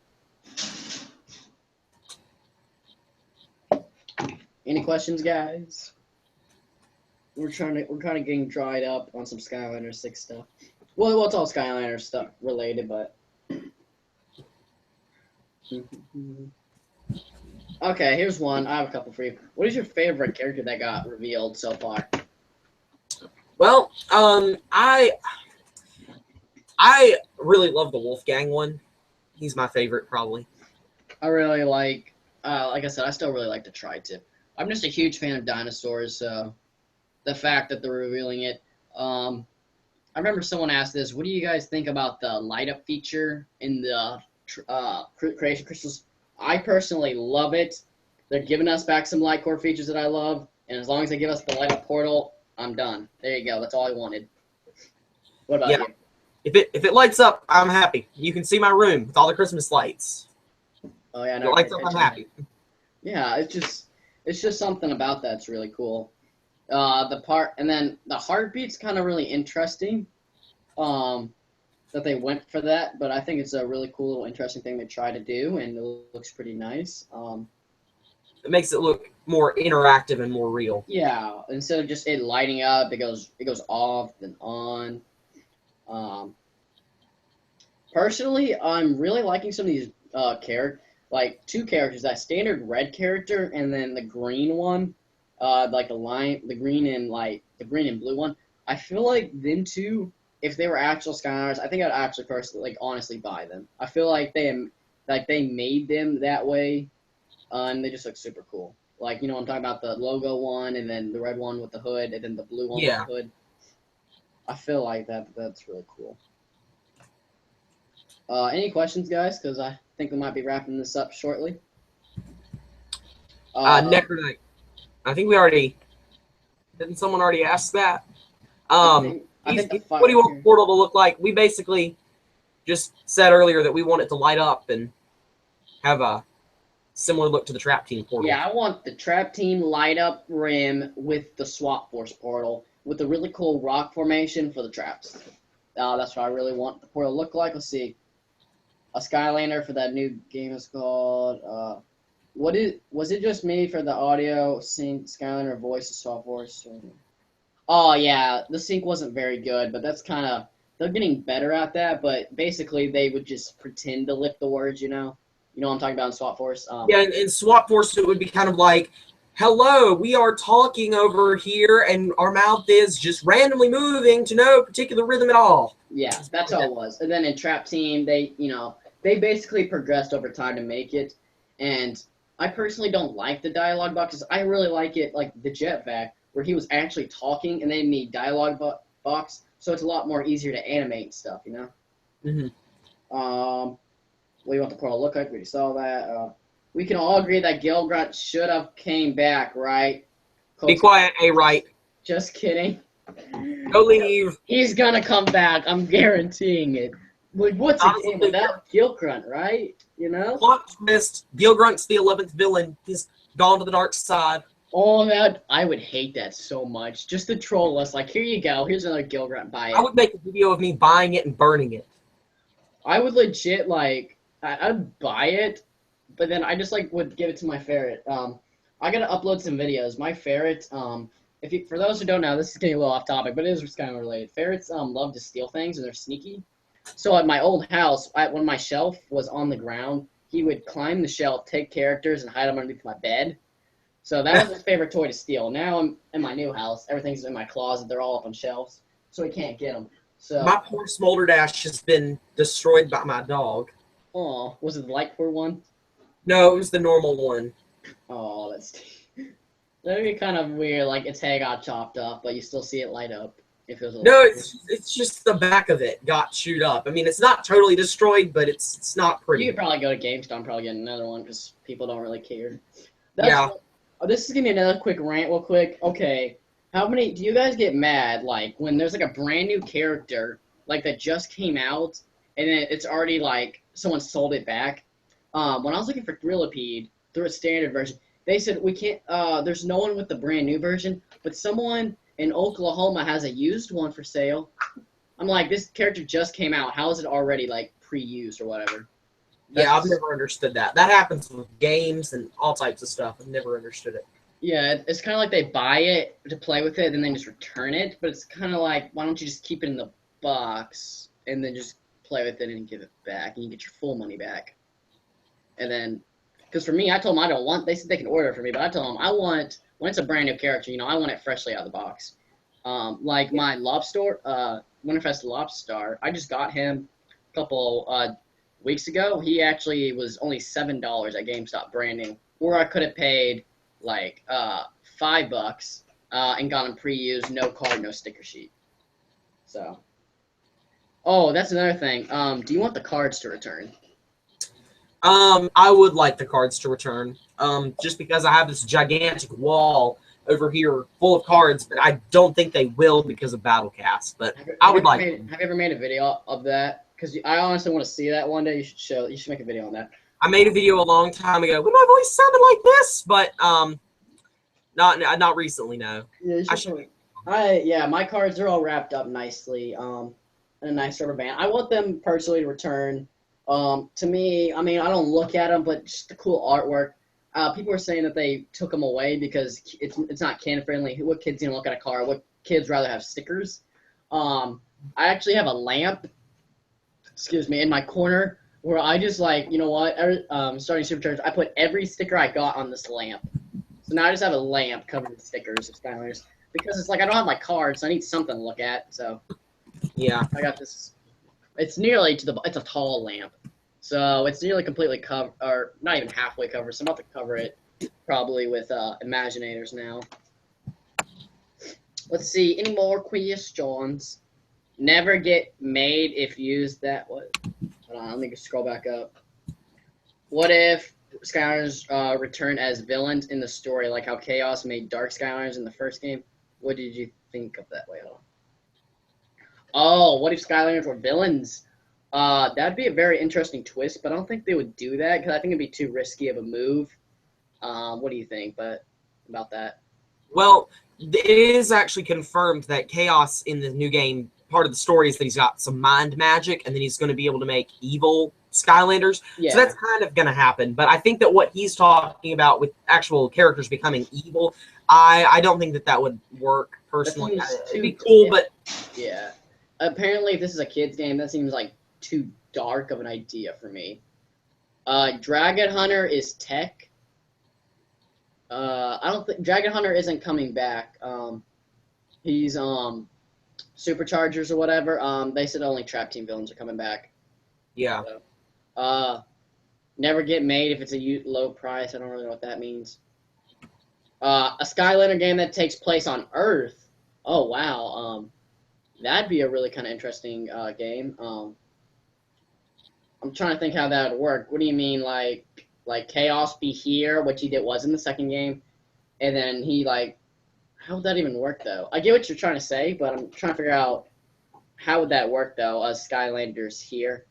Any questions, guys? We're kind of getting dried up on some Skylanders 6 stuff. Well, it's all Skylanders stuff related, but okay. Here's one. I have a couple for you. What is your favorite character that got revealed so far?
Well, I really love the Wolfgang one. He's my favorite, probably.
I really like I said, I still really like the Tri-Tip. I'm just a huge fan of dinosaurs, so the fact that they're revealing it. I remember someone asked this, what do you guys think about the light-up feature in the Creation Crystals? I personally love it. They're giving us back some light core features that I love, and as long as they give us the light-up portal, I'm done. There you go. That's all I wanted. What about you?
If it lights up, I'm happy. You can see my room with all the Christmas lights.
Oh yeah,
if it lights up, I'm happy.
Yeah, it's just something about that's really cool. And then the heartbeat's kind of really interesting. That they went for that, but I think it's a really cool, little interesting thing they try to do, and it looks pretty nice.
It makes it look more interactive and more real.
Yeah, instead of just it lighting up, it goes off then on. Personally, I'm really liking some of these like two characters, that standard red character and then the green one, like the green and blue one. I feel like them two, if they were actual Skylanders, I think I'd actually personally, honestly buy them. I feel like they made them that way, and they just look super cool. Like, I'm talking about the logo one, and then the red one with the hood, and then the blue one with the hood. I feel like that's really cool. Any questions, guys? Because I think we might be wrapping this up shortly.
Necronite. I think we already... Didn't someone already ask that? I think what do you want the portal to look like? We basically just said earlier that we want it to light up and have a similar look to the Trap Team portal.
Yeah, I want the Trap Team light up rim with the Swap Force portal with a really cool rock formation for the traps. That's what I really want the portal to look like. Let's see. A Skylander for that new game is called... was it just me for the audio sync Skylander voice of Swap Force? Oh, yeah, the sync wasn't very good, but that's kind of... They're getting better at that, but basically they would just pretend to lift the words, You know what I'm talking about in Swap Force?
Yeah, in Swap Force it would be kind of like, hello, we are talking over here, and our mouth is just randomly moving to no particular rhythm at all.
Yeah, that's all it was. And then in Trap Team, they basically progressed over time to make it, and I personally don't like the dialogue boxes. I really like it, like the Jetpack, where he was actually talking, and they made dialogue box, so it's a lot more easier to animate stuff,
Mm-hmm.
What do you want the portal to look like? We saw that. We can all agree that Gilgrunt should have came back, right?
Be quiet, A-Right.
Just kidding.
Go leave.
He's gonna come back. I'm guaranteeing it. Like, what's a game without Gilgrunt, right?
Plot twist. Gilgrunt's the 11th villain. He's gone to the dark side.
Oh, that I would hate that so much. Just to troll us, like, here you go. Here's another Gilgrunt. Buy it.
I would make a video of me buying it and burning it.
I would legit, I'd buy it, but then I just, would give it to my ferret. I gotta upload some videos. My ferret, for those who don't know, this is getting a little off topic, but it is kind of related. Ferrets, love to steal things, and they're sneaky. So at my old house, when my shelf was on the ground, he would climb the shelf, take characters, and hide them underneath my bed. So that was his favorite toy to steal. Now I'm in my new house. Everything's in my closet. They're all up on shelves, so he can't get them. So
My poor Smolderdash has been destroyed by my dog.
oh, was it the light core one?
No, it was the normal one.
Oh, that'd be kind of weird. Like its head got chopped off, but you still see it light up. If it was a
No, it's just the back of it got chewed up. I mean, it's not totally destroyed, but it's not pretty.
You could probably go to GameStop and probably get another one because people don't really care.
Yeah.
This is gonna be another quick rant, real quick. Okay, how many do you guys get mad like when there's like a brand new character like that just came out and then it's already like someone sold it back? When I was looking for Thrillipede through a standard version, they said we can't. There's no one with the brand new version, but someone in Oklahoma has a used one for sale. I'm like, this character just came out. How is it already like pre-used or whatever?
Yeah, I've never understood that. That happens with games and all types of stuff. I've never understood it.
Yeah, it's kind of like they buy it to play with it and then just return it. But it's kind of like, why don't you just keep it in the box and then just play with it and give it back and you get your full money back. And then, because for me, I told them I don't want. They said they can order it for me, but I told them I want when it's a brand new character. I want it freshly out of the box. Like my Lobster, Winterfest Lobstar, I just got him a couple weeks ago. He actually was only $7 at GameStop brand new, or I could have paid like $5 and got him pre-used, no card, no sticker sheet. So, oh, that's another thing. Do you want the cards to return?
I would like the cards to return. Just because I have this gigantic wall over here full of cards, but I don't think they will because of Battlecast. But I would like.
Have you ever made a video of that? Because I honestly want to see that one day. You should make a video on that.
I made a video a long time ago when my voice sounded like this, but not recently. No.
Yeah, my cards are all wrapped up nicely. In a nice rubber band. I want them personally to return. To me, I mean, I don't look at them, but just the cool artwork. People are saying that they took them away because it's not kid friendly. What kids look at a card? What kids rather have stickers? I actually have a lamp. Excuse me, in my corner where I just like, you know what? Starting Superchargers, I put every sticker I got on this lamp. So now I just have a lamp covered with stickers of Skylanders because it's like I don't have my cards, so I need something to look at. So
yeah,
I got this. It's nearly it's a tall lamp. So it's nearly completely covered, or not even halfway covered. So I'm about to cover it probably with Imaginators now. Let's see, any more questions? Never get made if used that way. Hold on, let me scroll back up. What if Skylanders return as villains in the story, like how Chaos made Dark Skylanders in the first game? What did you think of that way? Oh, what if Skylanders were villains? That'd be a very interesting twist, but I don't think they would do that because I think it'd be too risky of a move. What do you think about that?
Well, it is actually confirmed that Chaos in the new game, part of the story is that he's got some mind magic, and then he's going to be able to make evil Skylanders. Yeah. So that's kind of going to happen. But I think that what he's talking about with actual characters becoming evil, I don't think that would work personally. It'd be cool, but
yeah. Apparently, if this is a kid's game, that seems like too dark of an idea for me. Dragon Hunter is tech. I don't think Dragon Hunter isn't coming back. He's Superchargers or whatever. They said only Trap Team villains are coming back.
Yeah.
So, never get made if it's a low price. I don't really know what that means. A Skylander game that takes place on Earth. Oh wow. That'd be a really kind of interesting game. I'm trying to think how that would work. What do you mean, like Chaos be here, which he was in the second game, and then he how would that even work though? I get what you're trying to say, but I'm trying to figure out how would that work though. Skylanders here,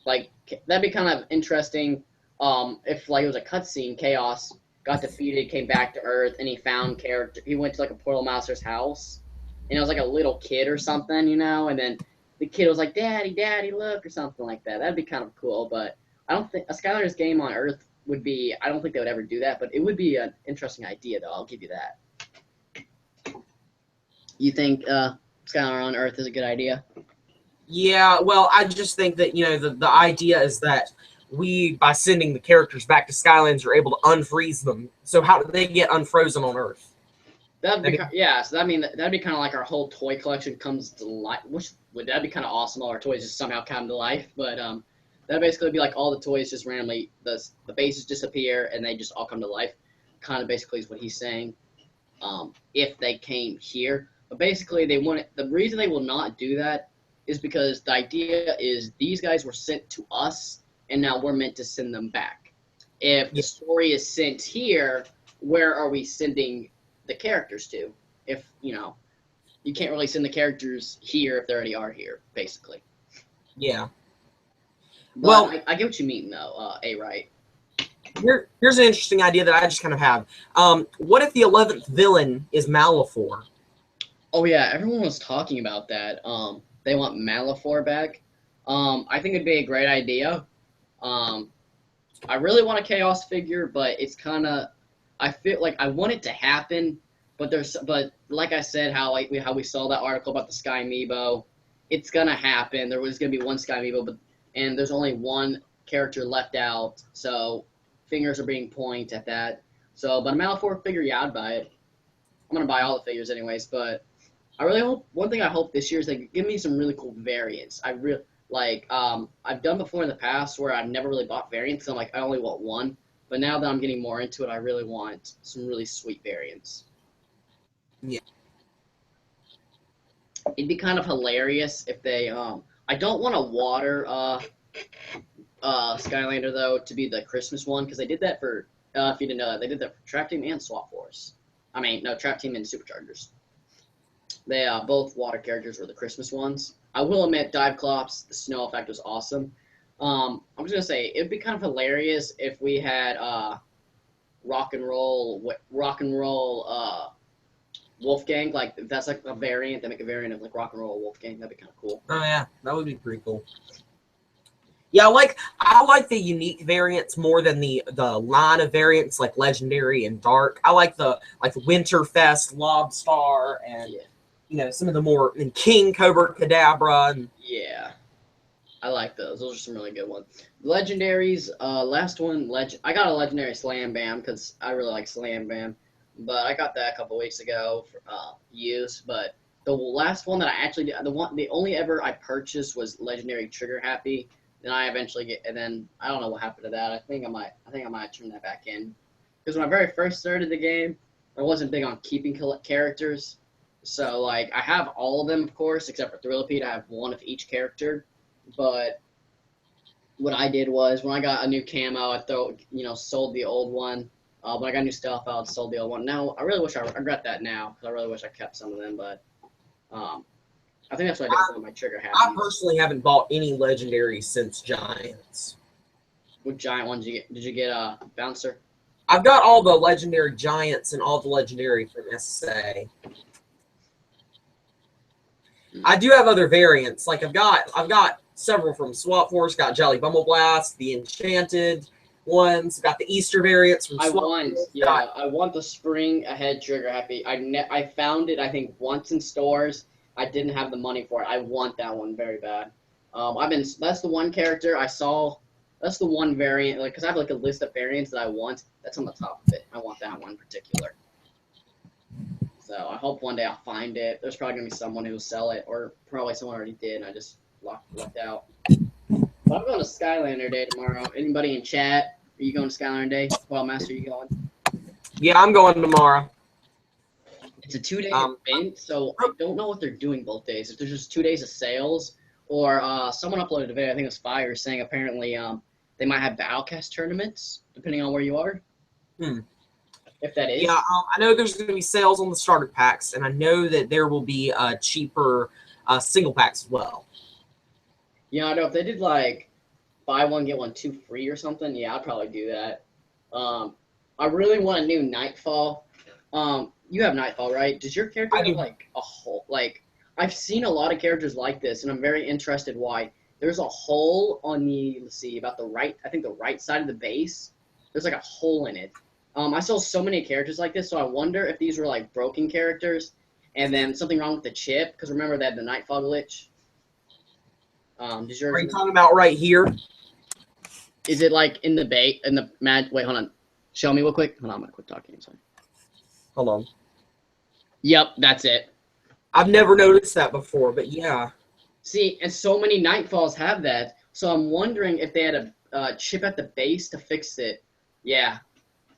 that'd be kind of interesting. If it was a cutscene, Chaos got defeated, came back to Earth, and he found character. He went to a Portalmaster's house, and it was like a little kid or something, and then the kid was like, "Daddy, look," or something like that. That'd be kind of cool, but I don't think a Skylanders game on Earth would be. I don't think they would ever do that, but it would be an interesting idea, though. I'll give you that. You think Skylander on Earth is a good idea?
Yeah, well, I just think that, the idea is that we, by sending the characters back to Skylands, are able to unfreeze them. So how do they get unfrozen on Earth?
That'd be yeah. So that'd be kind of like our whole toy collection comes to life. Which would that'd be kind of awesome. All our toys just somehow come to life. But that'd basically be like all the toys just randomly the bases disappear and they just all come to life. Kind of basically is what he's saying. If they came here, but basically they want it. The reason they will not do that is because the idea is these guys were sent to us and now we're meant to send them back. If the story is sent here, where are we sending the characters to? If you can't really send the characters here if they already are here, basically.
Yeah.
But
well,
I get what you mean though, right.
Here's an interesting idea that I just kind of have. What if the 11th villain is Malefor?
Oh yeah, everyone was talking about that. They want Malefor back. I think it'd be a great idea. I really want a Chaos figure, but it's kind of, I feel like I want it to happen, but like I said, how we saw that article about the Sky Amiibo, it's gonna happen. There was gonna be one Sky Amiibo, and there's only one character left out, so fingers are being pointed at that. So, but a Malefor figure, yeah, I'd buy it. I'm gonna buy all the figures anyways, but I really hope, one thing I hope this year is they give me some really cool variants. I really like, I've done before in the past where I've never really bought variants. So I'm like, I only want one. But now that I'm getting more into it, I really want some really sweet variants.
Yeah.
It'd be kind of hilarious if they, I don't want a water, Skylander though to be the Christmas one, because they did that for, if you didn't know that, they did that for Trap Team and Swap Force. I mean, no, Trap Team and Superchargers. They both water characters were the Christmas ones. I will admit, Dive Clops, the snow effect was awesome. I'm just gonna say it'd be kind of hilarious if we had rock and roll Wolfgang. Like if that's like a variant, they make a variant of like rock and roll Wolfgang. That'd be kind of cool.
Oh yeah, that would be pretty cool. Yeah, I like the unique variants more than the line of variants like Legendary and Dark. I like the Winterfest, Lobstar, and some of the more King Cobra Cadabra. And
yeah, I like those. Those are some really good ones. Legendaries. Last one, I got a Legendary Slam Bam because I really like Slam Bam, but I got that a couple weeks ago for use. But the last one that I actually did, the only ever I purchased was Legendary Trigger Happy. Then I eventually get, and then I don't know what happened to that. I think I might turn that back in, because when I very first started the game, I wasn't big on keeping characters. So like I have all of them, of course, except for Thrillipede. I have one of each character. But what I did was when I got a new camo, I sold the old one. When I got new stuff out, sold the old one. Now I really wish I regret that now, because I really wish I kept some of them. But I think that's what I did with my Trigger Happy.
I personally haven't bought any legendaries since Giants.
What giant ones did you get? Did you get a Bouncer?
I've got all the legendary Giants and all the legendary from SA. I do have other variants. Like I've got several from Swap Force. Got Jolly Bumbleblast, the Enchanted ones. Got the Easter variants from Swap Force.
I want the Spring Ahead Trigger Happy. I found it, I think, once in stores. I didn't have the money for it. I want that one very bad. That's the one character I saw. That's the one variant, because I have a list of variants that I want. That's on the top of it. I want that one in particular. So I hope one day I'll find it. There's probably gonna be someone who'll sell it, or probably someone already did, and I just lucked out. But I'm going to Skylander Day tomorrow. Anybody in chat? Are you going to Skylander Day? Master, are you going?
Yeah, I'm going tomorrow.
It's a 2-day event, so I don't know what they're doing both days. If there's just 2 days of sales, or someone uploaded a video, I think it was Fire, saying apparently they might have Battlecast tournaments, depending on where you are. If that is.
Yeah, I know there's going to be sales on the starter packs, and I know that there will be cheaper single packs as well.
Yeah, I know if they did buy one, get one 2 free or something, yeah, I'd probably do that. I really want a new Nightfall. You have Nightfall, right? Does your character have a hole? I've seen a lot of characters like this, and I'm very interested why. There's a hole on about the right, I think the right side of the base. There's a hole in it. I saw so many characters like this, so I wonder if these were broken characters, and then something wrong with the chip, because remember they had the Nightfall glitch. Does yours?
Are you talking about right here?
Is it like in the wait, hold on. Show me real quick. Hold on, I'm gonna quit talking. Sorry.
Hold on.
Yep, that's it.
I've never noticed that before, but yeah.
See, and so many Nightfalls have that. So I'm wondering if they had a chip at the base to fix it. Yeah.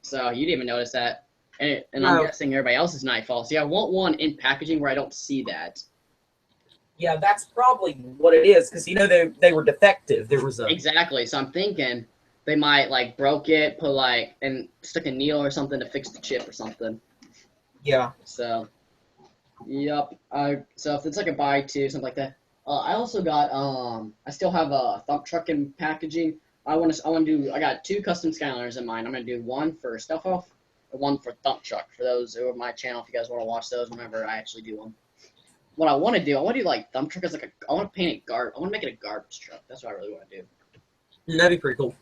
So you didn't even notice that. And
No.
I'm guessing everybody else is Nightfall. See, I want one in packaging where I don't see that.
Yeah, that's probably what it is, because, you know, they were defective. There was a...
Exactly. So I'm thinking they might, like, broke it, put, like, and stick a needle or something to fix the chip or something.
Yeah.
So, yep. So if it's like a buy two, something like that. I also got, I still have a thump truck in packaging. I got 2 custom Skylanders in mind. I'm going to do one for Stuff Off and one for Thump Truck. For those who are on my channel, if you guys want to watch those whenever I actually do them. What I want to do like Thump Truck as like I want to paint it I want to make it a garbage truck. That's what I really want to do.
That'd be pretty cool.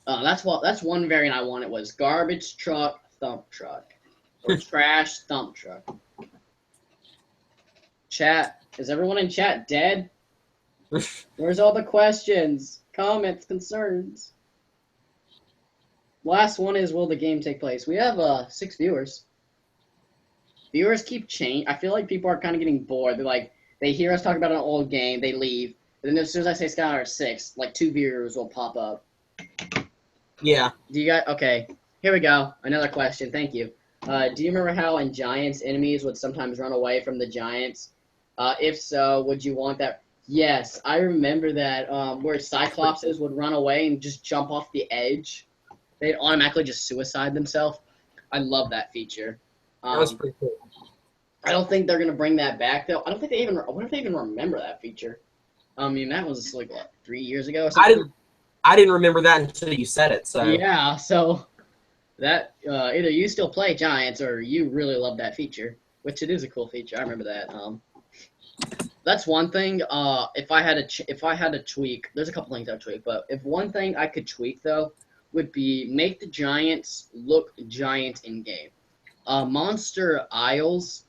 That's one variant I wanted was garbage truck, Thump Truck. Or trash, Thump Truck. Chat. Is everyone in chat dead? Where's all the questions, comments, concerns? Last one is, will the game take place? We have 6 viewers. Viewers keep changing. I feel like people are kind of getting bored. They're like, they hear us talk about an old game, they leave. And then as soon as I say Skylanders 6, like 2 viewers will pop up.
Yeah.
Do you guys? Okay, here we go. Another question. Thank you. Do you remember how in Giants enemies would sometimes run away from the Giants? If so, would you want that? Yes, I remember that where Cyclopses would run away and just jump off the edge. They'd automatically just suicide themselves. I love that feature.
That was pretty cool.
I don't think they're gonna bring that back though. I don't think they even. I wonder if they even remember that feature. I mean, that was like what, 3 years ago or something.
I didn't remember that until you said it. So
yeah, so that either you still play Giants or you really love that feature, which it is a cool feature. I remember that. That's one thing. If I had to tweak, there's a couple things I'd tweak, but if one thing I could tweak though would be make the Giants look giant in game. Monster Isles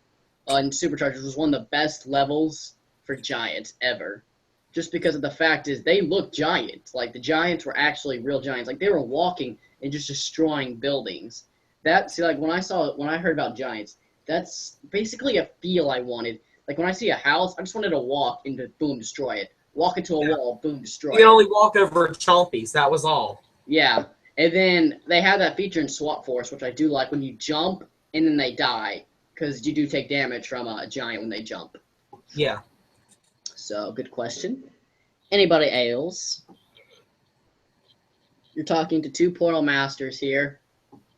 in Superchargers was one of the best levels for Giants ever. Just because of the fact is they look giant. Like the Giants were actually real giants. Like they were walking and just destroying buildings. Like when I heard about Giants, that's basically a feel I wanted. Like when I see a house, I just wanted to walk into boom, destroy it. Walk into a wall, boom, destroy it.
You can only walk over chompies, that was all.
Yeah. And then they have that feature in Swap Force, which I do like, when you jump and then they die. Because you do take damage from a giant when they jump.
Yeah.
So, good question. Anybody else? You're talking to 2 Portal Masters here.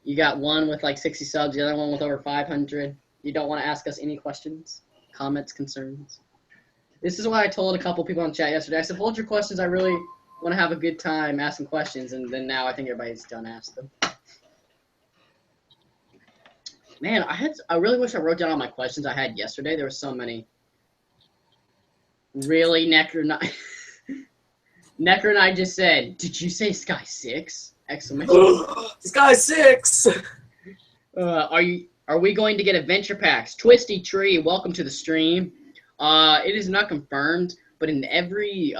You got one with like 60 subs, the other one with over 500. You don't want to ask us any questions, comments, concerns? This is why I told a couple people in chat yesterday. I said, hold your questions. I really want to have a good time asking questions. And then now I think everybody's done asking them. Man, I really wish I wrote down all my questions I had yesterday. There were so many. Really, Necker and I just said, did you say Sky 6? Exclamation.
Sky 6!
Are we going to get adventure packs? Twisty Tree, welcome to the stream. It is not confirmed, but in every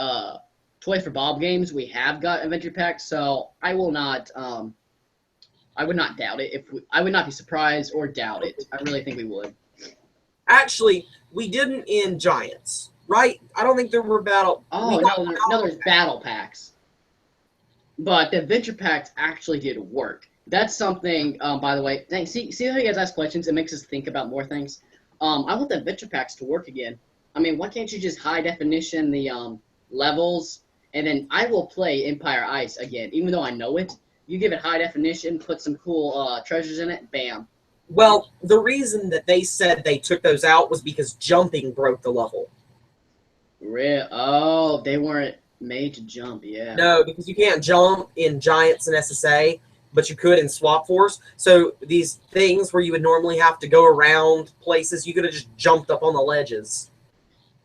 Toy for Bob games we have got adventure packs, so I would not doubt it. I would not be surprised or doubt it. I really think we would.
Actually, we didn't in Giants, right? I don't think there were battle.
Oh no, there's battle packs. But the adventure packs actually did work. That's something. By the way, see how you guys ask questions. It makes us think about more things. I want the adventure packs to work again. I mean, why can't you just high definition the levels, and then I will play Empire Ice again, even though I know it. You give it high definition, put some cool treasures in it, bam.
Well, the reason that they said they took those out was because jumping broke the level.
Oh, they weren't made to jump, yeah.
No, because you can't jump in Giants and SSA, but you could in Swap Force. So these things where you would normally have to go around places, you could have just jumped up on the ledges.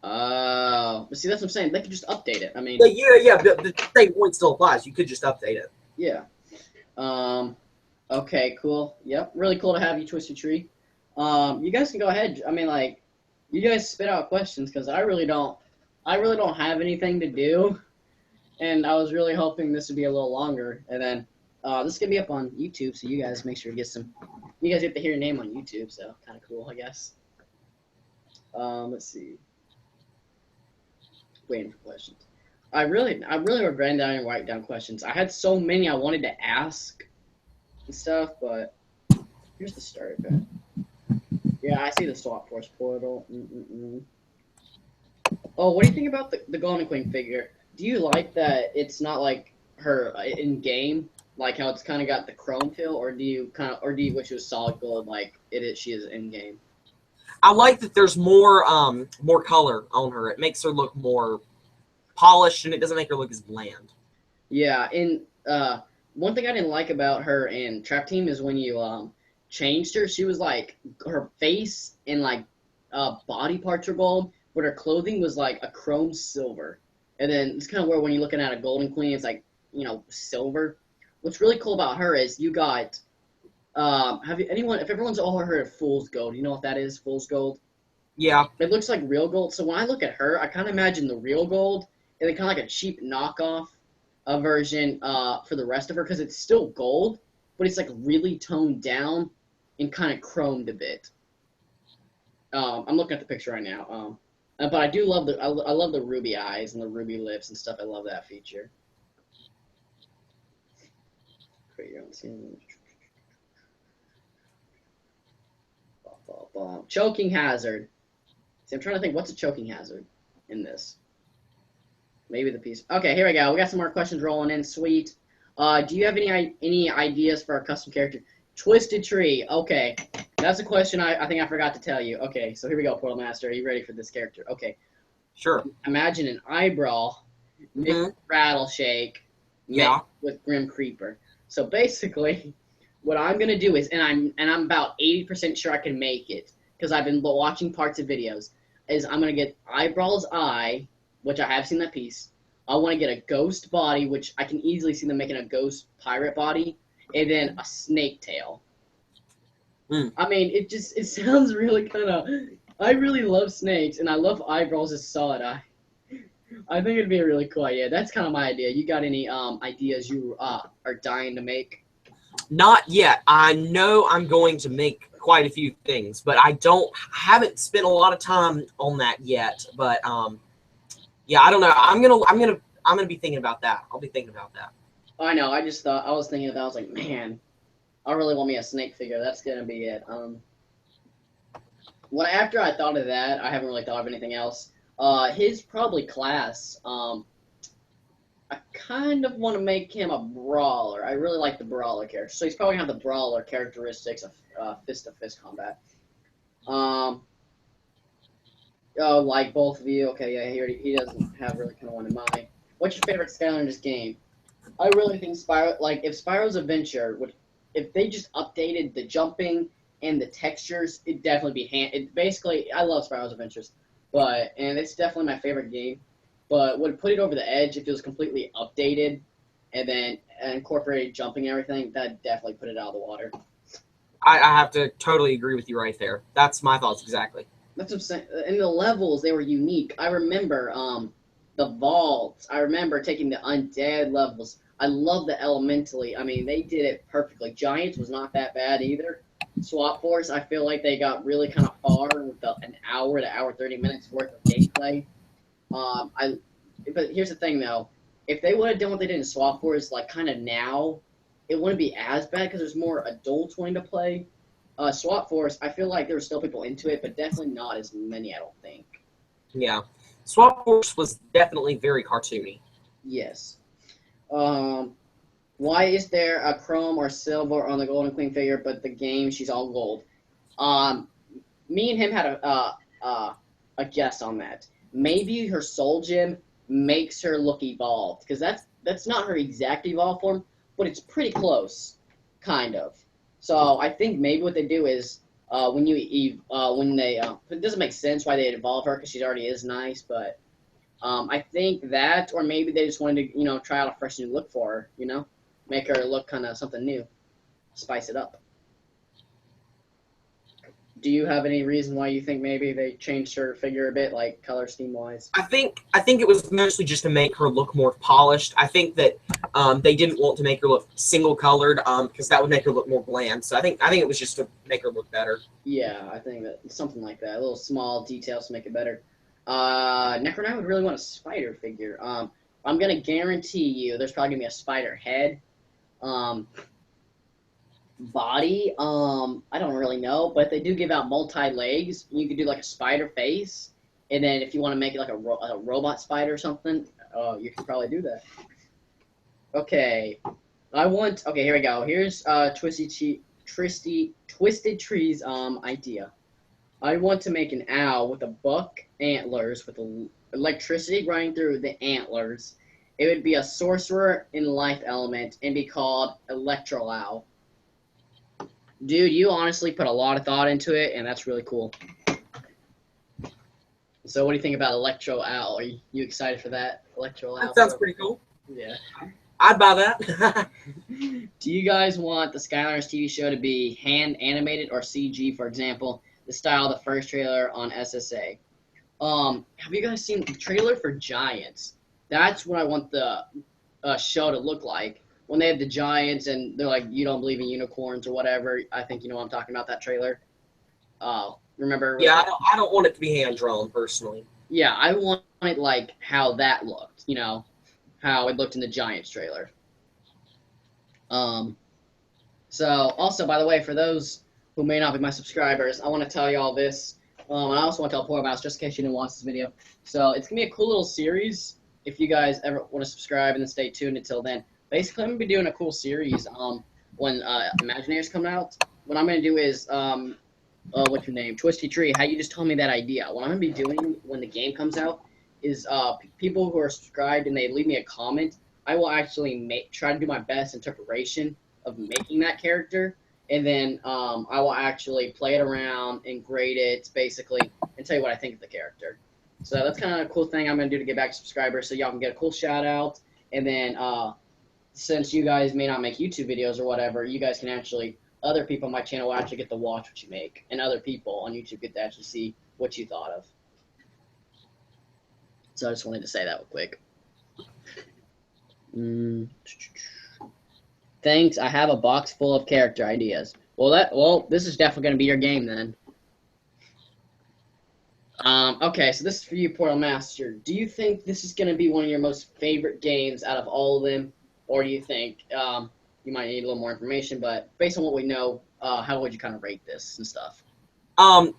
Oh, but see, that's what I'm saying. They could just update it. I mean,
yeah, but the same point still applies. You could just update it.
Yeah. Okay, cool. Yep, really cool to have you, Twisted Tree. You guys can go ahead. I mean, like, you guys spit out questions because I really don't I really don't have anything to do, and I was really hoping this would be a little longer. And then this is gonna be up on YouTube, so you guys make sure to get some. You guys get to hear your name on YouTube, so kind of cool, I guess. Let's see. Waiting for questions. I really ran down and write down questions. I had so many I wanted to ask and stuff, but here's the start event. Yeah, I see the Swap Force portal. Oh, what do you think about the Golden Queen figure? Do you like that it's not like her in game, like how it's kind of got the chrome feel, or do you wish it was solid gold like it is? She is in game.
I like that there's more color on her. It makes her look more polished, and it doesn't make her look as bland.
Yeah, and one thing I didn't like about her in Trap Team is when you changed her, she was like her face and like body parts were gold, but her clothing was like a chrome silver. And then it's kind of where when you're looking at a Golden Queen, it's like, you know, silver. What's really cool about her is you got if everyone's all heard of Fool's Gold, you know what that is? Fool's Gold?
Yeah.
It looks like real gold. So when I look at her, I kind of imagine the real gold and then kind of like a cheap knockoff version for the rest of her because it's still gold, but it's like really toned down and kind of chromed a bit. I'm looking at the picture right now. But I do love I love the ruby eyes and the ruby lips and stuff. I love that feature. Create your own scene. Choking hazard. See, I'm trying to think, what's a choking hazard in this? Maybe the piece. Okay, here we go. We got some more questions rolling in. Sweet. Do you have any ideas for our custom character? Twisted Tree. Okay, that's a question I think I forgot to tell you. Okay, so here we go, Portal Master. Are you ready for this character? Okay.
Sure.
Imagine an eyebrow, rattle shake, with Grim Creeper. So basically, what I'm gonna do is, and I'm about 80% sure I can make it because I've been watching parts of videos. Is I'm gonna get Eyebrow's eye, which I have seen that piece. I want to get a ghost body, which I can easily see them making a ghost pirate body, and then a snake tail. I mean, it sounds really kind of. I really love snakes, and I love Eyebrows as solid eye. I think it'd be a really cool idea. That's kind of my idea. You got any ideas you are dying to make?
Not yet. I know I'm going to make quite a few things, but I haven't spent a lot of time on that yet. But yeah, I don't know. I'm gonna be thinking about that. I'll be thinking about that.
I know. I just thought I was thinking of that. I was like, man, I really want me a snake figure. That's gonna be it. After I thought of that, I haven't really thought of anything else. His probably class. I kind of want to make him a brawler. I really like the brawler character, so he's probably gonna have the brawler characteristics of fist-to-fist combat. Oh, like both of you. Okay, yeah, he doesn't have really kind of one in mind. What's your favorite Skylanders game? I really think Spyro. Like if Spyro's Adventure if they just updated the jumping and the textures, it'd definitely be basically, I love Spyro's Adventures, and it's definitely my favorite game. But would put it over the edge if it was completely updated and then incorporated jumping and everything. That'd definitely put it out of the water.
I have to totally agree with you right there. That's my thoughts exactly.
That's what I'm saying. And the levels, they were unique. I remember the vaults. I remember taking the undead levels. I love the elementally. I mean, they did it perfectly. Giants was not that bad either. Swap Force, I feel like they got really kind of far with an hour to hour 30 minutes worth of gameplay. But here's the thing though, if they would have done what they did in Swap Force, like kind of now, it wouldn't be as bad because there's more adults wanting to play. Swap Force, I feel like there were still people into it, but definitely not as many, I don't think.
Yeah. Swap Force was definitely very cartoony.
Yes. Why is there a chrome or silver on the Golden Queen figure, but the game she's all gold? Me and him had a guess on that. Maybe her soul gem makes her look evolved, because that's not her exact evolved form, but it's pretty close, kind of. So I think maybe what they do is it doesn't make sense why they'd evolve her because she already is nice, but I think that, or maybe they just wanted to try out a fresh new look for her, make her look kind of something new, spice it up. Do you have any reason why you think maybe they changed her figure a bit, like color scheme wise?
I think it was mostly just to make her look more polished. I think that they didn't want to make her look single colored because that would make her look more bland. So I think it was just to make her look better.
Yeah, I think that something like that. A little small details to make it better. Necronaut would really want a spider figure. I'm gonna guarantee you there's probably gonna be a spider head. Body, I don't really know, but they do give out multi-legs. You could do like a spider face, and then if you want to make it like a robot spider or something, you can probably do that. Okay, okay, here we go. Here's Twisted Tree's idea. I want to make an owl with a buck antlers with electricity running through the antlers. It would be a sorcerer in life element and be called Electro Owl. Dude, you honestly put a lot of thought into it, and that's really cool. So what do you think about Electro Owl? Are you excited for that? Electro Owl?
That sounds pretty cool.
Yeah.
I'd buy that.
Do you guys want the Skylanders TV show to be hand animated or CG, for example, the style of the first trailer on SSA? Have you guys seen the trailer for Giants? That's what I want the show to look like. When they have the Giants and they're like, you don't believe in unicorns or whatever, I think you know what I'm talking about, that trailer. Remember?
Yeah, I don't want it to be hand-drawn, personally.
Yeah, I want it like how that looked, you know, how it looked in the Giants trailer. So, also, by the way, for those who may not be my subscribers, I want to tell you all this. And I also want to tell Portalmaster, just in case you didn't watch this video. So, it's going to be a cool little series. If you guys ever want to subscribe and then stay tuned until then. Basically, I'm going to be doing a cool series when Imaginators come out. What I'm going to do is, what's your name? Twisty Tree, how you just told me that idea. What I'm going to be doing when the game comes out is people who are subscribed and they leave me a comment, I will actually try to do my best interpretation of making that character. And then I will actually play it around and grade it, basically, and tell you what I think of the character. So that's kind of a cool thing I'm going to do to get back to subscribers so y'all can get a cool shout-out. And then since you guys may not make YouTube videos or whatever, you guys can actually, other people on my channel will actually get to watch what you make, and other people on YouTube get to actually see what you thought of. So I just wanted to say that real quick. Thanks, I have a box full of character ideas. Well, this is definitely going to be your game then. Okay, so this is for you, Portalmaster. Do you think this is going to be one of your most favorite games out of all of them? Or do you think you might need a little more information, but based on what we know, how would you kind of rate this and stuff?
I'm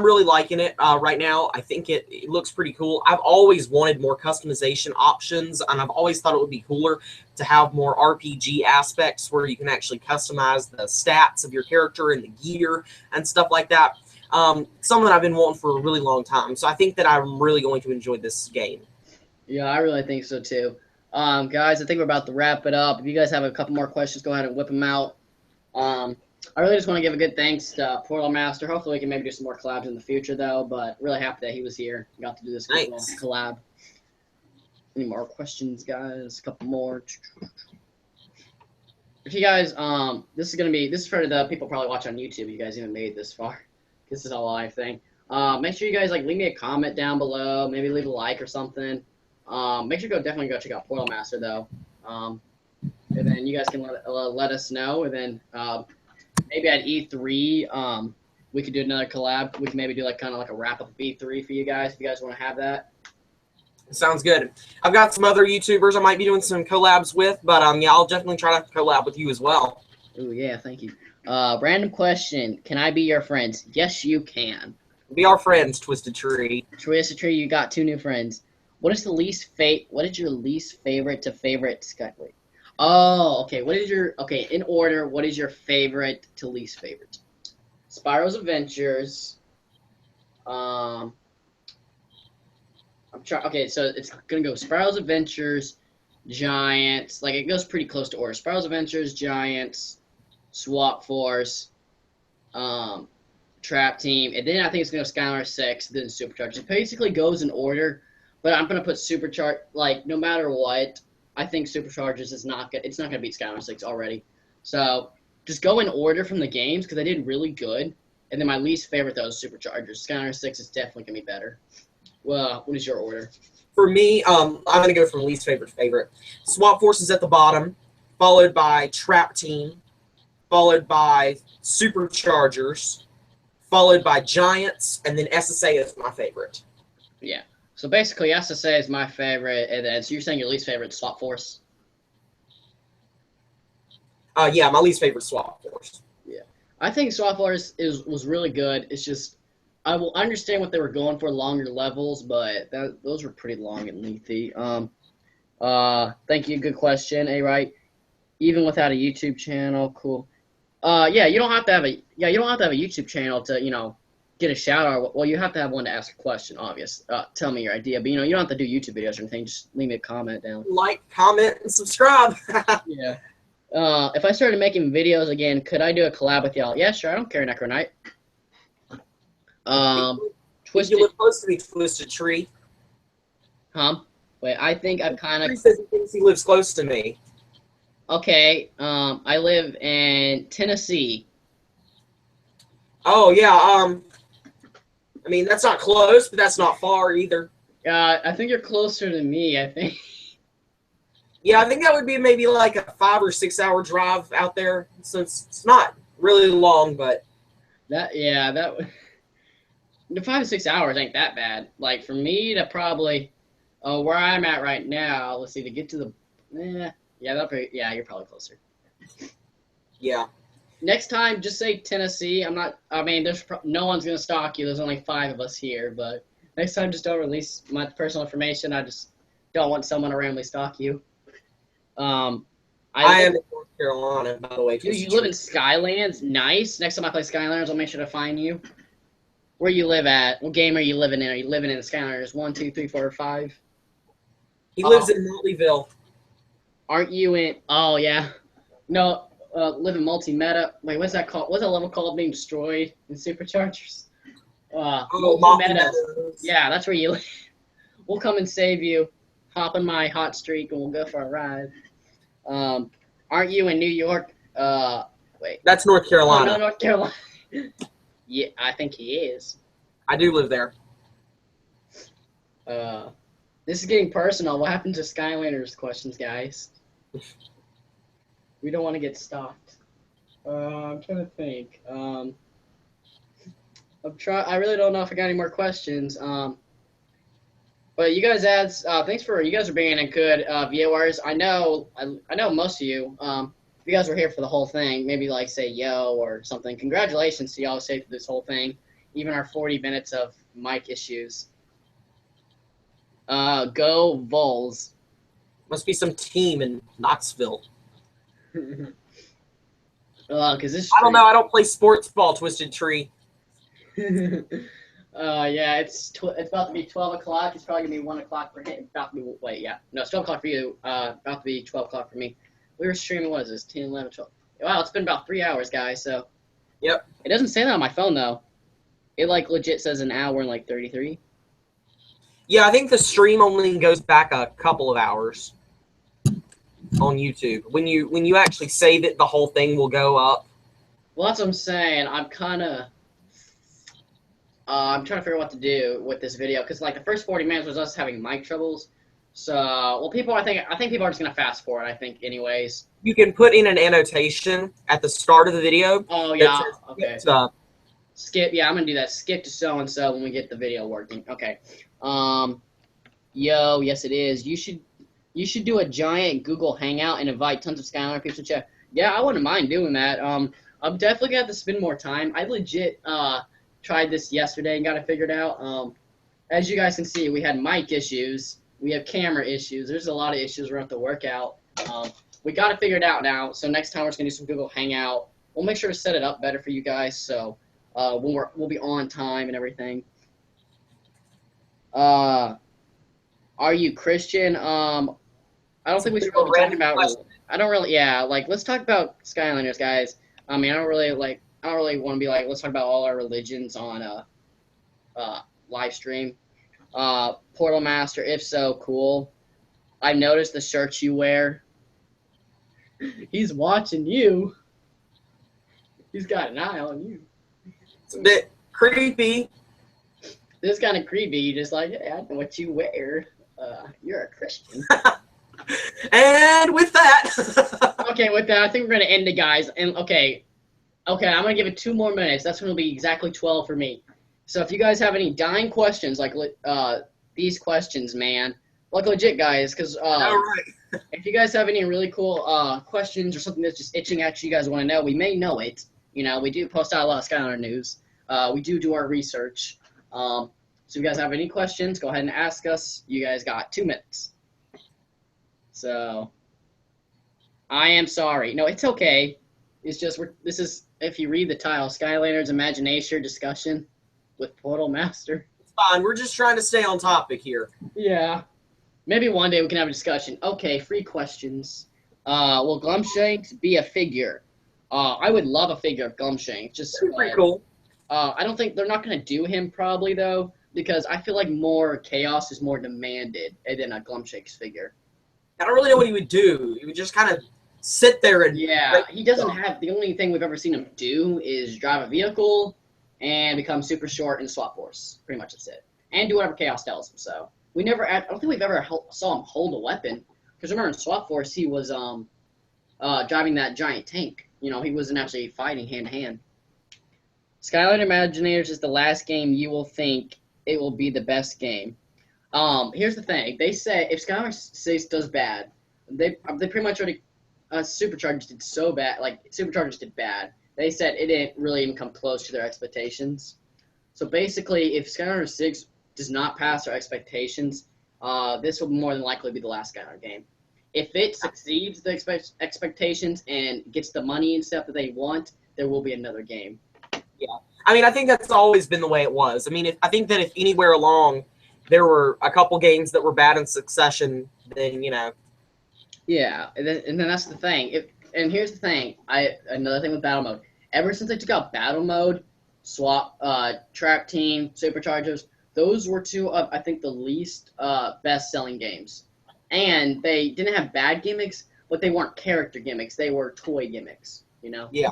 really liking it right now. I think it looks pretty cool. I've always wanted more customization options, and I've always thought it would be cooler to have more RPG aspects where you can actually customize the stats of your character and the gear and stuff like that. Something I've been wanting for a really long time. So I think that I'm really going to enjoy this game.
Yeah, I really think so too. Guys, I think we're about to wrap it up. If you guys have a couple more questions, go ahead and whip them out. I really just want to give a good thanks to Portalmaster. Hopefully we can maybe do some more collabs in the future, though, but really happy that he was here. Got to do this little collab. Any more questions, guys? A couple more. If you guys, this is for the people probably watch on YouTube. You guys even made it this far. This is a live thing. Make sure you guys leave me a comment down below. Maybe leave a like or something. Make sure definitely go check out Portalmaster though. And then you guys can let us know. And then maybe at E3, we could do another collab. We can maybe do kind of like a wrap up of E3 for you guys if you guys want to have that.
Sounds good. I've got some other YouTubers I might be doing some collabs with, but yeah, I'll definitely try to collab with you as well.
Oh yeah, thank you. Random question: can I be your friends? Yes, you can.
Be our friends, Twisted Tree.
Twisted Tree, you got 2 new friends. What is your least favorite to favorite Skyway? Oh, okay. In order, what is your favorite to least favorite? Spyro's Adventures. Okay, so it's gonna go Spyro's Adventures, Giants. It goes pretty close to order. Spyro's Adventures, Giants, Swap Force, Trap Team, and then I think it's gonna go Skylanders 6, then Superchargers. It basically goes in order, but I'm gonna put Supercharge. No matter what, I think Superchargers is not good. It's not gonna beat Skylanders 6 already. So just go in order from the games because they did really good, And then my least favorite, though, is Superchargers. Skylanders 6 is definitely going to be better. Well, what is your order?
For me, I'm going to go from least favorite. Swap Force at the bottom, followed by Trap Team, followed by Superchargers, followed by Giants, and then SSA is my favorite.
Yeah. So basically, SSA is my favorite, and then so you're saying your least favorite is Swap Force?
Yeah, my least favorite Swap Force.
Yeah. I think Swap Force was really good. It's just, I will understand what they were going for, longer levels, but those were pretty long and lengthy. Thank you. Good question. Right. Even without a YouTube channel, cool. Yeah, you don't have to have a YouTube channel to, get a shout out. Well, you have to have one to ask a question, obvious. Tell me your idea, but you don't have to do YouTube videos or anything. Just leave me a comment down.
Like, comment, and subscribe.
Yeah. If I started making videos again, could I do a collab with y'all? Yeah, sure. I don't care, Necro Knight.
Twisted. You live close to me, Twisted Tree.
Wait, I think I've kind of.
He says he thinks he lives close to me.
Okay. I live in Tennessee.
Oh yeah. I mean, that's not close, but that's not far either.
I think you're closer to me. I think.
Yeah, I think that would be maybe like a 5 or 6 hour drive out there. So it's not really long, but
the 5 to 6 hours ain't that bad. Like for me to probably, where I'm at right now. Let's see, to get to the, you're probably closer.
Yeah.
Next time, just say Tennessee. There's no one's gonna stalk you. There's only 5 of us here, but next time, just don't release my personal information. I just don't want someone to randomly stalk you. I
am in North Carolina, by the way.
You live in Skylands? Nice. Next time I play Skylanders, I'll make sure to find you. Where you live at? What game are you living in? Are you living in Skylanders 1, 2, 3, 4, or 5?
He lives in Motleyville.
Aren't you in? Oh yeah. No. Live in multi-meta. Wait, what's that called? What's that level called? Being destroyed in Superchargers? Multi-meta. Yeah, that's where you live. We'll come and save you. Hop in my hot streak and we'll go for a ride. Aren't you in New York? Wait.
That's North Carolina.
Oh, no, North Carolina. Yeah, I think he is.
I do live there.
This is getting personal. What happened to Skylanders questions, guys? We don't want to get stalked. I'm trying to think. I really don't know if I got any more questions. But you guys you guys are being a good viewers. I know most of you. If you guys were here for the whole thing, maybe like say yo or something. Congratulations to y'all stayed through this whole thing, even our 40 minutes of mic issues. Go Vols.
Must be some team in Knoxville.
Cause this.
I don't know. I don't play sports ball. Twisted Tree.
Yeah, it's about to be 12 o'clock. It's probably gonna be 1 o'clock for him. No, it's 12 o'clock for you. About to be 12 o'clock for me. We were streaming. What is this? 10, 11, 12. Wow, it's been about 3 hours, guys. So.
Yep.
It doesn't say that on my phone though. It like legit says an hour and like 33.
Yeah, I think the stream only goes back a couple of hours on YouTube. When you actually save it, the whole thing will go up.
Well, that's what I'm saying. I'm kind of. I'm trying to figure out what to do with this video because like the first 40 minutes was us having mic troubles. So, well, I think people are just gonna fast forward. I think, anyways.
You can put in an annotation at the start of the video.
Oh yeah.
Says,
okay. Skip. Yeah, I'm gonna do that. Skip to so and so when we get the video working. Okay. Yo, yes it is. You should do a giant Google Hangout and invite tons of Skylander people to chat. Yeah, I wouldn't mind doing that. I'm definitely gonna have to spend more time. I legit tried this yesterday and got it figured out. As you guys can see, we had mic issues. We have camera issues. There's a lot of issues we're going to have to work out. We got it figured out now. So next time we're just going to do some Google Hangout. We'll make sure to set it up better for you guys. So we'll be on time and everything. Are you Christian? I don't think we should really be talking about. I don't really. Yeah, like let's talk about Skylanders, guys. I mean, I don't really want to be like, let's talk about all our religions on a live stream. Portalmaster, if so, cool. I noticed the shirts you wear. He's watching you. He's got an eye on you.
It's a bit creepy.
This is kind of creepy. You just like, hey, I know what you wear. You're a Christian.
And with that,
Okay, with that, I think we're gonna end it, guys. And okay, I'm gonna give it 2 more minutes. That's gonna be exactly 12 for me. So if you guys have any dying questions, like these questions, man, like legit, guys, because
all right.
if you guys have any really cool questions or something that's just itching at you guys want to know, we may know it. You know, we do post out a lot of Skylander news. We do our research. So if you guys have any questions, go ahead and ask us. You guys got 2 minutes. So, I am sorry. No, it's okay. It's just, this is, if you read the title, Skylanders Imaginators Discussion with Portalmaster.
It's fine. We're just trying to stay on topic here.
Yeah. Maybe one day we can have a discussion. Okay, free questions. Will Glumshanks be a figure? I would love a figure of Glumshanks. Just
Pretty cool.
I don't think they're not going to do him probably though, because I feel like more chaos is more demanded than a Glumshanks figure.
I don't really know what he would do. He would just kind of sit there and
he doesn't have. The only thing we've ever seen him do is drive a vehicle and become super short in Swap Force. Pretty much that's it, and do whatever chaos tells him. So we never. I don't think we've ever saw him hold a weapon. Because remember in Swap Force he was driving that giant tank. You know, he wasn't actually fighting hand to hand. Skylanders Imaginators is the last game you will think it will be the best game. Here's the thing. They say if Skylanders 6 does bad, they pretty much already Superchargers did so bad. Like Superchargers did bad. They said it didn't really even come close to their expectations. So basically, if Skylanders 6 does not pass their expectations, this will more than likely be the last Skylanders game. If it succeeds the expectations and gets the money and stuff that they want, there will be another game.
Yeah. I mean, I think that's always been the way it was. I mean, I think that if anywhere along there were a couple games that were bad in succession, then, you know.
Yeah, and then that's the thing. And here's the thing. Another thing with battle mode. Ever since they took out battle mode, Swap, Trap Team, Superchargers, those were 2 of, I think, the least best-selling games. And they didn't have bad gimmicks, but they weren't character gimmicks. They were toy gimmicks, you know?
Yeah.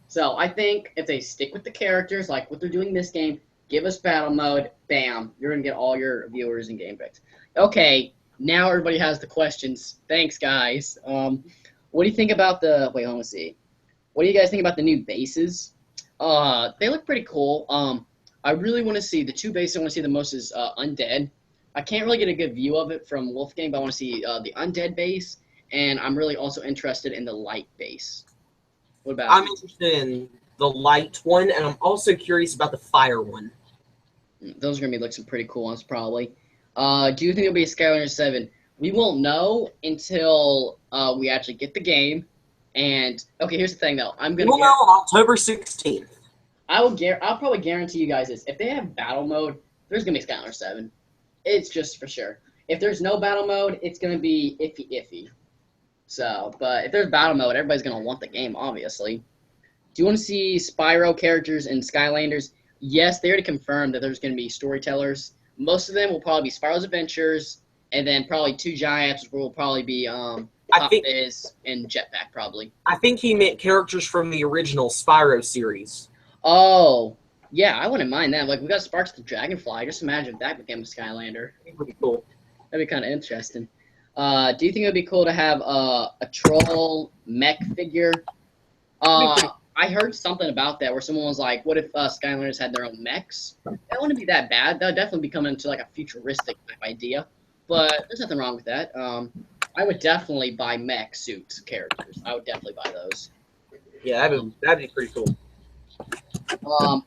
So I think if they stick with the characters, like what they're doing in this game, give us battle mode, bam, you're going to get all your viewers and game picks. Okay, now everybody has the questions. Thanks, guys. What do you think about the... Wait, let me see. What do you guys think about the new bases? They look pretty cool. I really want to see... The 2 bases I want to see the most is Undead. I can't really get a good view of it from Wolfgang, but I want to see the Undead base, and I'm really also interested in the Light base. What about
I'm
you?
interested in the Light one, and I'm also curious about the Fire one.
Those are going to be some pretty cool ones, probably. Do you think it'll be a Skylanders 7? We won't know until we actually get the game. And, okay, here's the thing, though.
We'll know on October 16th.
I'll probably guarantee you guys this. If they have battle mode, there's going to be Skylanders 7. It's just for sure. If there's no battle mode, it's going to be iffy. So, but if there's battle mode, everybody's going to want the game, obviously. Do you want to see Spyro characters in Skylanders? Yes, they already confirmed that there's going to be storytellers. Most of them will probably be Spyro's Adventures, and then probably 2 giants will probably be Pop Fizz and Jetpack, probably.
I think he meant characters from the original Spyro series.
Oh, yeah, I wouldn't mind that. Like, we got Sparks the Dragonfly. Just imagine if that became a Skylander.
That'd be pretty cool.
That'd be kind of interesting. Do you think it would be cool to have a troll mech figure? I heard something about that where someone was like, what if Skylanders had their own mechs? That wouldn't be that bad. That would definitely be coming into like a futuristic type idea. But there's nothing wrong with that. I would definitely buy mech suits characters. I would definitely buy those.
Yeah, that'd be pretty cool.
I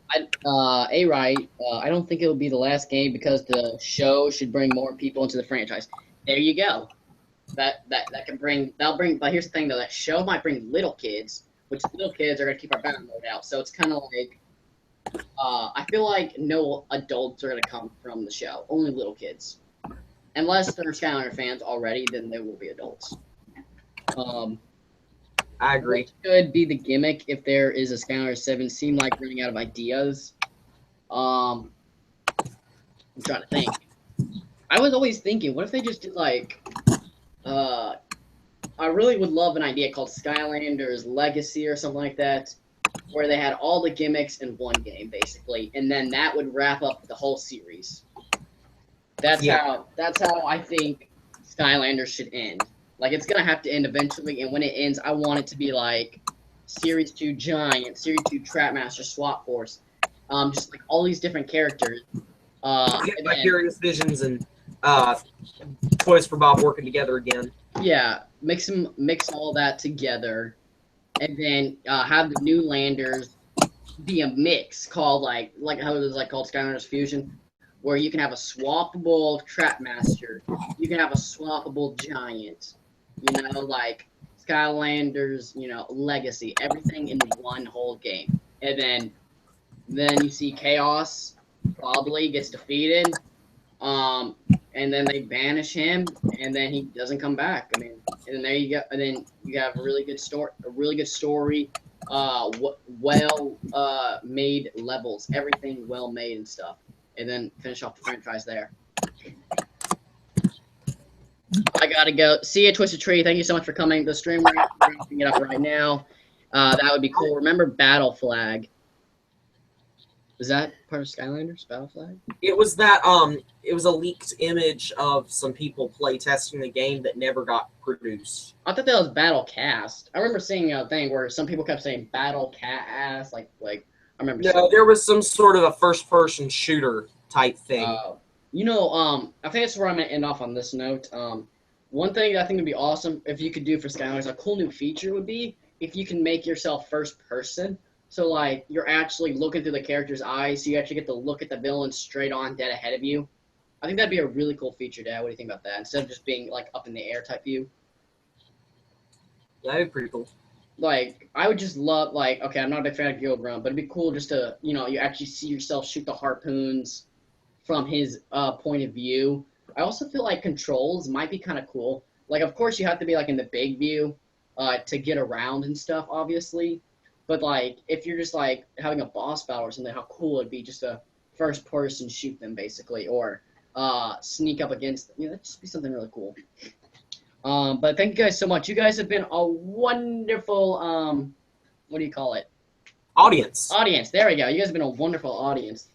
don't think it will be the last game because the show should bring more people into the franchise. There you go. That'll bring. But here's the thing though, that show might bring little kids, which little kids are gonna keep our battle mode out. So it's kind of like, I feel like no adults are gonna come from the show. Only little kids, unless they're Skylander fans already. Then they will be adults.
I agree.
What could be the gimmick if there is a Skylanders 7? Seem like running out of ideas. I'm trying to think. I was always thinking, what if they just did like, I really would love an idea called Skylanders Legacy or something like that. where they had all the gimmicks in one game, basically, and then that would wrap up the whole series. That's how I think Skylanders should end. Like, it's gonna have to end eventually, and when it ends, I want it to be like Series 2 Giant, Series 2 Trapmaster, Swap Force, just like all these different characters.
Curious Visions and Toys for Bob working together again.
Yeah, mix all that together, and then have the new landers be a mix called like how it was like called Skylanders Fusion, where you can have a swappable Trapmaster, you can have a swappable Giant, you know, like Skylanders, you know, Legacy, everything in one whole game, and then you see Chaos probably gets defeated. And then they banish him, and then he doesn't come back. I mean, and then there you go. And then you have a really good story, well made levels, everything well made and stuff, and then finish off the franchise there. I gotta go. See you, Twisted Tree. Thank you so much for coming. The stream we're wrapping it up right now. That would be cool. Remember Battle Flag. Is that part of Skylanders Battle Flag?
It was that it was a leaked image of some people play testing the game that never got produced.
I thought that was Battle Cast. I remember seeing a thing where some people kept saying Battle Cast, like I remember.
No, there was some sort of a first-person shooter type thing.
You know, I think that's where I'm gonna end off on this note. One thing I think would be awesome if you could do for Skylanders, a cool new feature would be if you can make yourself first person. So, like, you're actually looking through the character's eyes, so you actually get to look at the villain straight on, dead ahead of you. I think that'd be a really cool feature, Dad. What do you think about that? Instead of just being, like, up in the air type view.
That'd be pretty cool.
Like, I would just love, like, okay, I'm not a big fan of Gil Grunt, but it'd be cool just to, you know, you actually see yourself shoot the harpoons from his point of view. I also feel like controls might be kind of cool. Like, of course, you have to be, like, in the big view to get around and stuff, obviously. But, like, if you're just, like, having a boss battle or something, how cool it'd be just a first-person shoot them, basically, or sneak up against them. You know, that'd just be something really cool. But thank you guys so much. You guys have been a wonderful, what do you call it?
Audience.
Audience. There we go. You guys have been a wonderful audience.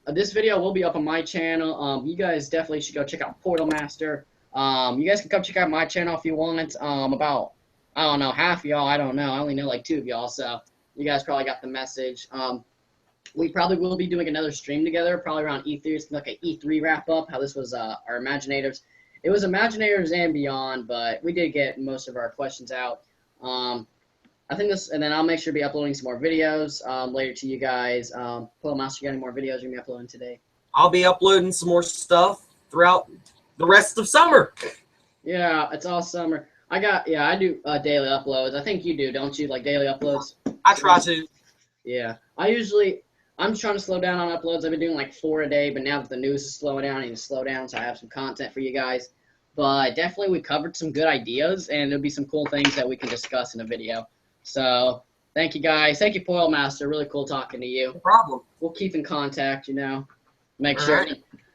This video will be up on my channel. You guys definitely should go check out Portalmaster. You guys can come check out my channel if you want. About, I don't know, half y'all, I don't know. I only know like 2 of y'all, so you guys probably got the message. We probably will be doing another stream together, probably around E3. It's like an E3 wrap-up, how this was our Imaginators. It was Imaginators and beyond, but we did get most of our questions out. I think this, and then I'll make sure to be uploading some more videos later to you guys. Portalmaster, you got any more videos you're going to be uploading today?
I'll be uploading some more stuff throughout the rest of summer.
Yeah, it's all summer. I do daily uploads. I think you do, don't you? Like daily uploads?
I try to.
Yeah. I'm trying to slow down on uploads. I've been doing like 4 a day, but now that the news is slowing down, I need to slow down so I have some content for you guys. But definitely we covered some good ideas, and there'll be some cool things that we can discuss in a video. So thank you guys. Thank you, Portalmaster. Really cool talking to you.
No problem.
We'll keep in contact, you know. Make sure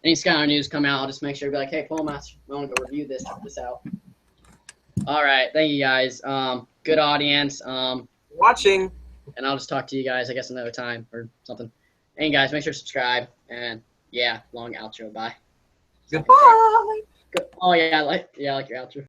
any Skylar news come out, I'll just make sure to be like, hey, Portalmaster, I want to go review this, check this out. All right, thank you guys. Good audience.
Watching.
And I'll just talk to you guys, I guess, another time or something. And guys, make sure to subscribe. And yeah, long outro. Bye.
Goodbye.
Oh yeah, I like your outro.